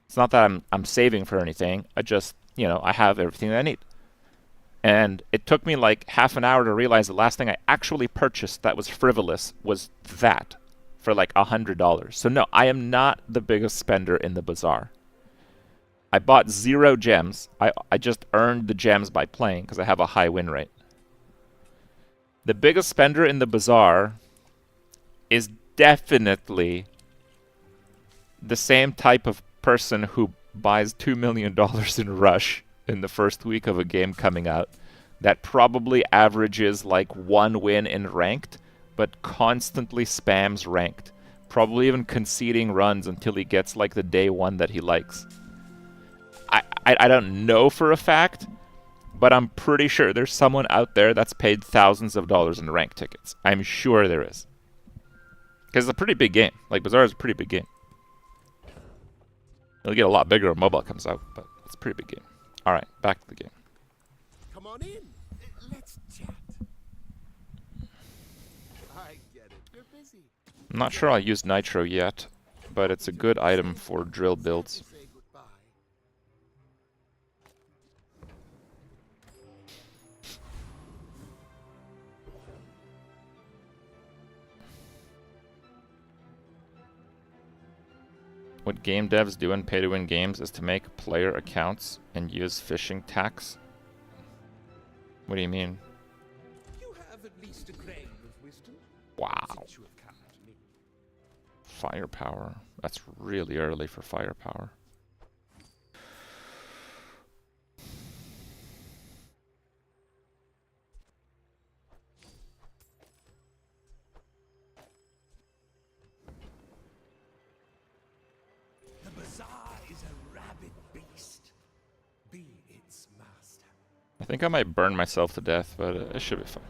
It's not that I'm saving for anything. I just, you know, I have everything that I need. And it took me like half an hour to realize the last thing I actually purchased that was frivolous was that for like $100. So no, I am not the biggest spender in the Bazaar. I bought 0 gems. I just earned the gems by playing because I have a high win rate. The biggest spender in the Bazaar is definitely the same type of person who buys $2 million in Rush in the first week of a game coming out that probably averages like 1 win in ranked, but constantly spams ranked. Probably even conceding runs until he gets like the day 1 that he likes. I don't know for a fact, but I'm pretty sure there's someone out there that's paid thousands of dollars in ranked tickets. I'm sure there is. Because it's a pretty big game. Like, Bazaar is a pretty big game. It'll get a lot bigger when mobile comes out, but it's a pretty big game. Alright, back to the game. Come on in. Let's chat. I get it. You're busy. I'm not sure I'll use Nitro yet, but it's a good item for drill builds. What game devs do in pay-to-win games is to make player accounts and use phishing tax. What do you mean? You have at least a grain of wisdom. Wow. Since you have come to me. Firepower. That's really early for firepower. The Bazaar is a rabid beast. Be its master. I think I might burn myself to death, but it should be fine.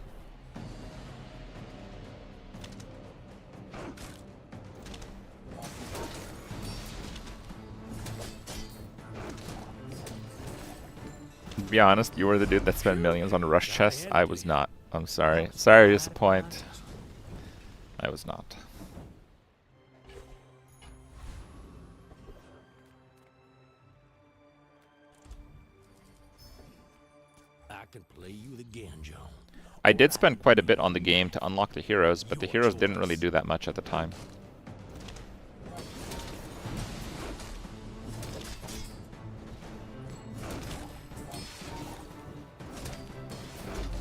To be honest, you were the dude that spent millions on a rush chest. I was not. I'm sorry. Sorry to disappoint. I was not. I can play you again, John. I did spend quite a bit on the game to unlock the heroes, but the heroes didn't really do that much at the time.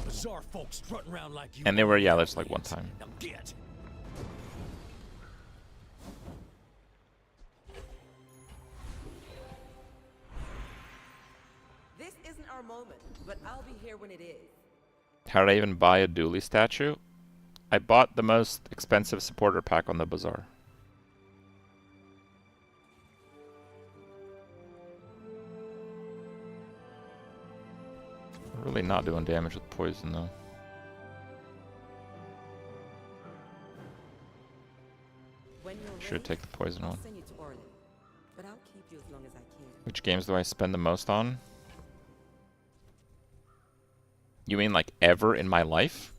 Bazaar folks strutting around like you. And they were, yeah, that's like one time. Now get. This isn't our moment, but I'll be here when it is. How did I even buy a dually statue? I bought the most expensive supporter pack on the Bazaar. Really not doing damage with poison though. Should take the poison on. Which games do I spend the most on? You mean like ever in my life?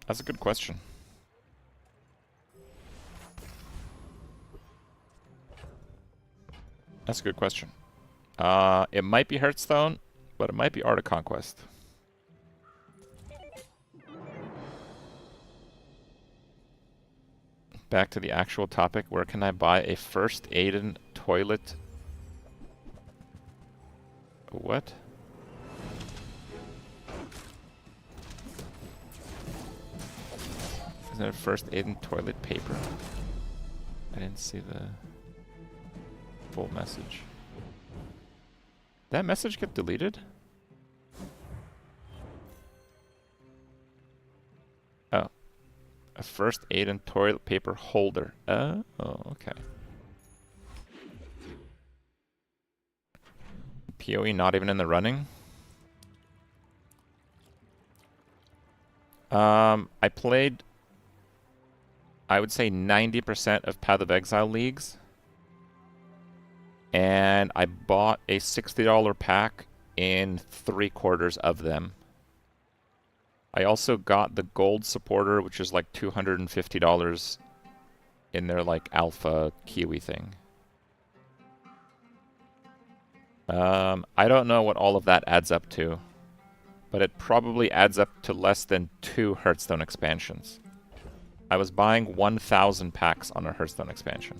That's a good question. That's a good question. It might be Hearthstone, but it might be Art of Conquest. Back to the actual topic. Where can I buy a first Aiden toilet? What? Isn't it first aid and toilet paper? I didn't see the full message. Did that message get deleted? Oh. A first aid and toilet paper holder. Oh, okay. PoE not even in the running? I played, I would say 90% of Path of Exile leagues. And I bought a $60 pack in 3/4 of them. I also got the gold supporter, which is like $250 in their like alpha Kiwi thing. I don't know what all of that adds up to, but it probably adds up to less than 2 Hearthstone expansions. I was buying 1,000 packs on a Hearthstone expansion.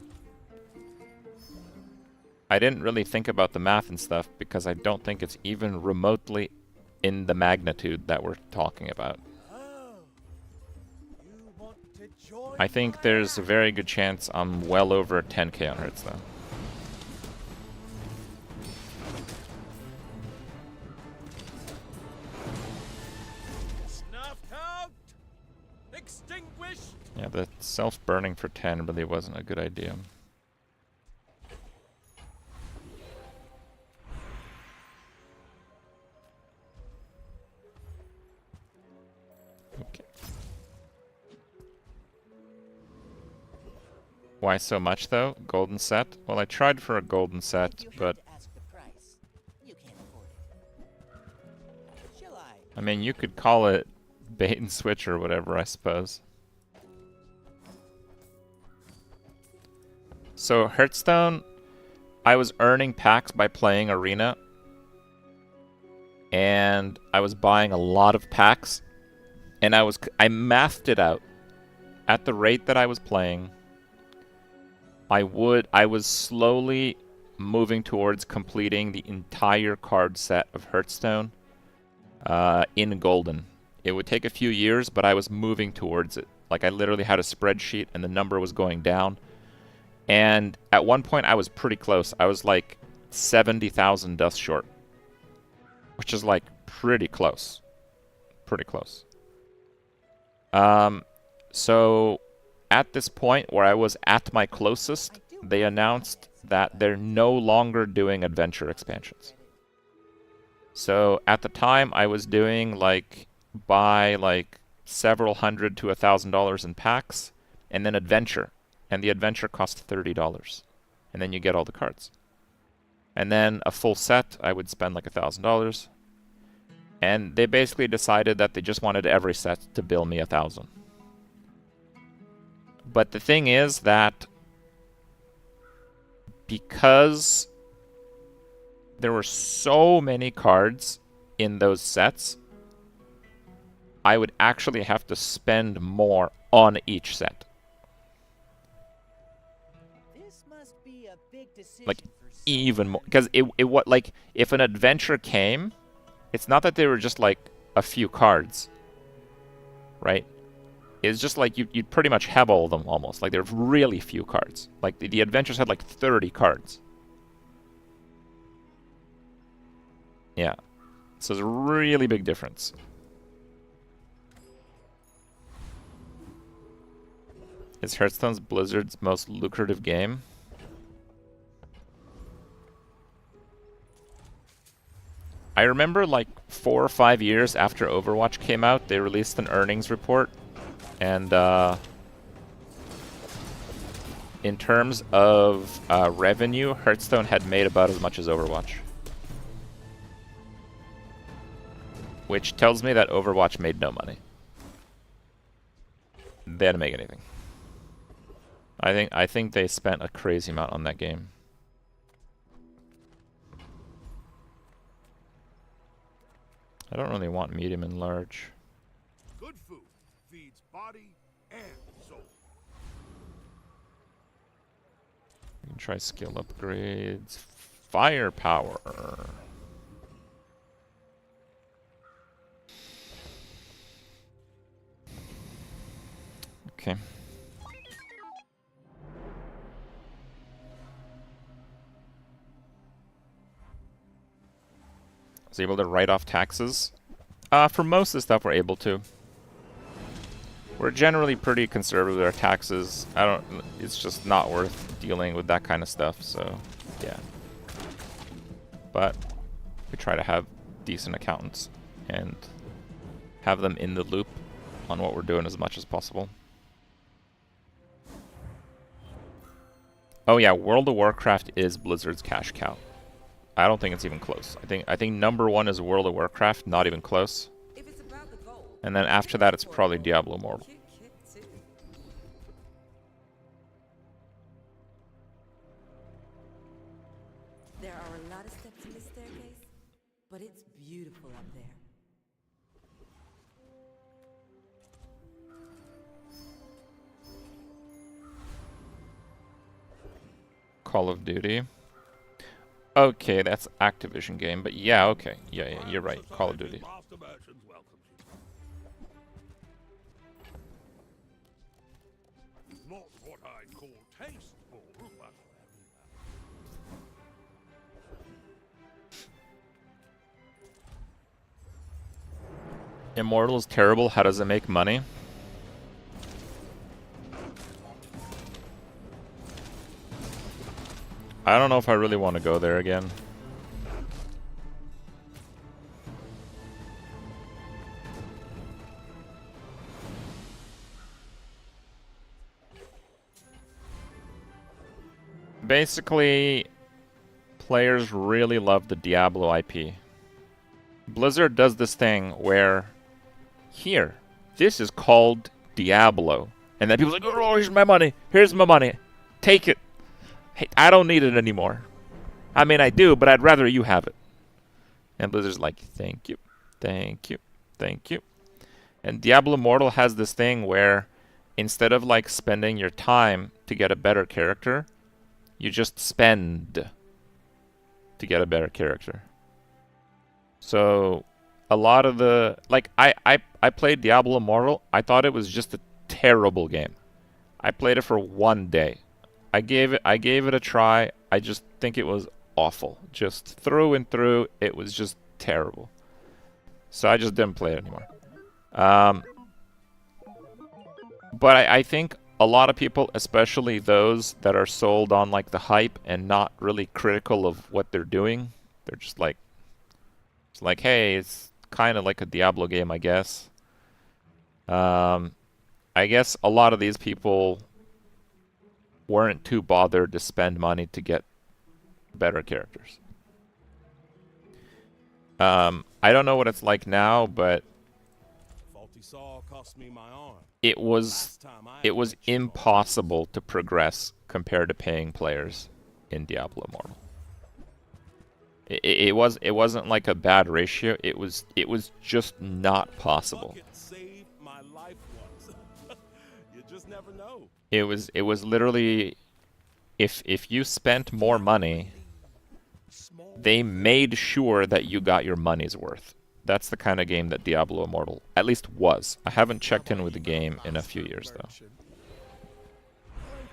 I didn't really think about the math and stuff because I don't think it's even remotely in the magnitude that we're talking about. I think there's a very good chance I'm well over 10k on Hearthstone. Snuffed out! Extinguished! Yeah, the self-burning for 10 really wasn't a good idea. Okay. Why so much though? Golden set? Well, I tried for a golden set, but I mean, you could call it bait and switch or whatever, I suppose. So Hearthstone, I was earning packs by playing Arena, and I was buying a lot of packs, and I mathed it out. At the rate that I was playing, I was slowly moving towards completing the entire card set of Hearthstone in Golden. It would take a few years, but I was moving towards it. Like, I literally had a spreadsheet, and the number was going down. And at one point, I was pretty close. I was like 70,000 dust short, which is like pretty close. Pretty close. So at this point where I was at my closest, they announced that they're no longer doing adventure expansions. So at the time, I was doing like buy like several hundred to $1,000 in packs, and then adventure. And the adventure cost $30. And then you get all the cards. And then a full set, I would spend like $1,000. And they basically decided that they just wanted every set to bill me 1,000. But the thing is that because there were so many cards in those sets, I would actually have to spend more on each set. Like, even more. Because like, if an adventure came, it's not that they were just like a few cards, right? It's just like you'd pretty much have all of them almost. Like, there's really few cards. Like, the adventures had like 30 cards. Yeah. So there's a really big difference. Is Hearthstone's Blizzard's most lucrative game? I remember like 4 or 5 years after Overwatch came out, they released an earnings report. And in terms of revenue, Hearthstone had made about as much as Overwatch. Which tells me that Overwatch made no money. They didn't make anything. I think they spent a crazy amount on that game. I don't really want medium and large. Good food feeds body and soul. We can try skill upgrades. Firepower. okay. I was able to write off taxes. For most of the stuff, we're able to. We're generally pretty conservative with our taxes. It's just not worth dealing with that kind of stuff, so yeah. But we try to have decent accountants and have them in the loop on what we're doing as much as possible. Oh yeah, World of Warcraft is Blizzard's cash cow. I don't think it's even close. I think number one is World of Warcraft, not even close. And then after that, it's probably Diablo Immortal. There are a lot of steps in this staircase, but it's beautiful up there. Call of Duty. Okay, that's Activision game, but yeah, okay. Yeah, you're right. Call of Duty. Not what I'd call tasteful, but Immortal is terrible. How does it make money? I don't know if I really want to go there again. Basically, players really love the Diablo IP. Blizzard does this thing where, here, this is called Diablo. And then people's like, oh, here's my money. Here's my money. Take it. Hey, I don't need it anymore. I mean, I do, but I'd rather you have it. And Blizzard's like, thank you, thank you, thank you. And Diablo Immortal has this thing where instead of like spending your time to get a better character, you just spend to get a better character. So a lot of the like I played Diablo Immortal. I thought it was just a terrible game. I played it for one day. I gave it a try. I just think it was awful. Just through and through, it was just terrible. So I just didn't play it anymore. But I think a lot of people, especially those that are sold on like the hype and not really critical of what they're doing, they're just like, it's like, hey, it's kind of like a Diablo game, I guess. I guess a lot of these people weren't too bothered to spend money to get better characters. I don't know what it's like now, but it was impossible to progress compared to paying players in Diablo Immortal. It wasn't like a bad ratio. It was just not possible. It was literally, if you spent more money, they made sure that you got your money's worth. That's the kind of game that Diablo Immortal at least was. I haven't checked in with the game in a few years though. I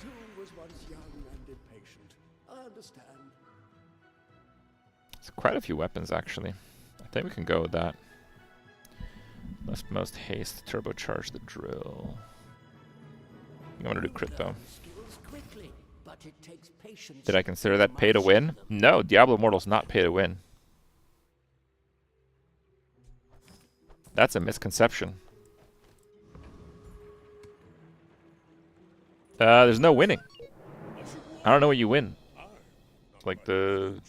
too was once young and impatient. I understand. It's quite a few weapons actually. I think we can go with that. Leftmost haste, turbocharge the drill. I'm gonna do crit though. Did I consider that pay to win? No, Diablo Immortal's not pay to win. That's a misconception. There's no winning. I don't know what you win. Like the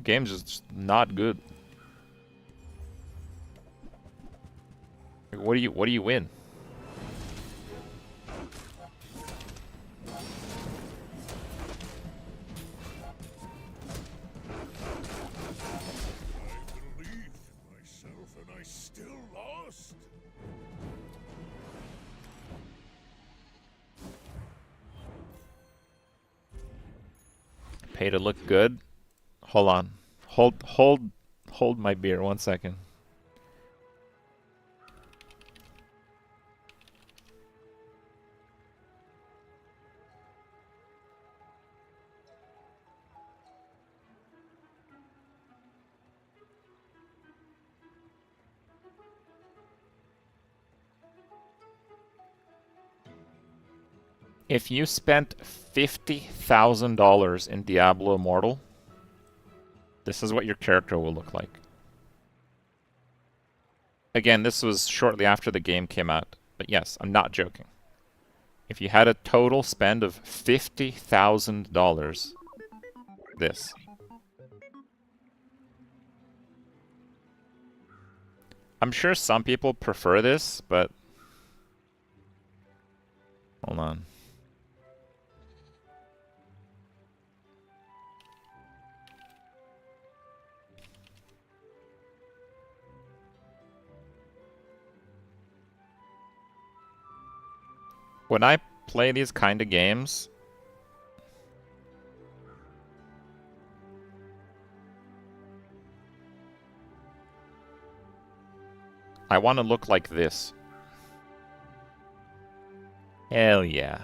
game's just not good. Like, what do you win? Pay to look good. Hold on. Hold my beer 1 second. If you spent $50,000 in Diablo Immortal, this is what your character will look like. Again, this was shortly after the game came out, but yes, I'm not joking. If you had a total spend of $50,000, this. I'm sure some people prefer this, but... Hold on. When I play these kind of games, I want to look like this. Hell yeah.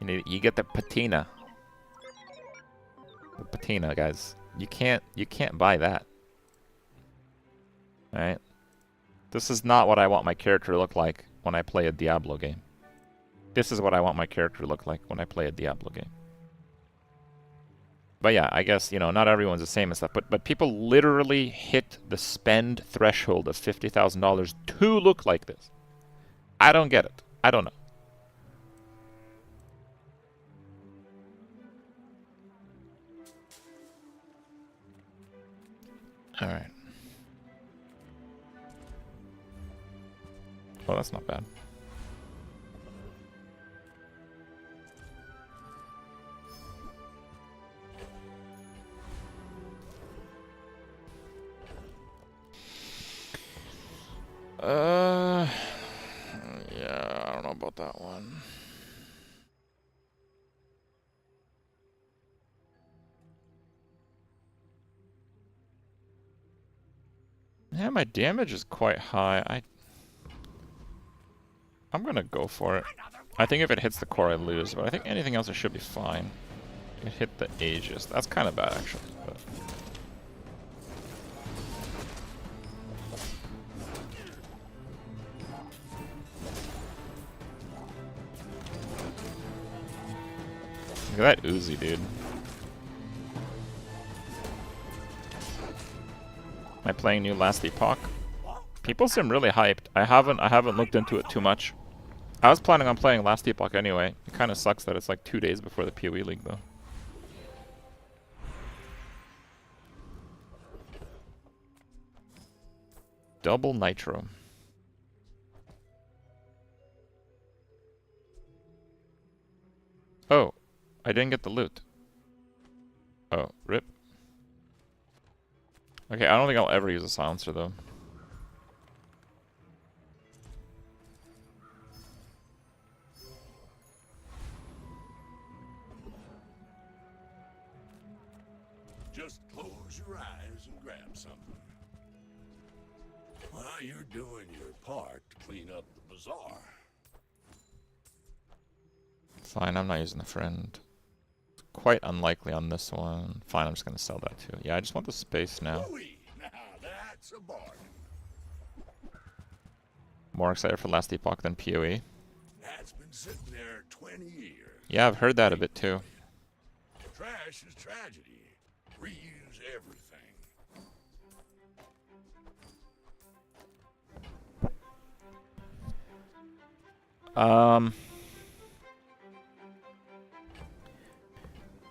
You get the patina. The patina, guys. You can't buy that. Alright? This is not what I want my character to look like when I play a Diablo game. This is what I want my character to look like when I play a Diablo game. But yeah, I guess, you know, not everyone's the same and stuff, but people literally hit the spend threshold of $50,000 to look like this. I don't get it. I don't know. Alright. Oh, that's not bad. Yeah, I don't know about that one. Yeah, my damage is quite high. I'm gonna go for it. I think if it hits the core, I lose, but I think anything else, it should be fine. It hit the Aegis. That's kind of bad, actually. But... Look at that Uzi, dude. Am I playing new Last Epoch? People seem really hyped. I haven't looked into it too much. I was planning on playing Last Epoch anyway. It kind of sucks that it's like 2 days before the PoE League, though. Double Nitro. Oh, I didn't get the loot. Oh, rip. Okay, I don't think I'll ever use a silencer, though. Just close your eyes and grab something. While you're doing your part to clean up the bazaar. Fine, I'm not using a friend. Quite unlikely on this one. Fine, I'm just gonna sell that too. Yeah, I just want the space now. Now that's a bargain. More excited for Last Epoch than PoE. That's been sitting there 20 years. Yeah, I've heard that a bit too. Trash is tragedy. Reuse everything.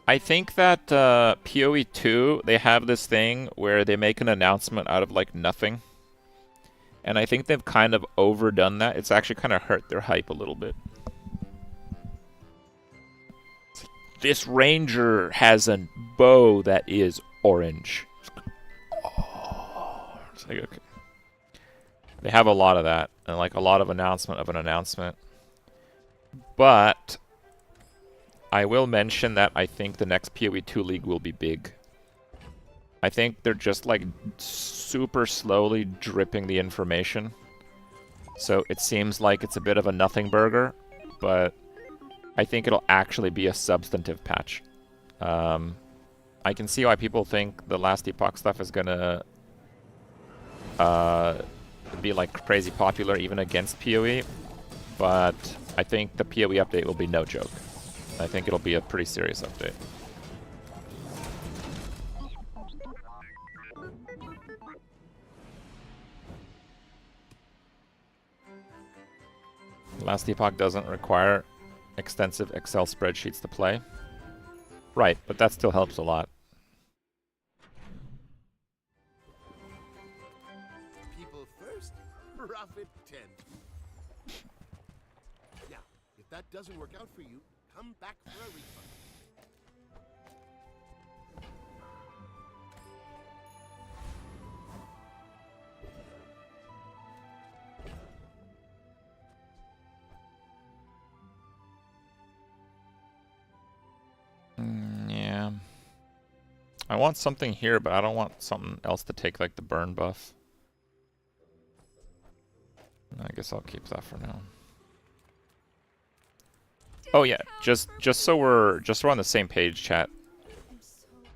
I think that PoE 2, they have this thing where they make an announcement out of like nothing. And I think they've kind of overdone that. It's actually kind of hurt their hype a little bit. This ranger has a bow that is orange. Oh, it's like, okay. They have a lot of that, and like a lot of announcement of an announcement. But I will mention that I think the next PoE 2 league will be big. I think they're just like super slowly dripping the information. So it seems like it's a bit of a nothing burger, but I think it'll actually be a substantive patch. I can see why people think the Last Epoch stuff is gonna be like crazy popular even against PoE, but I think the PoE update will be no joke. I think it'll be a pretty serious update. Last Epoch doesn't require extensive Excel spreadsheets to play. Right, but that still helps a lot. People first, profit 10. Yeah, if that doesn't work out for you, come back for a refund. Yeah. I want something here, but I don't want something else to take like the burn buff. I guess I'll keep that for now. Oh yeah, just so we're on the same page, chat.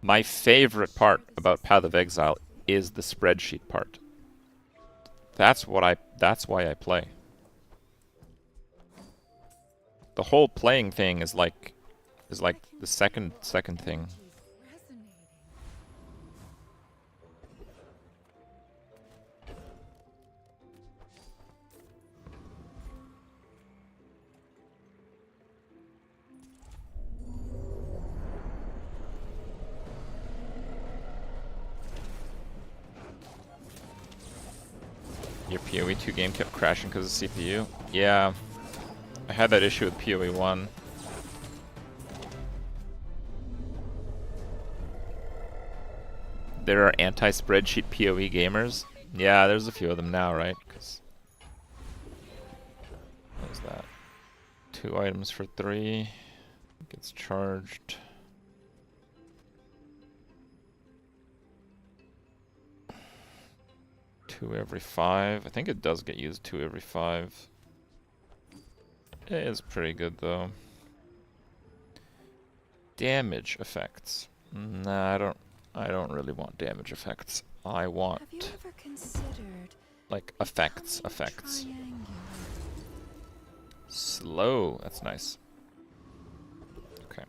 My favorite part about Path of Exile is the spreadsheet part. That's why I play. The whole playing thing is like the second thing. Your PoE 2 game kept crashing because of CPU? Yeah. I had that issue with PoE 1. There are anti-spreadsheet PoE gamers? Yeah, there's a few of them now, right? 'Cause what was that? 2 items for 3. Gets charged. Two every 5. I think it does get used 2 every 5. It is pretty good though. Damage effects. Nah, I don't really want damage effects. I want Have you ever considered like effects. Slow. That's nice. Okay.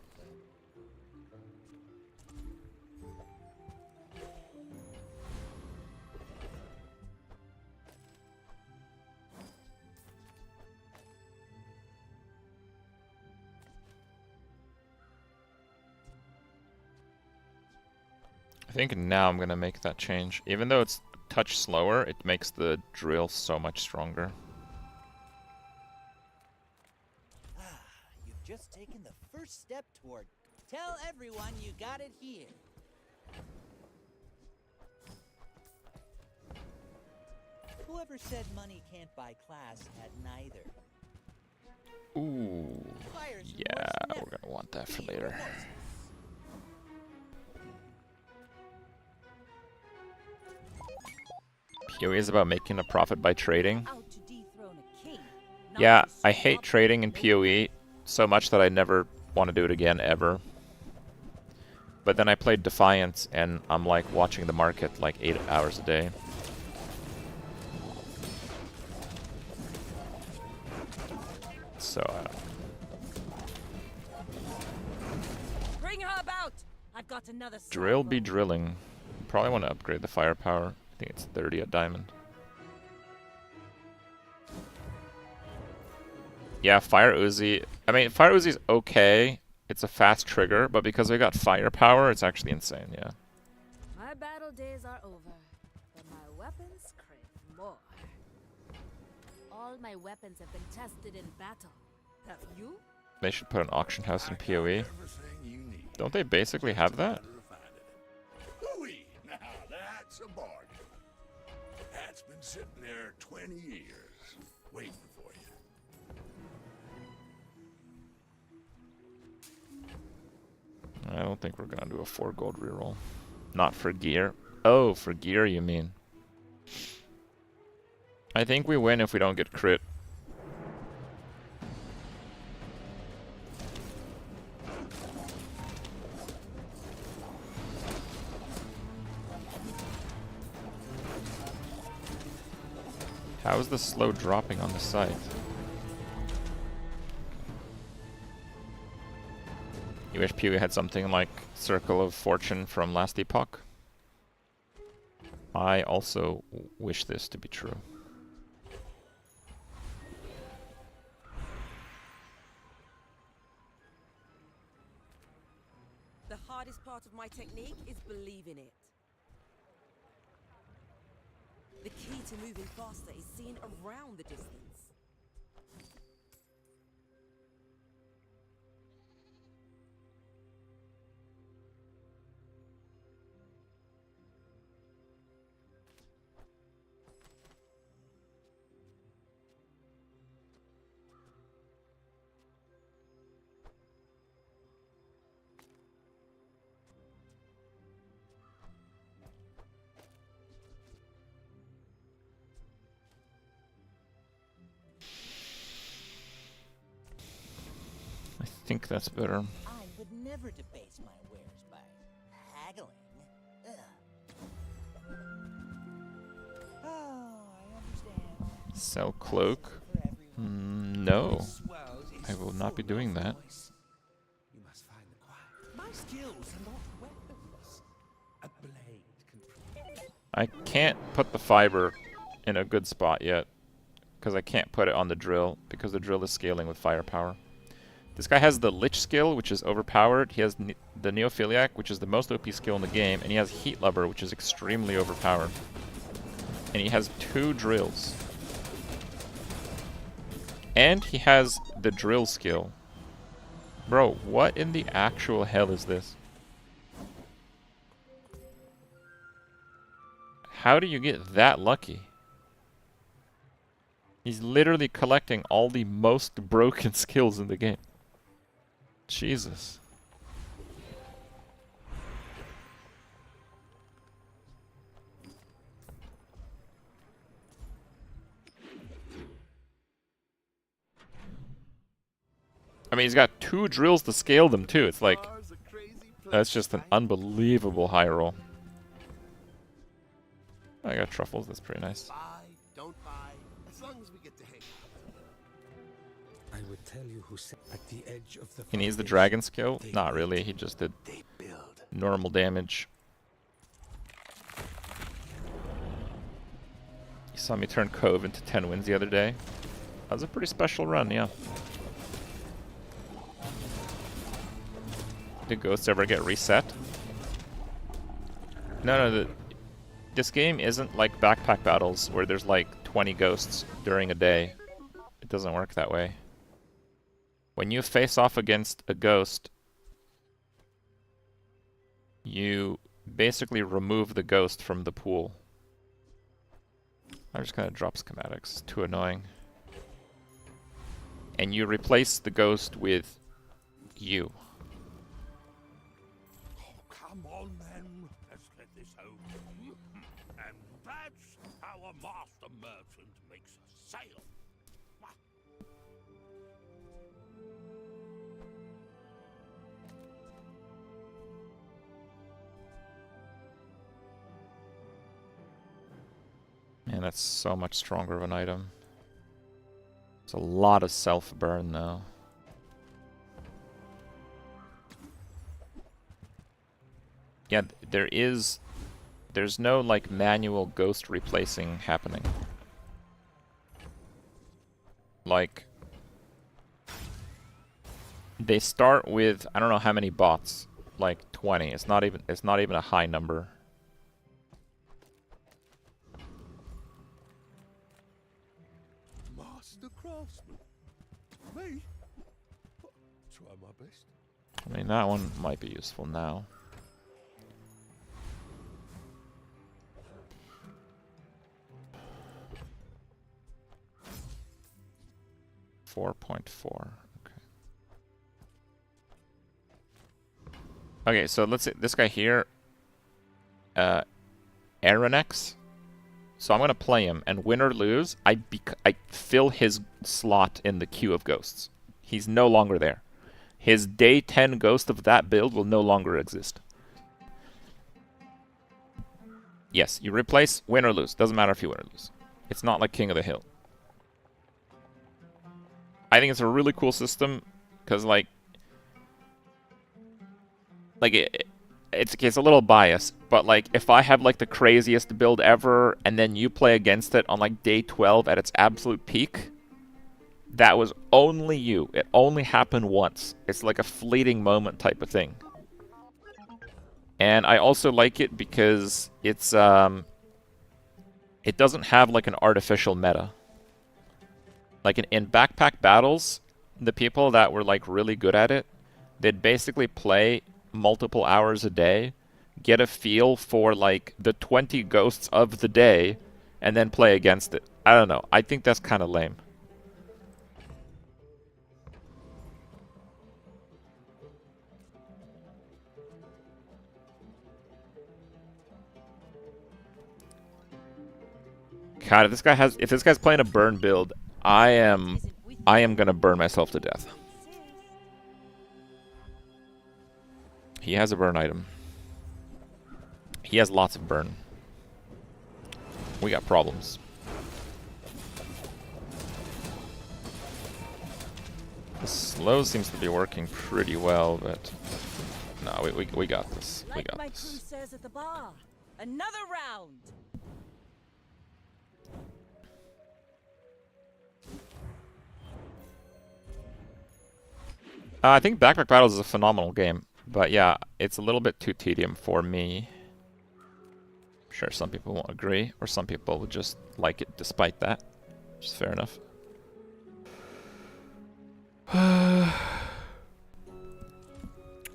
I think now I'm gonna make that change. Even though it's a touch slower, it makes the drill so much stronger. You've just taken the first step toward. Tell everyone you got it here. Whoever said money can't buy class had neither. Ooh. Yeah, we're gonna want that for later. PoE is about making a profit by trading. Yeah, I hate trading in PoE so much that I never want to do it again, ever. But then I played Defiance, and I'm like watching the market like 8 hours a day. So, Bring her about. I've got another drill be drilling. Probably want to upgrade the firepower. I think it's 30 at diamond. Yeah, Fire Uzi. I mean, Fire Uzi's okay. It's a fast trigger, but because we got firepower, it's actually insane, yeah. My battle days are over, but my weapons crave more. All my weapons have been tested in battle. Have you? They should put an auction house in PoE. Don't they basically have that? Hooey! Now that's a bargain. That's been sitting there 20 years, waiting for you. I don't think we're gonna do a 4 gold reroll. Not for gear. Oh, for gear you mean. I think we win if we don't get crit. How is the slow dropping on the site? You wish Pewee had something like Circle of Fortune from last epoch? I also wish this to be true. The hardest part of my technique is believing it. The key to moving faster is seeing around the distance. I think that's better. I would never debase my wares by haggling. Ugh. Oh, I understand. Sell cloak? No. I will not be doing that. You must find the quiet. My skills are not weapons. A blade can. I can't put the fiber in a good spot yet, because I can't put it on the drill, because the drill is scaling with firepower. This guy has the Lich skill, which is overpowered. He has the Neophiliac, which is the most OP skill in the game, and he has Heat Lover, which is extremely overpowered. And he has 2 drills. And he has the drill skill. Bro, what in the actual hell is this? How do you get that lucky? He's literally collecting all the most broken skills in the game. Jesus. I mean, he's got 2 drills to scale them too. It's like, that's just an unbelievable high roll. I got truffles, that's pretty nice. Buy, don't buy, as long as we get to hang. I would tell you who sat at the edge of the He needs the foundation. dragon skill? Not really, he just did normal damage. You saw me turn Cove into 10 wins the other day. That was a pretty special run, yeah. Did ghosts ever get reset? No, this game isn't like backpack battles where there's like 20 ghosts during a day. It doesn't work that way. When you face off against a ghost, you basically remove the ghost from the pool. I'm just gonna drop schematics, it's too annoying. And you replace the ghost with you. Come on, then. Let's get this over. And that's how a master merchant makes a sale. Man, that's so much stronger of an item. It's a lot of self-burn, though. Yeah, there's no, like, manual ghost replacing happening. Like, they start with, I don't know how many bots, like 20. It's not even a high number. Master craftsman. Me? Try my best. I mean, that one might be useful now. .4. Okay, so let's see. This guy here, Aronex. So I'm gonna play him, and win or lose, I fill his slot in the queue of ghosts. He's no longer there. His day 10 ghost of that build will no longer exist. Yes, you replace, win or lose. Doesn't matter if you win or lose. It's not like King of the Hill. I think it's a really cool system, because, like, like it's a little biased, but like if I have like the craziest build ever and then you play against it on like day 12 at its absolute peak, that was only you. It only happened once. It's like a fleeting moment type of thing. And I also like it because it's it doesn't have like an artificial meta. Like in backpack battles, the people that were like really good at it, they'd basically play multiple hours a day, get a feel for like the 20 ghosts of the day, and then play against it. I don't know. I think that's kind of lame. God, if this guy's playing a burn build, I am gonna burn myself to death. He has a burn item. He has lots of burn. We got problems. The slow seems to be working pretty well, but no, we got this. We got my this. crew says at the bar, another round. I think Backpack Battles is a phenomenal game, but yeah, it's a little bit too tedium for me. I'm sure some people won't agree, or some people would just like it despite that, which is fair enough.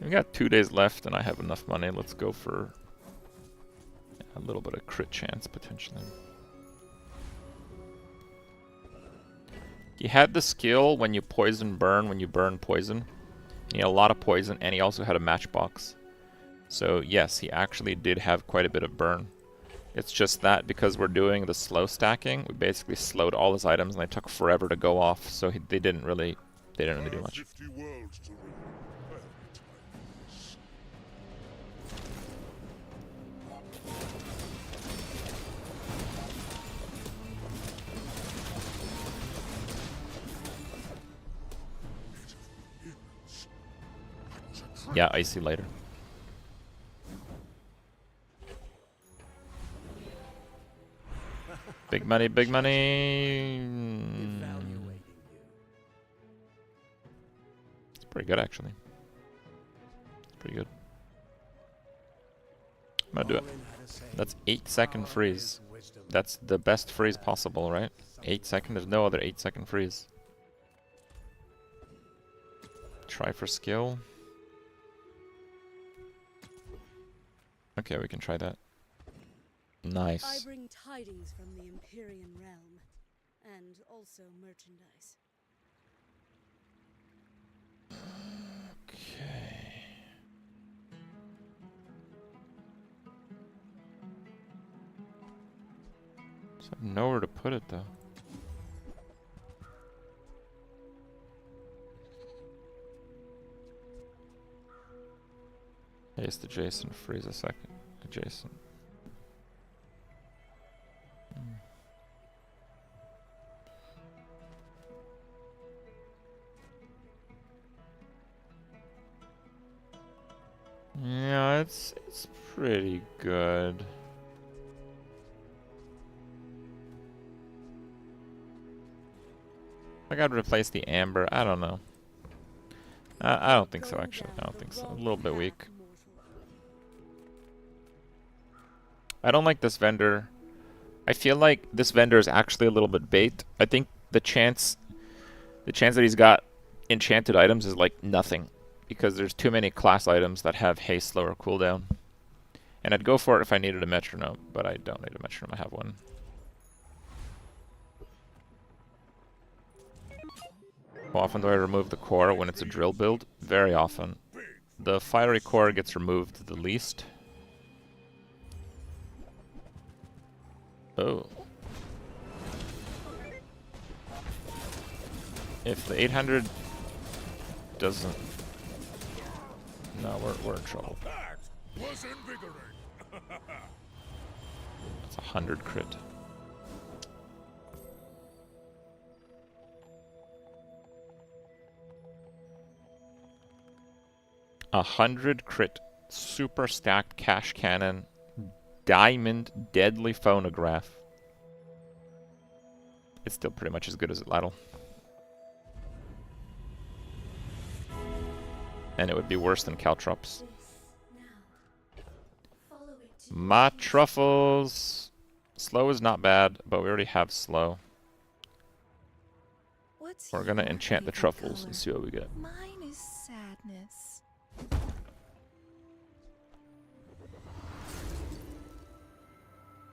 We got 2 days left, and I have enough money. Let's go for a little bit of crit chance, potentially. He had the skill when you poison burn, when you burn poison. He had a lot of poison, and he also had a matchbox. So yes, he actually did have quite a bit of burn. It's just that because we're doing the slow stacking, we basically slowed all his items, and they took forever to go off. So they didn't really do much. Yeah, icy later. Big money, big money. It's pretty good, actually. It's pretty good. I'm gonna do it. That's 8-second freeze. That's the best freeze possible, right? 8 second. There's no other 8-second freeze. Try for skill. Okay, we can try that. Nice. I bring tidings from the Empyrean realm, and also merchandise. Okay. So I have nowhere to put it though. Haste adjacent, freeze a second. Adjacent. Yeah, it's pretty good. I gotta replace the amber. I don't know. I don't think so, actually. I don't think so. A little bit weak. I don't like this vendor. I feel like this vendor is actually a little bit bait. I think the chance that he's got enchanted items is like nothing, because there's too many class items that have haste, slower cooldown. And I'd go for it if I needed a metronome, but I don't need a metronome. I have one. How often do I remove the core when it's a drill build? Very often. The fiery core gets removed the least. Oh. If the 800 doesn't... No, we're in trouble. Was invigorating. It's 100 crit. A 100 crit super stacked cash cannon, diamond deadly phonograph. It's still pretty much as good as Ladle. And it would be worse than Caltrops. My truffles! Slow is not bad, but we already have slow. What's We're gonna your enchant the favorite truffles color? and see what we get. Mine is sadness.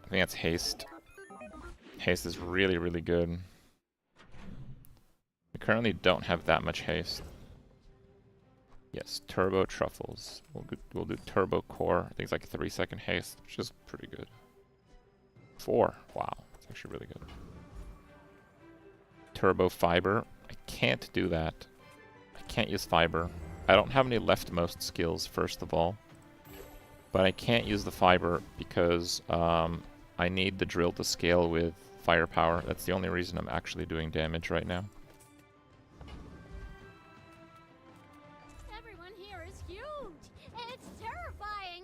I think that's haste. Haste is really, really good. We currently don't have that much haste. Yes, turbo truffles. We'll do turbo core. I think it's like 3-second haste, which is pretty good. 4. Wow, it's actually really good. Turbo fiber. I can't do that. I can't use fiber. I don't have any leftmost skills, first of all. But I can't use the fiber because I need the drill to scale with firepower. That's the only reason I'm actually doing damage right now. Everyone here is huge. It's terrifying.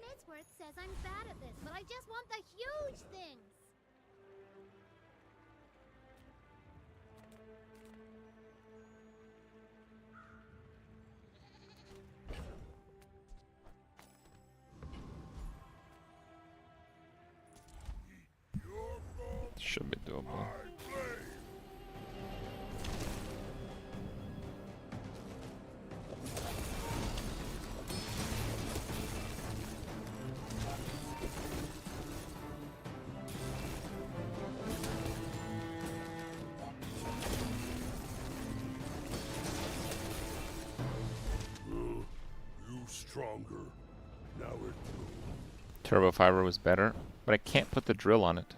Midsworth says I'm bad at this, but I just want the huge things. Should be doable. You stronger. Now we're through. Turbo fiber was better, but I can't put the drill on it.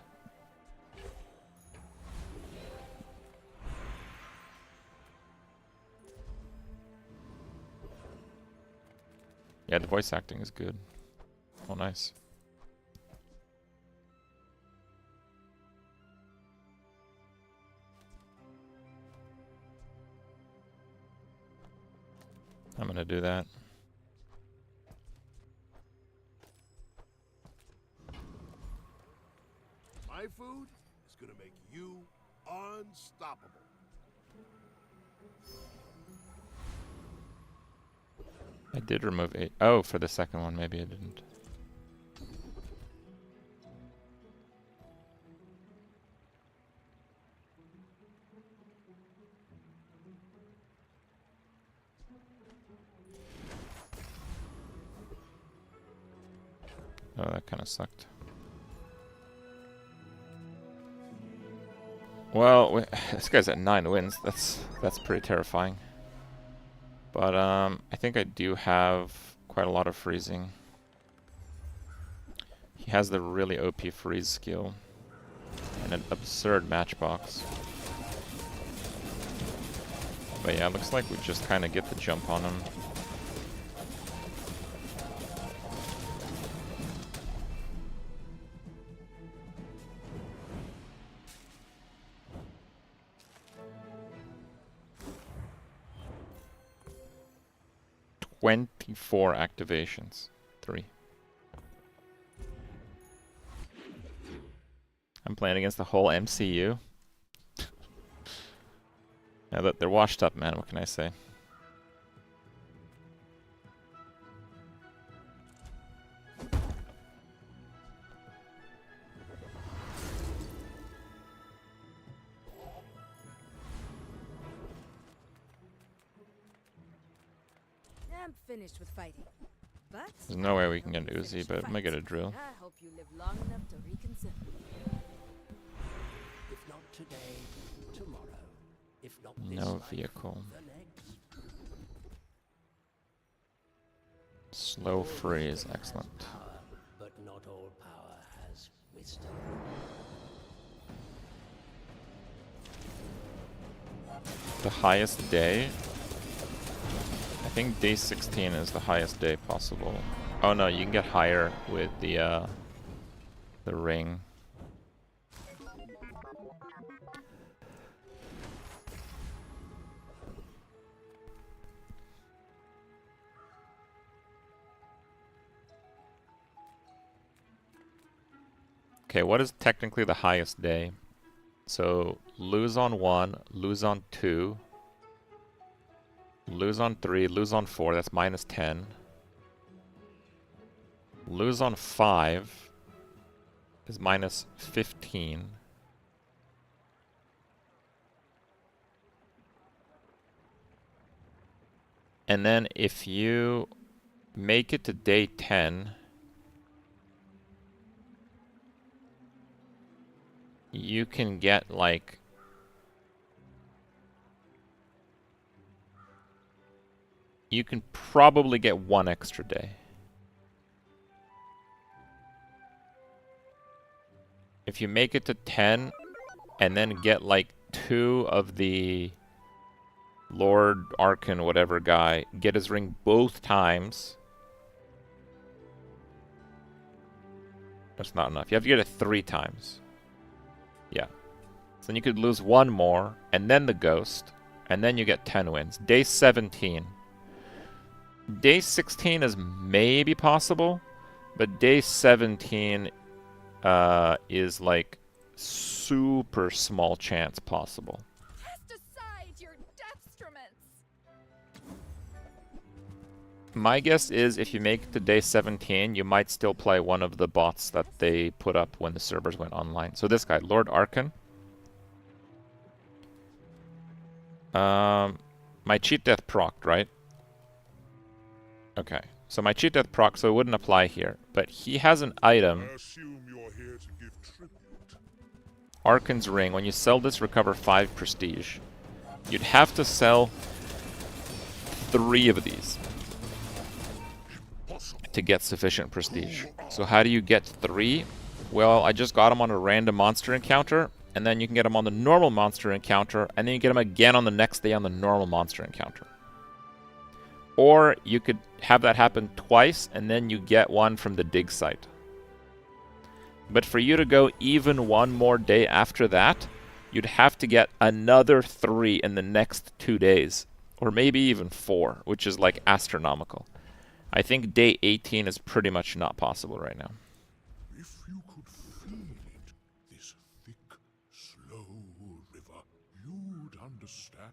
Yeah, the voice acting is good. Oh, nice. I'm gonna do that. My food is gonna make you unstoppable. I did remove 8. Oh, for the second one, maybe I didn't. Oh, that kind of sucked. Well, this guy's at 9 wins. That's pretty terrifying. But I think I do have quite a lot of freezing. He has the really OP freeze skill and an absurd matchbox. But yeah, it looks like we just kind of get the jump on him. "24 activations. 3. I'm playing against the whole MCU. Now that they're washed up, man, what can I say? I'm finished with fighting. But There's no way we can get an Uzi, but I'm gonna get a drill. I hope you live long enough to reconsider. If not today, tomorrow. If not this No life, vehicle. the next. Slow freeze, excellent. Power, but not all power has wisdom. The highest day? I think day 16 is the highest day possible. Oh no, you can get higher with the ring. Okay, what is technically the highest day? So, lose on 1, lose on 2, lose on 3, lose on 4, that's minus 10. Lose on 5 is minus 15. And then if you make it to day 10, you can get like you can probably get 1 extra day. If you make it to 10 and then get like 2 of the Lord Arkan whatever guy, get his ring both times. That's not enough. You have to get it 3 times. Yeah. So then you could lose 1 more, and then the ghost, and then you get 10 wins. Day 17. Day 16 is maybe possible, but day 17 is like super small chance possible. Cast aside your destruments. My guess is if you make it to day 17, you might still play one of the bots that they put up when the servers went online. So this guy, Lord Arkan. My cheat death procced, right? Okay. So my cheat death proc, so it wouldn't apply here. But he has an item. I assume you're here to give tribute. Arkan's Ring. When you sell this, recover 5 prestige. You'd have to sell 3 of these to get sufficient prestige. So how do you get 3? Well, I just got them on a random monster encounter, and then you can get them on the normal monster encounter, and then you get them again on the next day on the normal monster encounter. Or you could have that happen twice, and then you get 1 from the dig site. But for you to go even 1 more day after that, you'd have to get another 3 in the next 2 days. Or maybe even 4, which is like astronomical. I think day 18 is pretty much not possible right now. If you could feel it, this thick, slow river, you'd understand.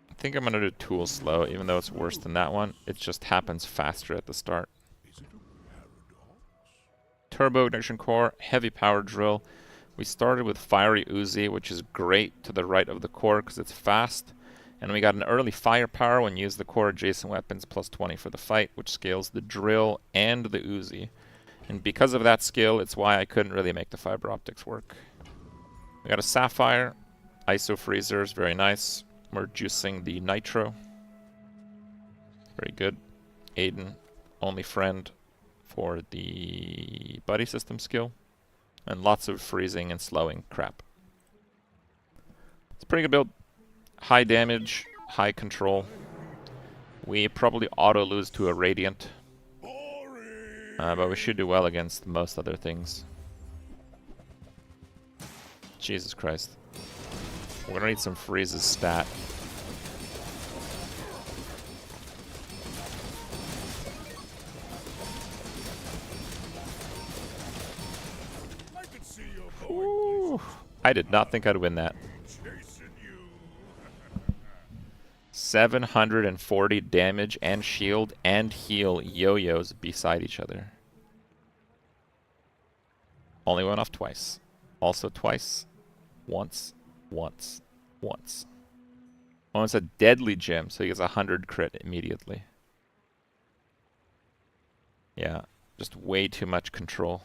I think I'm gonna do Tool Slow, even though it's worse than that one. It just happens faster at the start. Is it a paradox? Turbo Ignition Core, Heavy Power Drill. We started with Fiery Uzi, which is great to the right of the core because it's fast. And we got an early firepower when you use the core adjacent weapons plus 20 for the fight, which scales the drill and the Uzi. And because of that skill, it's why I couldn't really make the fiber optics work. We got a Sapphire, ISO Freezers, very nice. We're juicing the Nitro. Very good. Aiden, only friend for the buddy system skill. And lots of freezing and slowing crap. It's a pretty good build. High damage, high control. We probably auto lose to a Radiant. But we should do well against most other things. Jesus Christ. We're gonna need some freezes stat. I could see your Ooh, I did not think I'd win that. chasing you. 740 damage and shield and heal yo-yos beside each other. Only went off twice. Also twice. Once. Once. Once. Oh, it's a deadly gem, so he gets 100 crit immediately. Yeah, just way too much control.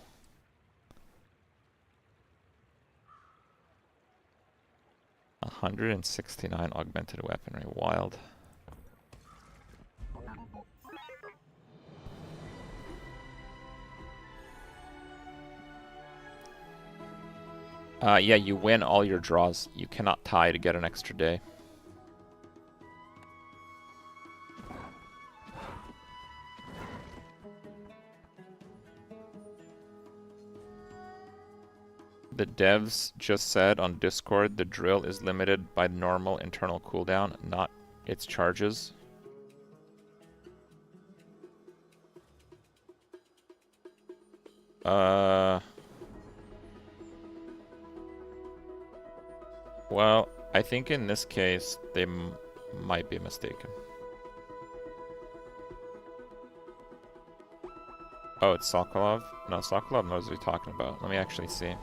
$169 augmented weaponry. Wild. Yeah, you win all your draws. You cannot tie to get an extra day. The devs just said on Discord the drill is limited by normal internal cooldown, not its charges. Well, I think in this case, they might be mistaken. Oh, it's Sokolov? No, Sokolov knows what you're talking about. Let me actually see.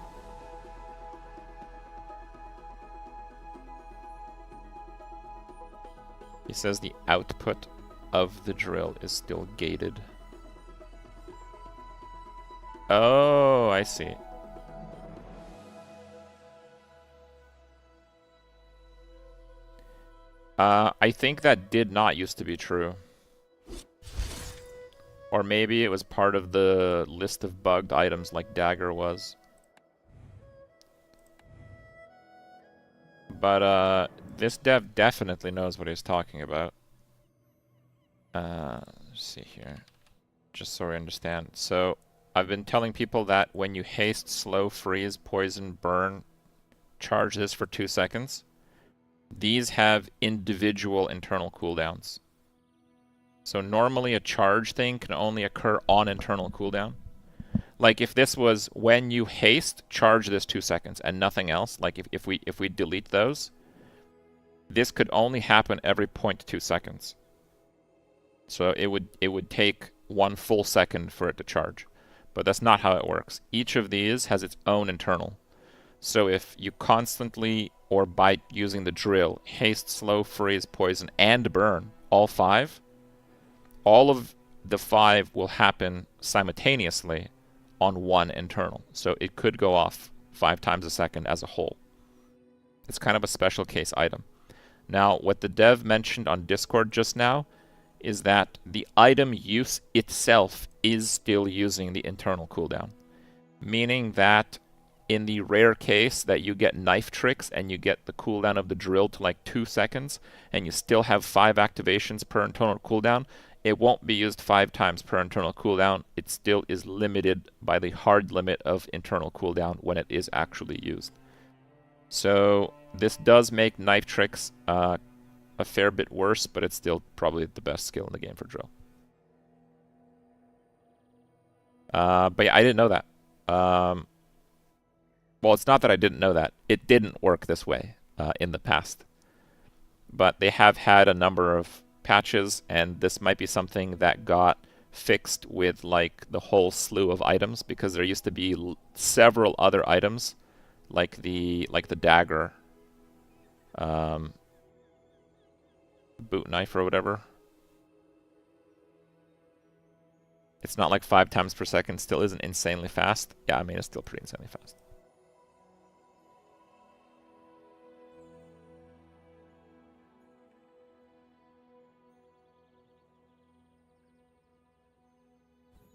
He says the output of the drill is still gated. Oh, I see. I think that did not used to be true. Or maybe it was part of the list of bugged items like Dagger was. But this dev definitely knows what he's talking about. Let's see here. Just so I understand. So, I've been telling people that when you haste, slow, freeze, poison, burn, charge this for 2 seconds. These have individual internal cooldowns. So normally a charge thing can only occur on internal cooldown. Like if this was when you haste, charge this 2 seconds and nothing else. Like if we delete those, this could only happen every 0.2 seconds. So it would take 1 full second for it to charge. But that's not how it works. Each of these has its own internal. So if you constantly, or by using the drill, haste, slow, freeze, poison, and burn, all 5, all of the 5 will happen simultaneously on 1 internal. So it could go off 5 times a second as a whole. It's kind of a special case item. Now, what the dev mentioned on Discord just now is that the item use itself is still using the internal cooldown. Meaning that in the rare case that you get knife tricks and you get the cooldown of the drill to like 2 seconds and you still have 5 activations per internal cooldown, it won't be used 5 times per internal cooldown. It still is limited by the hard limit of internal cooldown when it is actually used. So this does make knife tricks a fair bit worse, but it's still probably the best skill in the game for drill. But yeah, I didn't know that. Well, it's not that I didn't know that. It didn't work this way in the past. But they have had a number of patches, and this might be something that got fixed with like the whole slew of items, because there used to be several other items like the dagger, boot knife or whatever. It's not like 5 times per second, still isn't insanely fast. Yeah, I mean, it's still pretty insanely fast.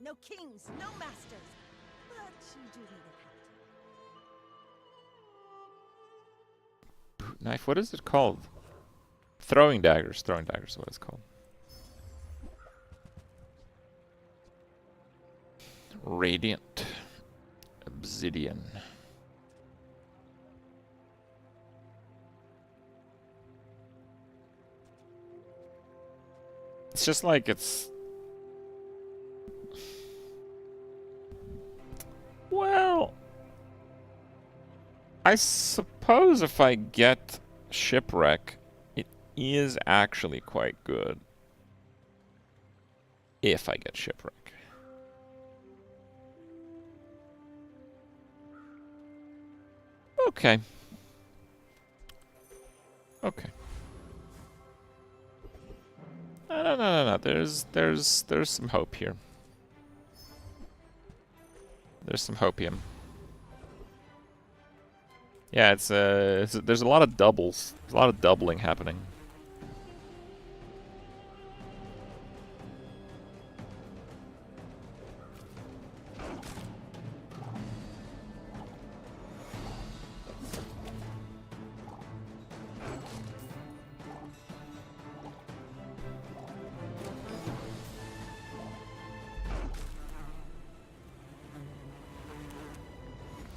No kings, no masters. But you do need a captain. Boot knife, what is it called? Throwing daggers. Throwing daggers is what it's called. Radiant obsidian. It's just like it's... Well, I suppose if I get shipwreck, it is actually quite good. If I get shipwreck. Okay. Okay. No. There's some hopium. There's some hopium. Yeah, there's a lot of doubles. There's a lot of doubling happening.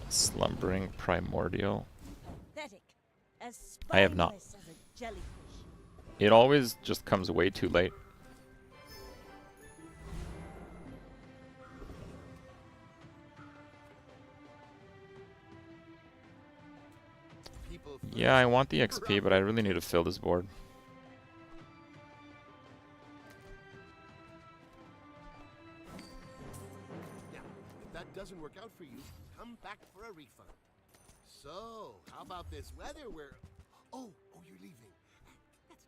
Slumbering primordial. Pathetic, as I have not. spineless as a jellyfish. It always just comes way too late. Yeah, I want the XP, but I really need to fill this board. Now, if that doesn't work out for you, come back for a refund. So, how about this weather where... Oh, you're leaving. That's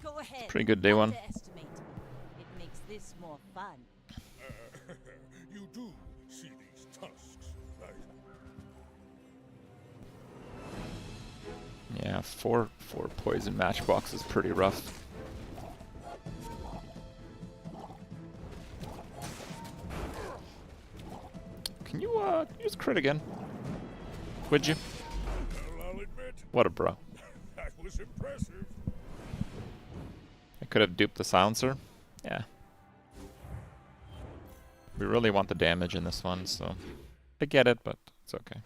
good. Go ahead. Pretty good day one. Underestimate. It makes this more fun. You do see these tusks, right? Yeah, four poison matchbox is pretty rough. Can you use crit again? Would you? Well, I'll admit, What a bro. that was impressive. I could have duped the silencer. Yeah. We really want the damage in this one, so I get it, but it's okay.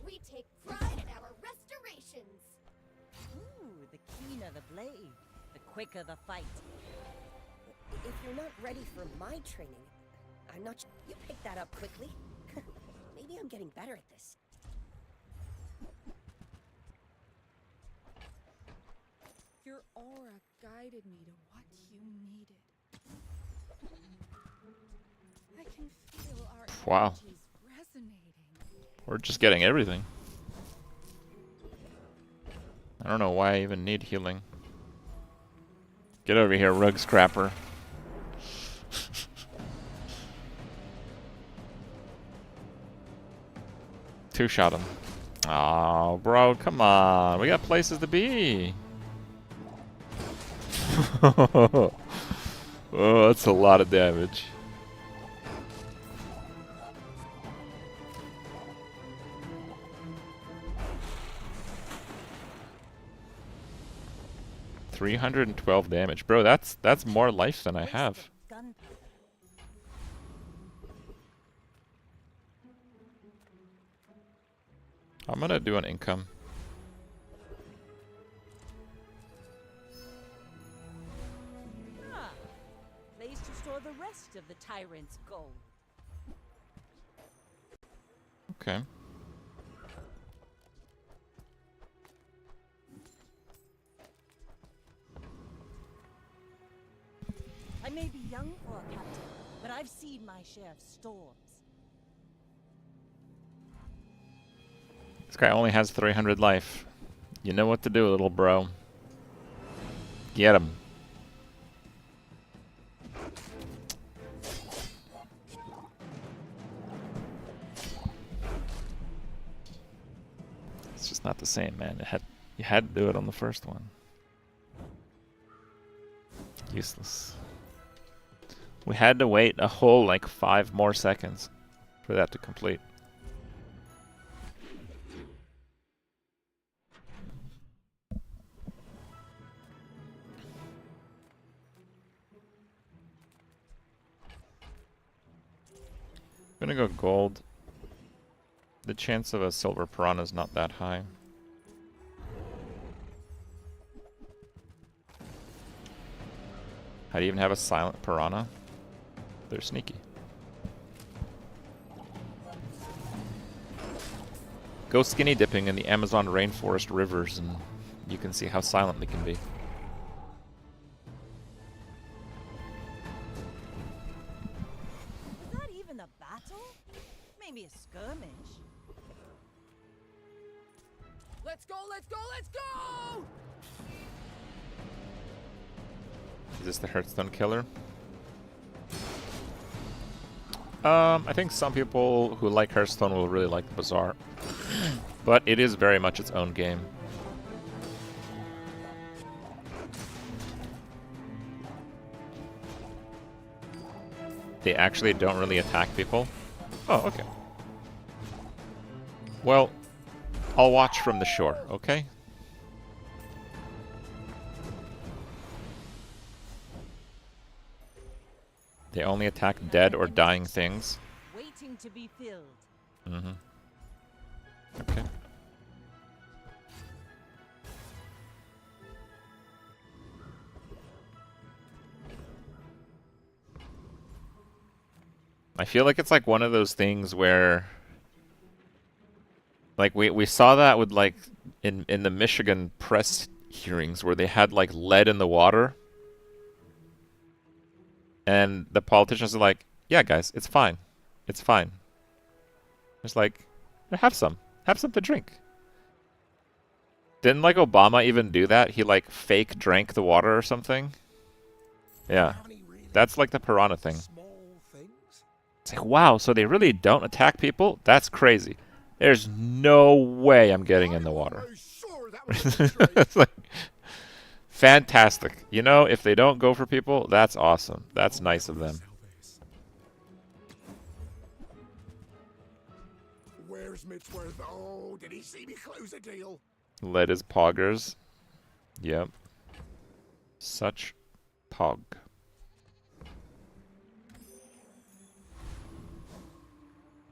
We take pride in our restorations. Ooh, the keener the blade, the quicker the fight. If you're not ready for my training, I'm not. You picked that up quickly. Maybe I'm getting better at this. Your aura guided me to what you needed. I can feel our Wow. energies resonating. We're just getting everything. I don't know why I even need healing. Get over here, rug scrapper. Two-shot him. Oh, bro, come on. We got places to be. Oh, that's a lot of damage. $312 damage. Bro, that's more life than I have. I'm gonna do an income. Ah, place to store the rest of the tyrant's gold. Okay. I may be young for a captain, but I've seen my share of storms. This guy only has 300 life. You know what to do, little bro. Get him. It's just not the same, man. You had to do it on the first one. Useless. We had to wait a whole like 5 more seconds for that to complete. I'm gonna go gold. The chance of a silver piranha is not that high. How do you even have a silent piranha? They're sneaky. Go skinny dipping in the Amazon rainforest rivers and you can see how silent they can be. Was that even a battle? Maybe a skirmish. Let's go, let's go, let's go! Is this the Hearthstone killer? I think some people who like Hearthstone will really like the Bazaar. But it is very much its own game. They actually don't really attack people. Oh, okay. Well, I'll watch from the shore, okay? They only attack dead or dying things. Waiting to be filled. Mm-hmm. Okay. I feel like it's like one of those things where, like, we saw that with, like, in the Michigan press hearings where they had, like, lead in the water. And the politicians are like, yeah, guys, it's fine. It's fine. It's like, have some. Have some to drink. Didn't, like, Obama even do that? He, like, fake drank the water or something? Yeah. That's, like, the piranha thing. It's like, wow, so they really don't attack people? That's crazy. There's no way I'm getting in the water. It's like, fantastic. You know, if they don't go for people, that's awesome. That's nice of them. Where's Mitchworth? Oh, did he see me close a deal? Lead his poggers. Yep. Such pog.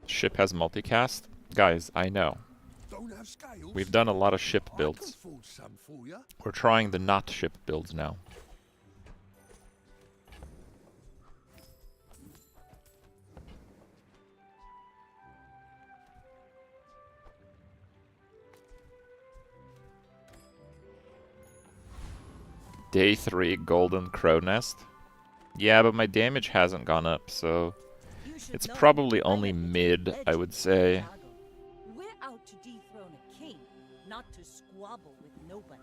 Ship has multicast? Guys, I know. We've done a lot of ship builds. We're trying the not ship builds now. Day 3 Golden Crow Nest. Yeah, but my damage hasn't gone up, so it's probably only mid, I would say. We're out to dethrone a king, not to squabble with nobody.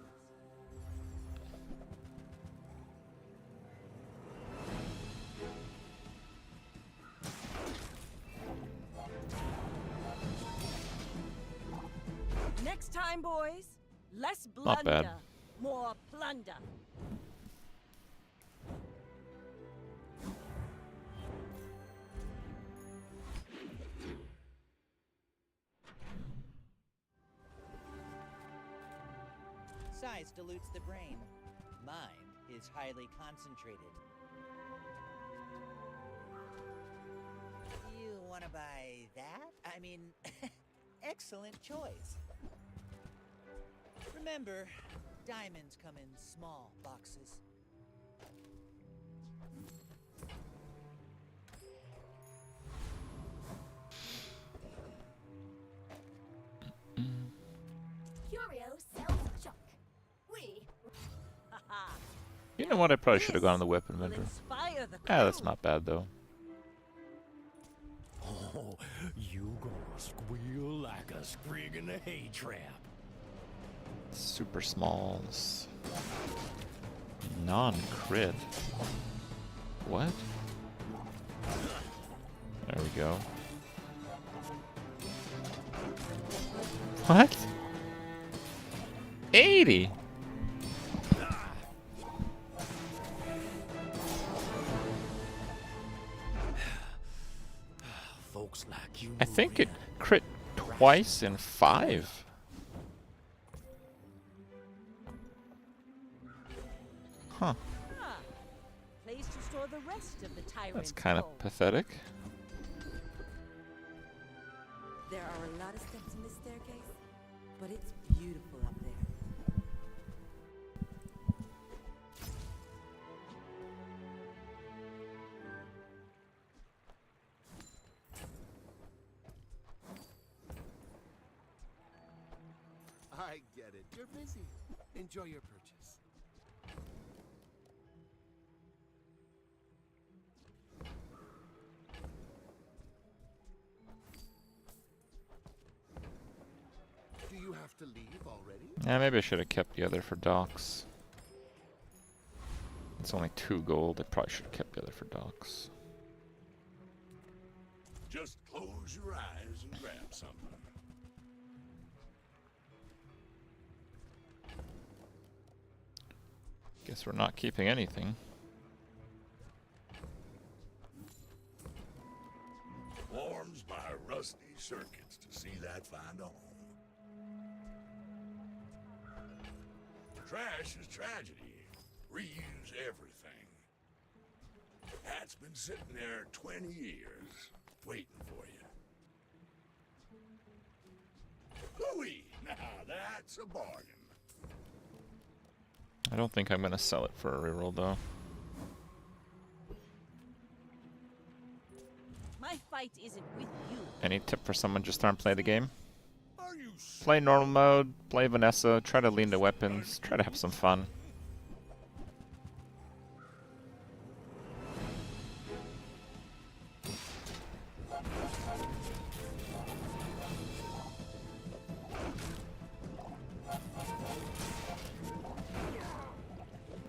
Next time, boys, less blunder, Not bad. more plunder. Size dilutes the brain. Mind is highly concentrated. You want to buy that? I mean, excellent choice. Remember, diamonds come in small boxes. Curio sells junk. We. You know what? I probably should have gone on the weapon vendor. Ah, that's not bad though. Oh, you gonna squeal like a sprig in a hay trap. Super smalls. Non-crit. What? There we go. What? 80? Folks like you. I think it crit twice in 5. Huh. Place to store the rest of the tyrant's That's kind gold. of pathetic. There are a lot of steps in this staircase, but it's beautiful up there. I get it. You're busy. Enjoy your purchase. Do you have to leave already? Yeah, maybe I should have kept the other for docks. It's only 2 gold. I probably should have kept the other for docks. Just close your eyes and grab something. Guess we're not keeping anything. Warms my rusty circuits to see that find a home. Trash is tragedy. Reuse everything. That's been sitting there 20 years, waiting for you. Louis, now that's a bargain. I don't think I'm gonna sell it for a reroll though. My My fight isn't with you. Any tip for someone just starting to play the game? Play normal mode, play Vanessa, try to lean to weapons, try to have some fun.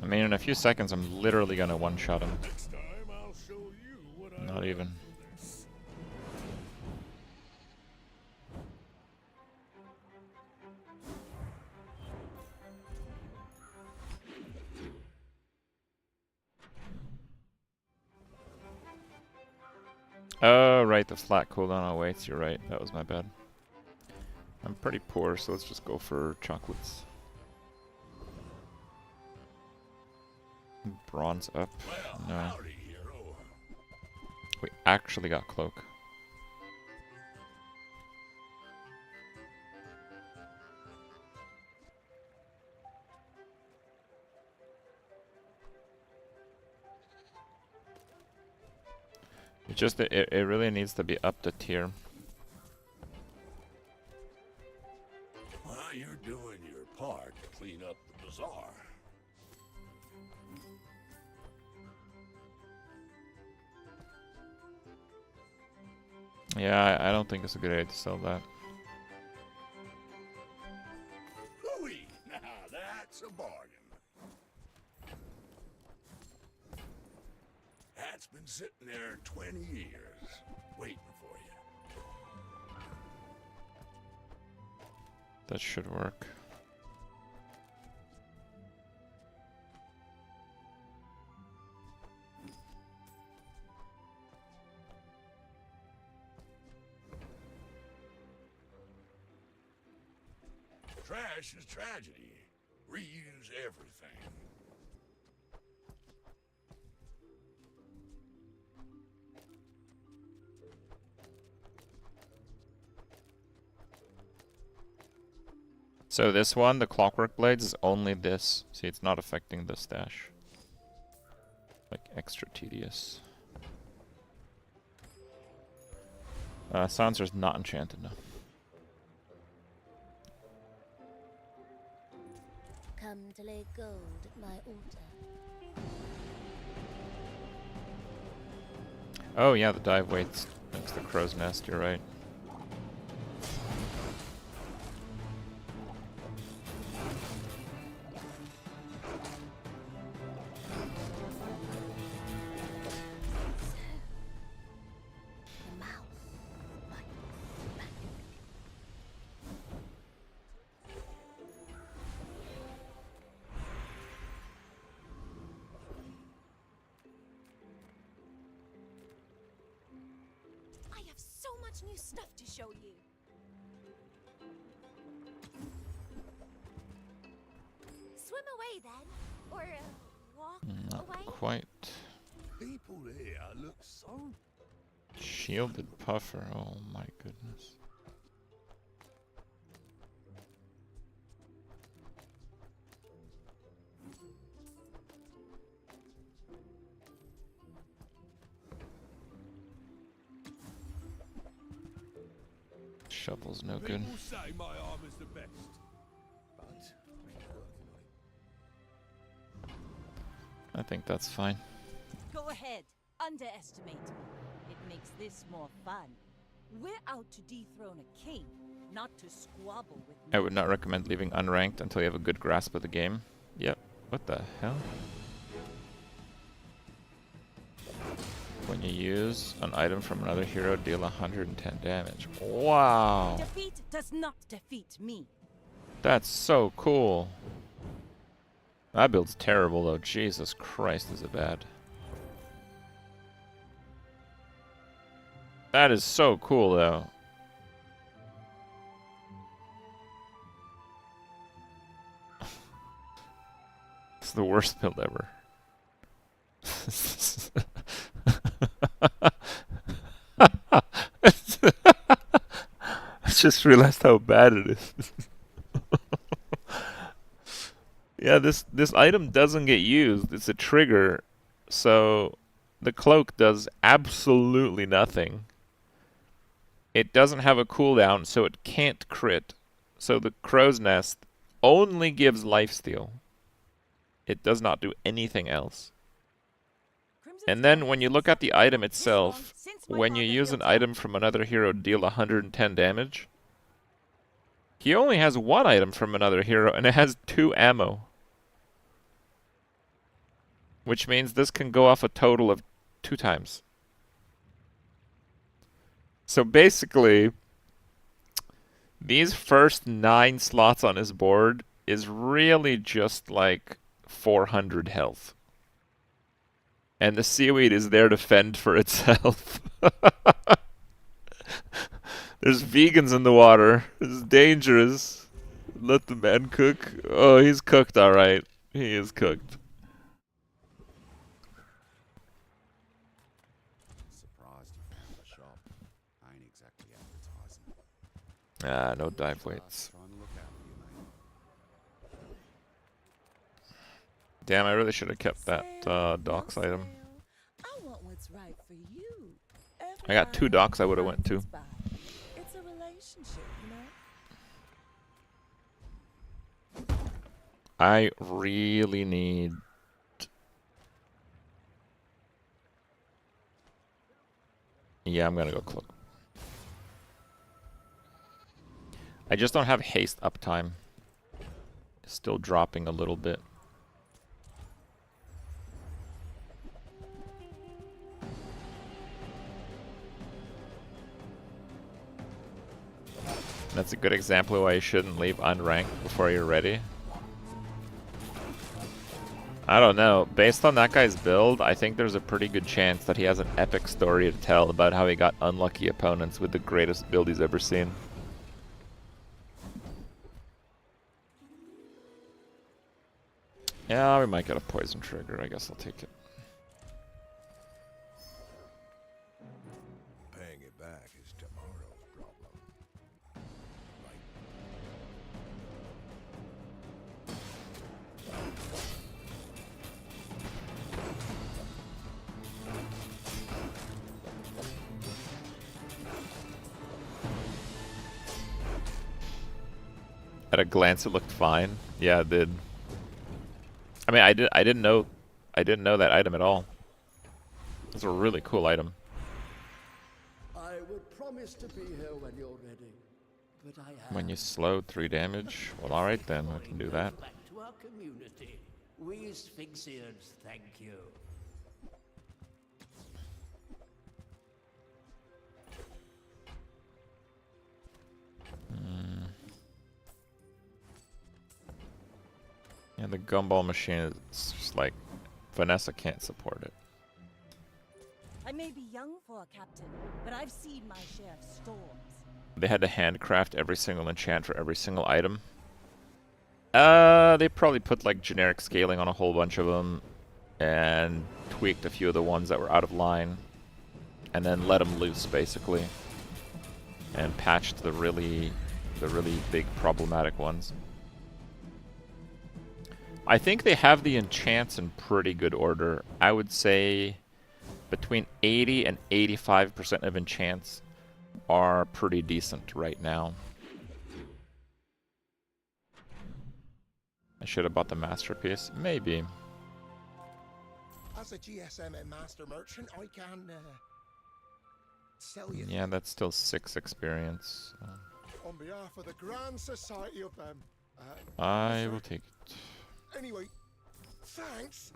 I mean, in a few seconds, I'm literally gonna one-shot him. Not even. Oh, right, the flat cooldown on weights. You're right. That was my bad. I'm pretty poor, so let's just go for chocolates. Bronze up. No. We actually got cloak. It really needs to be up the tier. Well, you're doing your part to clean up the bazaar. Yeah, I don't think it's a good idea to sell that. Hooey! Now that's a bargain. That's been sitting there 20 years, waiting for you. That should work. Trash is tragedy. Reuse everything. So this one, the clockwork blades, is only this. See, it's not affecting the stash. Like, extra tedious. Silencer's not enchanted, no. Come to lay gold at my altar. Oh yeah, the dive waits next to the crow's nest, you're right. New stuff to show you. Swim away then, or walk Not away. quite. People there look so... Shielded puffer, oh my goodness. Shovel's no good. People say my armor's the best, but I think that's fine. Go ahead, underestimate me. It makes this more fun. We're out to dethrone a king, not to squabble with me. I would not recommend leaving unranked until you have a good grasp of the game. Yep. What the hell? When you use an item from another hero, deal 110 damage. Wow! Defeat does not defeat me. That's so cool. That build's terrible though. Jesus Christ, is it bad. That is so cool though. It's the worst build ever. I just realized how bad it is. Yeah, this item doesn't get used. It's a trigger, so the cloak does absolutely nothing. it doesn't have a cooldown, so it can't crit. So the crow's nest only gives lifesteal. It does not do anything else. And then when you look at the item itself, when you use an item from another hero to deal 110 damage, he only has one item from another hero, and it has 2 ammo. Which means this can go off a total of 2 times. So basically, these first 9 slots on his board is really just like 400 health. And the seaweed is there to fend for itself. There's vegans in the water. It's dangerous. Let the man cook. Oh, he's cooked alright. He is cooked. Surprised you found the shop. I ain't exactly advertising. Ah, no dive weights. Trying to look out for you, mate. Damn, I really should have kept that docks item. I want what's right for you. I got 2 docks I would have went to. It's a relationship, you know? I really need... Yeah, I'm gonna go cloak. I just don't have haste uptime. Still dropping a little bit. That's a good example of why you shouldn't leave unranked before you're ready. I don't know. Based on that guy's build, I think there's a pretty good chance that he has an epic story to tell about how he got unlucky opponents with the greatest build he's ever seen. Yeah, we might get a poison trigger. I guess I'll take it. Paying it back is tomorrow's problem. At a glance, it looked fine. Yeah, it did. I mean, I didn't know that item at all. It's a really cool item. I would promise to be here when you're ready, but I have... When you slowed 3 damage, well, all right then, we can do that. Back to our community. We Sphinxians thank you. Yeah, the gumball machine is just like Vanessa can't support it. I may be young for a captain, but I've seen my share of storms. They had to handcraft every single enchant for every single item. They probably put like generic scaling on a whole bunch of them and tweaked a few of the ones that were out of line and then let them loose basically and patched the really big problematic ones. I think they have the enchants in pretty good order. I would say between 80 and 85% of enchants are pretty decent right now. I should have bought the masterpiece. Maybe. As a GSM and master merchant, I can sell you. Yeah, that's still 6 experience. On behalf of the Grand Society of them. I will take it. Anyway, thanks.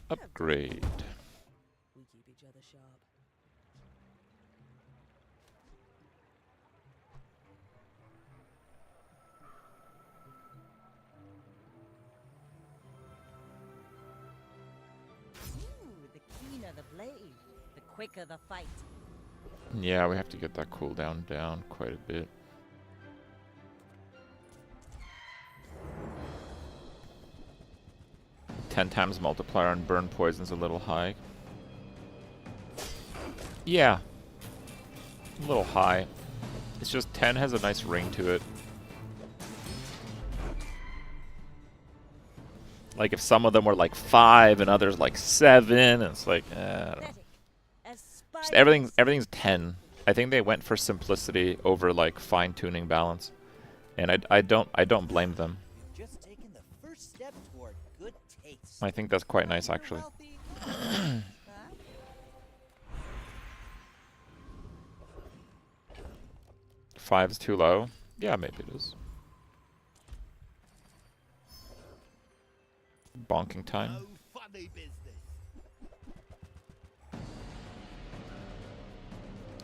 Upgrade. We keep each other sharp. Ooh, the keener the blade, the quicker the fight. Yeah, we have to get that cooldown down quite a bit. Ten times multiplier on burn poison's a little high. Yeah. A little high. It's just 10 has a nice ring to it. Like if some of them were like 5 and others like 7, it's like I don't know. Just everything's 10. I think they went for simplicity over like fine-tuning balance, and I don't blame them. Just taken the first step toward good taste. I think that's quite nice actually. 5's too low? Yeah, maybe it is. Bonking time.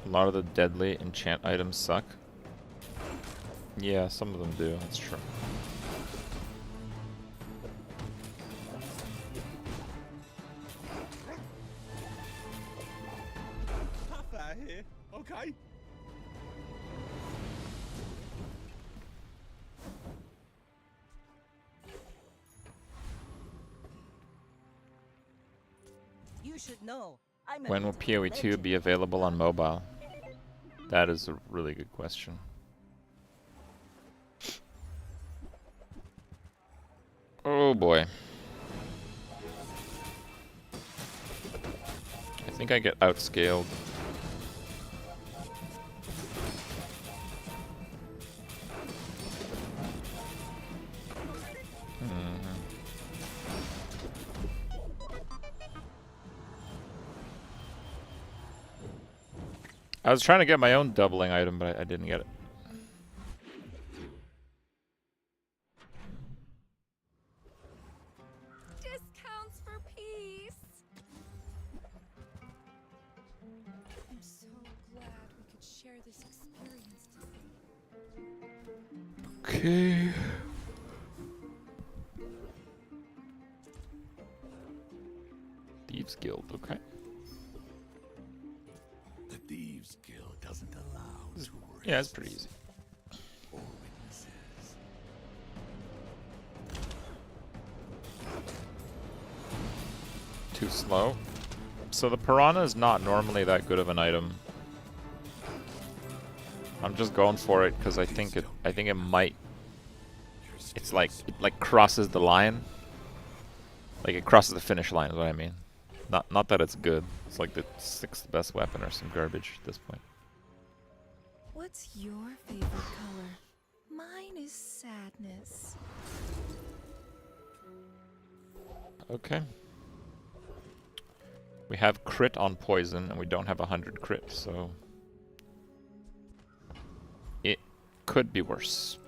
A lot of the deadly enchant items suck. Yeah, some of them do, that's true. Tough out here, okay? You should know. I'm a When will PoE 2 be available on mobile? That is a really good question. Oh boy. I think I get outscaled. I was trying to get my own doubling item, but I didn't get it. Discounts for peace. I'm so glad we could share this experience today. Okay. Thieves Guild, okay. The Thieves Guild doesn't allow tourists. Yeah, it's pretty easy. Or witnesses. Too slow. So the Piranha is not normally that good of an item. I'm just going for it because I think it might. It's like it crosses the line. Like it crosses the finish line is what I mean. Not that it's good. It's like the 6th best weapon or some garbage at this point. What's your favorite color? Mine is sadness. Okay. We have crit on poison and we don't have 100 crit, so it could be worse.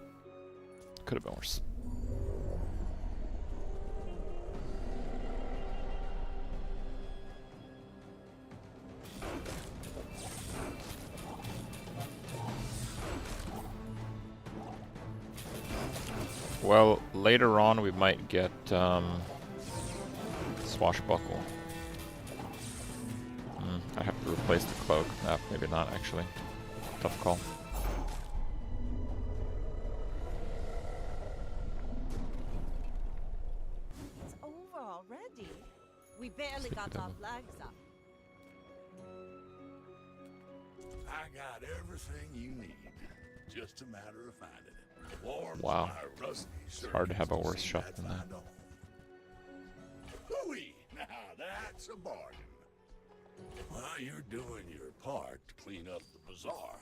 Could have been worse. Well, later on we might get Swashbuckle. I have to replace the cloak. Maybe not actually. Tough call. It's over already. We barely got our flags up. I got everything you need. Just a matter of finding it. Warms Wow. my rusty It's hard to have a circuits worse see shot than that. find home. Hooey! Now that's a bargain. Well, you're doing your part to clean up the bazaar.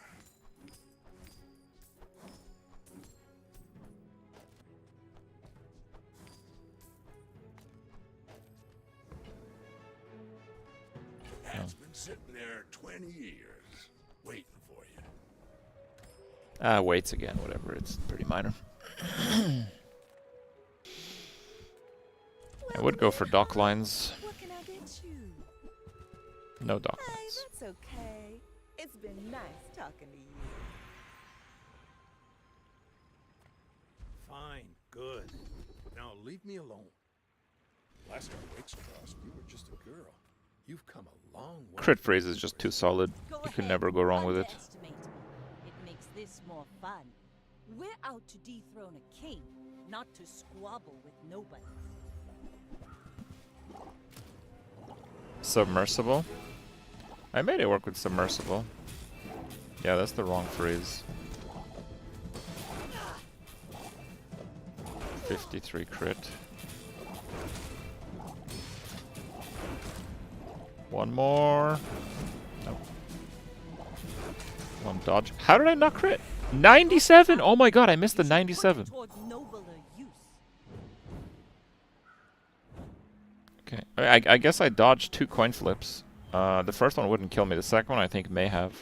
That's been sitting there 20 years, waiting for you. Waits again, whatever. It's pretty minor. I would go for dock lines. What can I get you? No dock Hey, lines. that's okay. It's been nice talking to you. Fine, good. Now leave me alone. Last time Waits crossed, you were just a girl. You've come a long way. Crit phrase is just too solid. You can never go wrong with it. Underestimate me. It makes this more fun. We're out to dethrone a king, not to squabble with nobody. Submersible? I made it work with submersible. Yeah, that's the wrong phrase. 53 crit. One more. Nope. One dodge. How did I not crit? 97! Oh my god, I missed the 97. Okay, I guess I dodged 2 coin flips. The first one wouldn't kill me. The second one I think may have.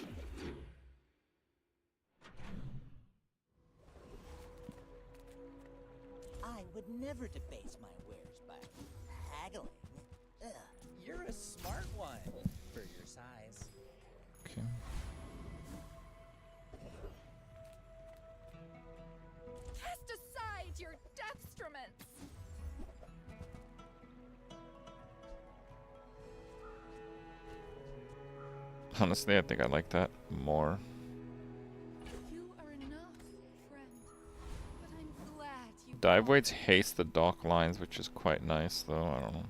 I would never debase my wares by haggling. Ugh, you're a smart one for your size. Okay. Cast aside your destruments. Honestly, I think I like that more. You are enough, friend. But I'm glad you Dive weights haste the dock lines, which is quite nice, though. I don't know.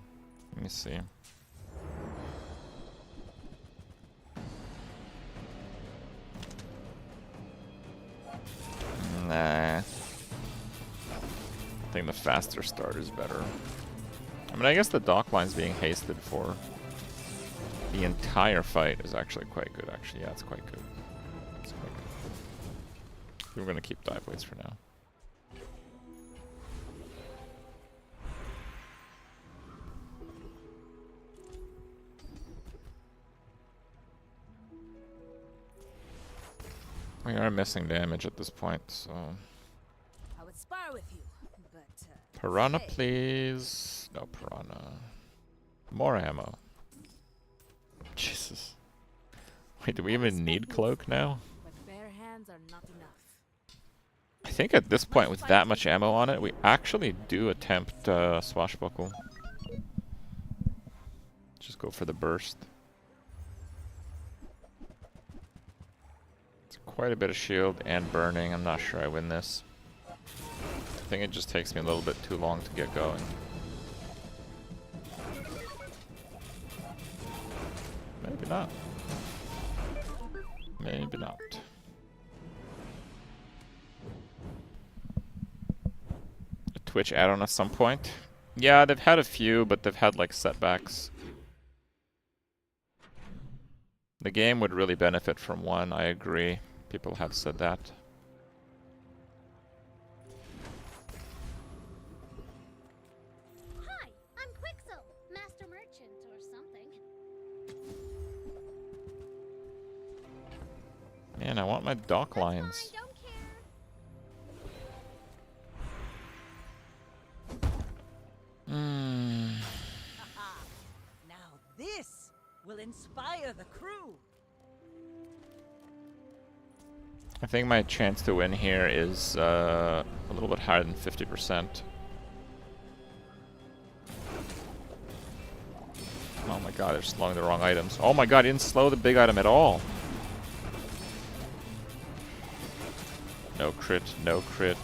Let me see. Nah. I think the faster start is better. I mean, I guess the dock lines being hasted for the entire fight is actually quite good, actually. Yeah, it's quite good. It's quite good. We're gonna keep dive weights for now. We are missing damage at this point, so... I would spar with you, but Piranha, please. No piranha. More ammo. Jesus. Wait, do we even need cloak now? but bare hands are not enough. I think at this point, with that much ammo on it, we actually do attempt swashbuckle. Just go for the burst. It's quite a bit of shield and burning. I'm not sure I win this. I think it just takes me a little bit too long to get going. Maybe not. Maybe not. A Twitch add-on at some point? Yeah, they've had a few, but they've had like setbacks. The game would really benefit from one, I agree. People have said that. Hi, I'm Quixel, Master Merchant or something. Man, I want my dock lines. I don't care. Now this will inspire the crew. I think my chance to win here is a little bit higher than 50%. Oh my god, they're slowing the wrong items. Oh my god, he didn't slow the big item at all. No crit, no crit,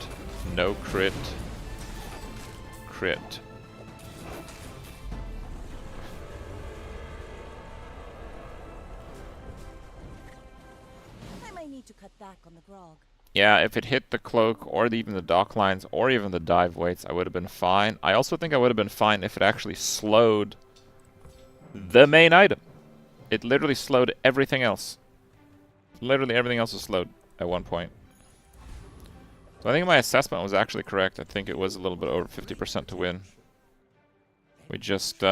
no crit. Crit. I might need to cut back on the grog. Yeah, if it hit the cloak, or even the dock lines, or even the dive weights, I would have been fine. I also think I would have been fine if it actually slowed the main item. It literally slowed everything else. Literally everything else was slowed at one point. So I think my assessment was actually correct. I think it was a little bit over 50% to win. We just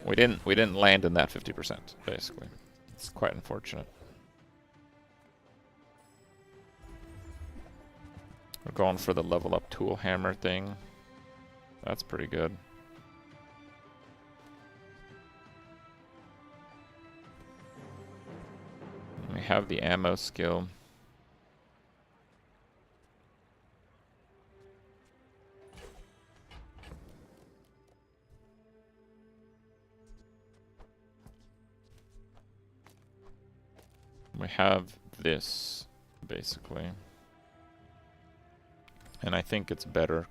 we didn't land in that 50%, basically. It's quite unfortunate. We're going for the level up tool hammer thing. That's pretty good. We have the ammo skill. We have this, basically. And I think it's better,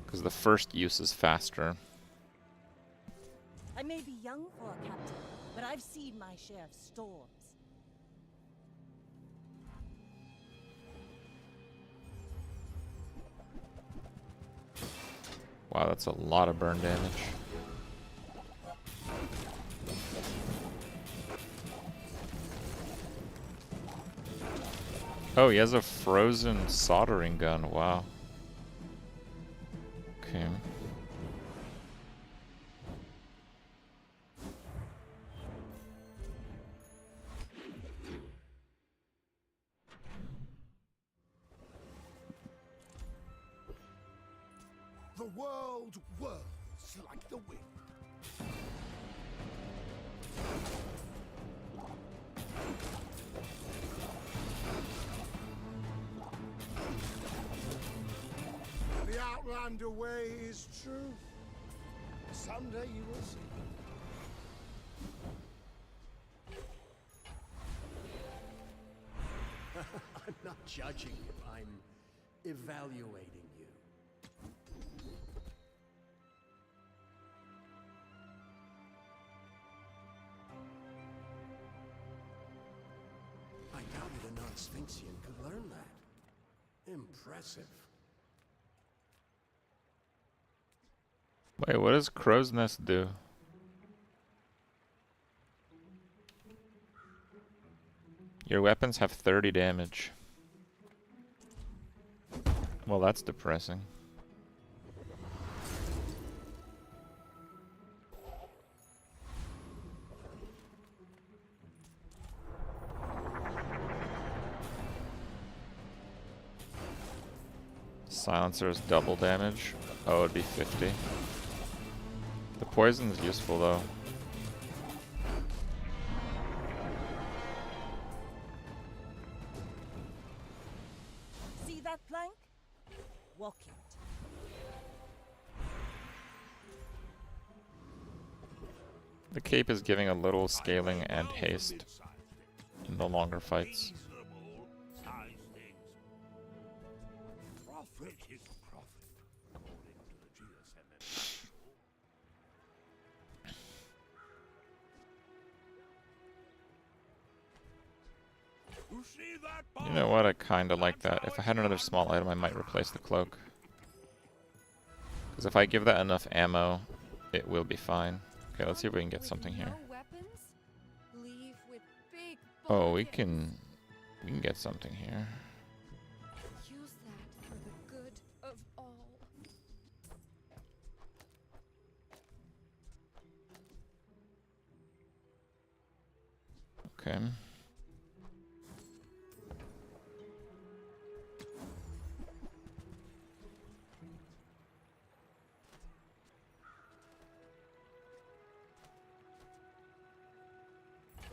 because the first use is faster. I may be young for a captain, but I've seen my share of storms. Wow, that's a lot of burn damage. Oh, he has a frozen soldering gun. Wow. Okay. The world whirls like the wind. The Outlander way is true. Someday you will see. I'm not judging you, I'm evaluating you. I doubted a non-Sphinxian could learn that. Impressive. Wait, what does Crow's Nest do? Your weapons have 30 damage. Well, that's depressing. Silencer's double damage. Oh, it'd be 50. The poison's useful though. See that plank? Walk it. The cape is giving a little scaling and haste in the longer fights. Profit is profit, according to the GSM. You see that? You know what? I kind of like that. If I had another small item, I might replace the cloak. Because if I give that enough ammo, it will be fine. Okay, let's see if we can get something here. Oh, we can get something here. Use that for the good of all. Okay.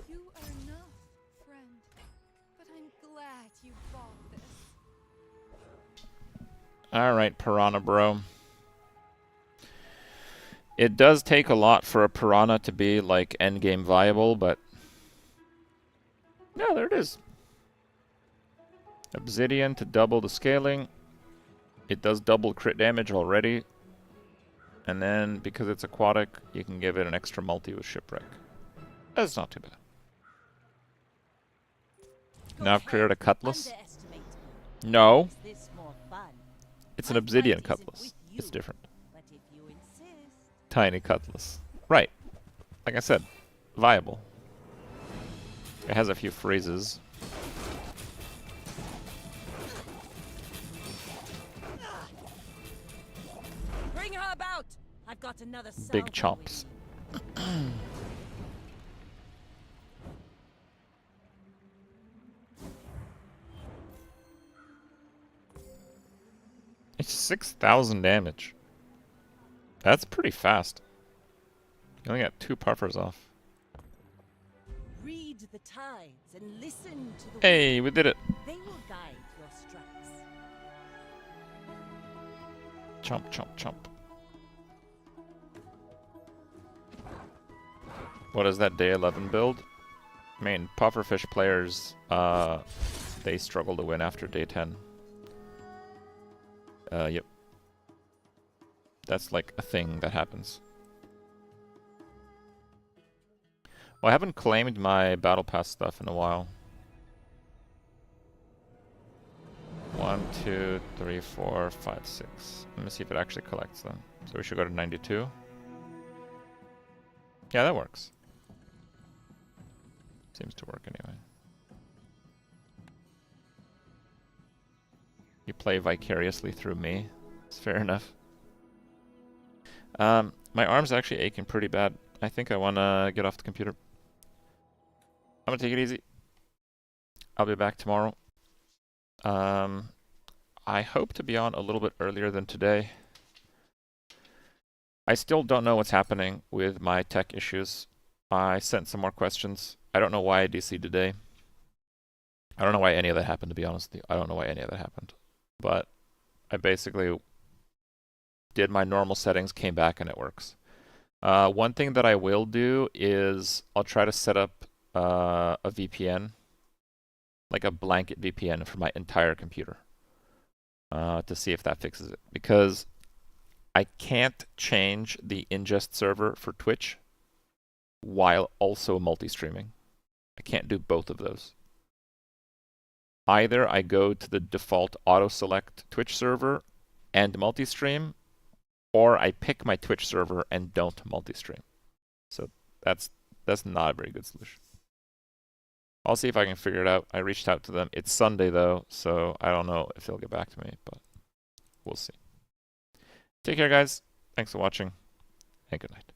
You are enough, friend. But I'm glad you bought this. Alright, Piranha Bro. It does take a lot for a Piranha to be, like, endgame viable, but... Yeah, there it is. Obsidian to double the scaling. It does double crit damage already. And then, because it's aquatic, you can give it an extra multi with Shipwreck. That's not too bad. Now I've created a cutlass. No. It's an obsidian cutlass. It's different. Tiny cutlass. Right. Like I said, viable. It has a few freezes. Bring her about. I've got another Big chomps. It's 6,000 damage. That's pretty fast. You only got 2 puffers off. Read the tides and listen to the Hey, we did it. They will guide your strikes. Chomp, chomp, chomp. What is that day 11 build? I mean, pufferfish players, they struggle to win after day 10. Yep. That's like a thing that happens. Well, I haven't claimed my battle pass stuff in a while. 1, 2, 3, 4, 5, 6. Let me see if it actually collects them. So we should go to 92. Yeah, that works. Seems to work anyway. You play vicariously through me. It's fair enough. My arm's actually aching pretty bad. I think I want to get off the computer. I'm going to take it easy. I'll be back tomorrow. I hope to be on a little bit earlier than today. I still don't know what's happening with my tech issues. I sent some more questions. I don't know why I DC today. I don't know why any of that happened, to be honest with you. I don't know why any of that happened. But I basically did my normal settings, came back, and it works. One thing that I will do is I'll try to set up a VPN, like a blanket VPN for my entire computer, to see if that fixes it. Because I can't change the ingest server for Twitch while also multi-streaming. I can't do both of those. Either I go to the default auto-select Twitch server and multi-stream, or I pick my Twitch server and don't multi-stream. So that's not a very good solution. I'll see if I can figure it out. I reached out to them. It's Sunday though, so I don't know if they'll get back to me, but we'll see. Take care, guys. Thanks for watching, and good night.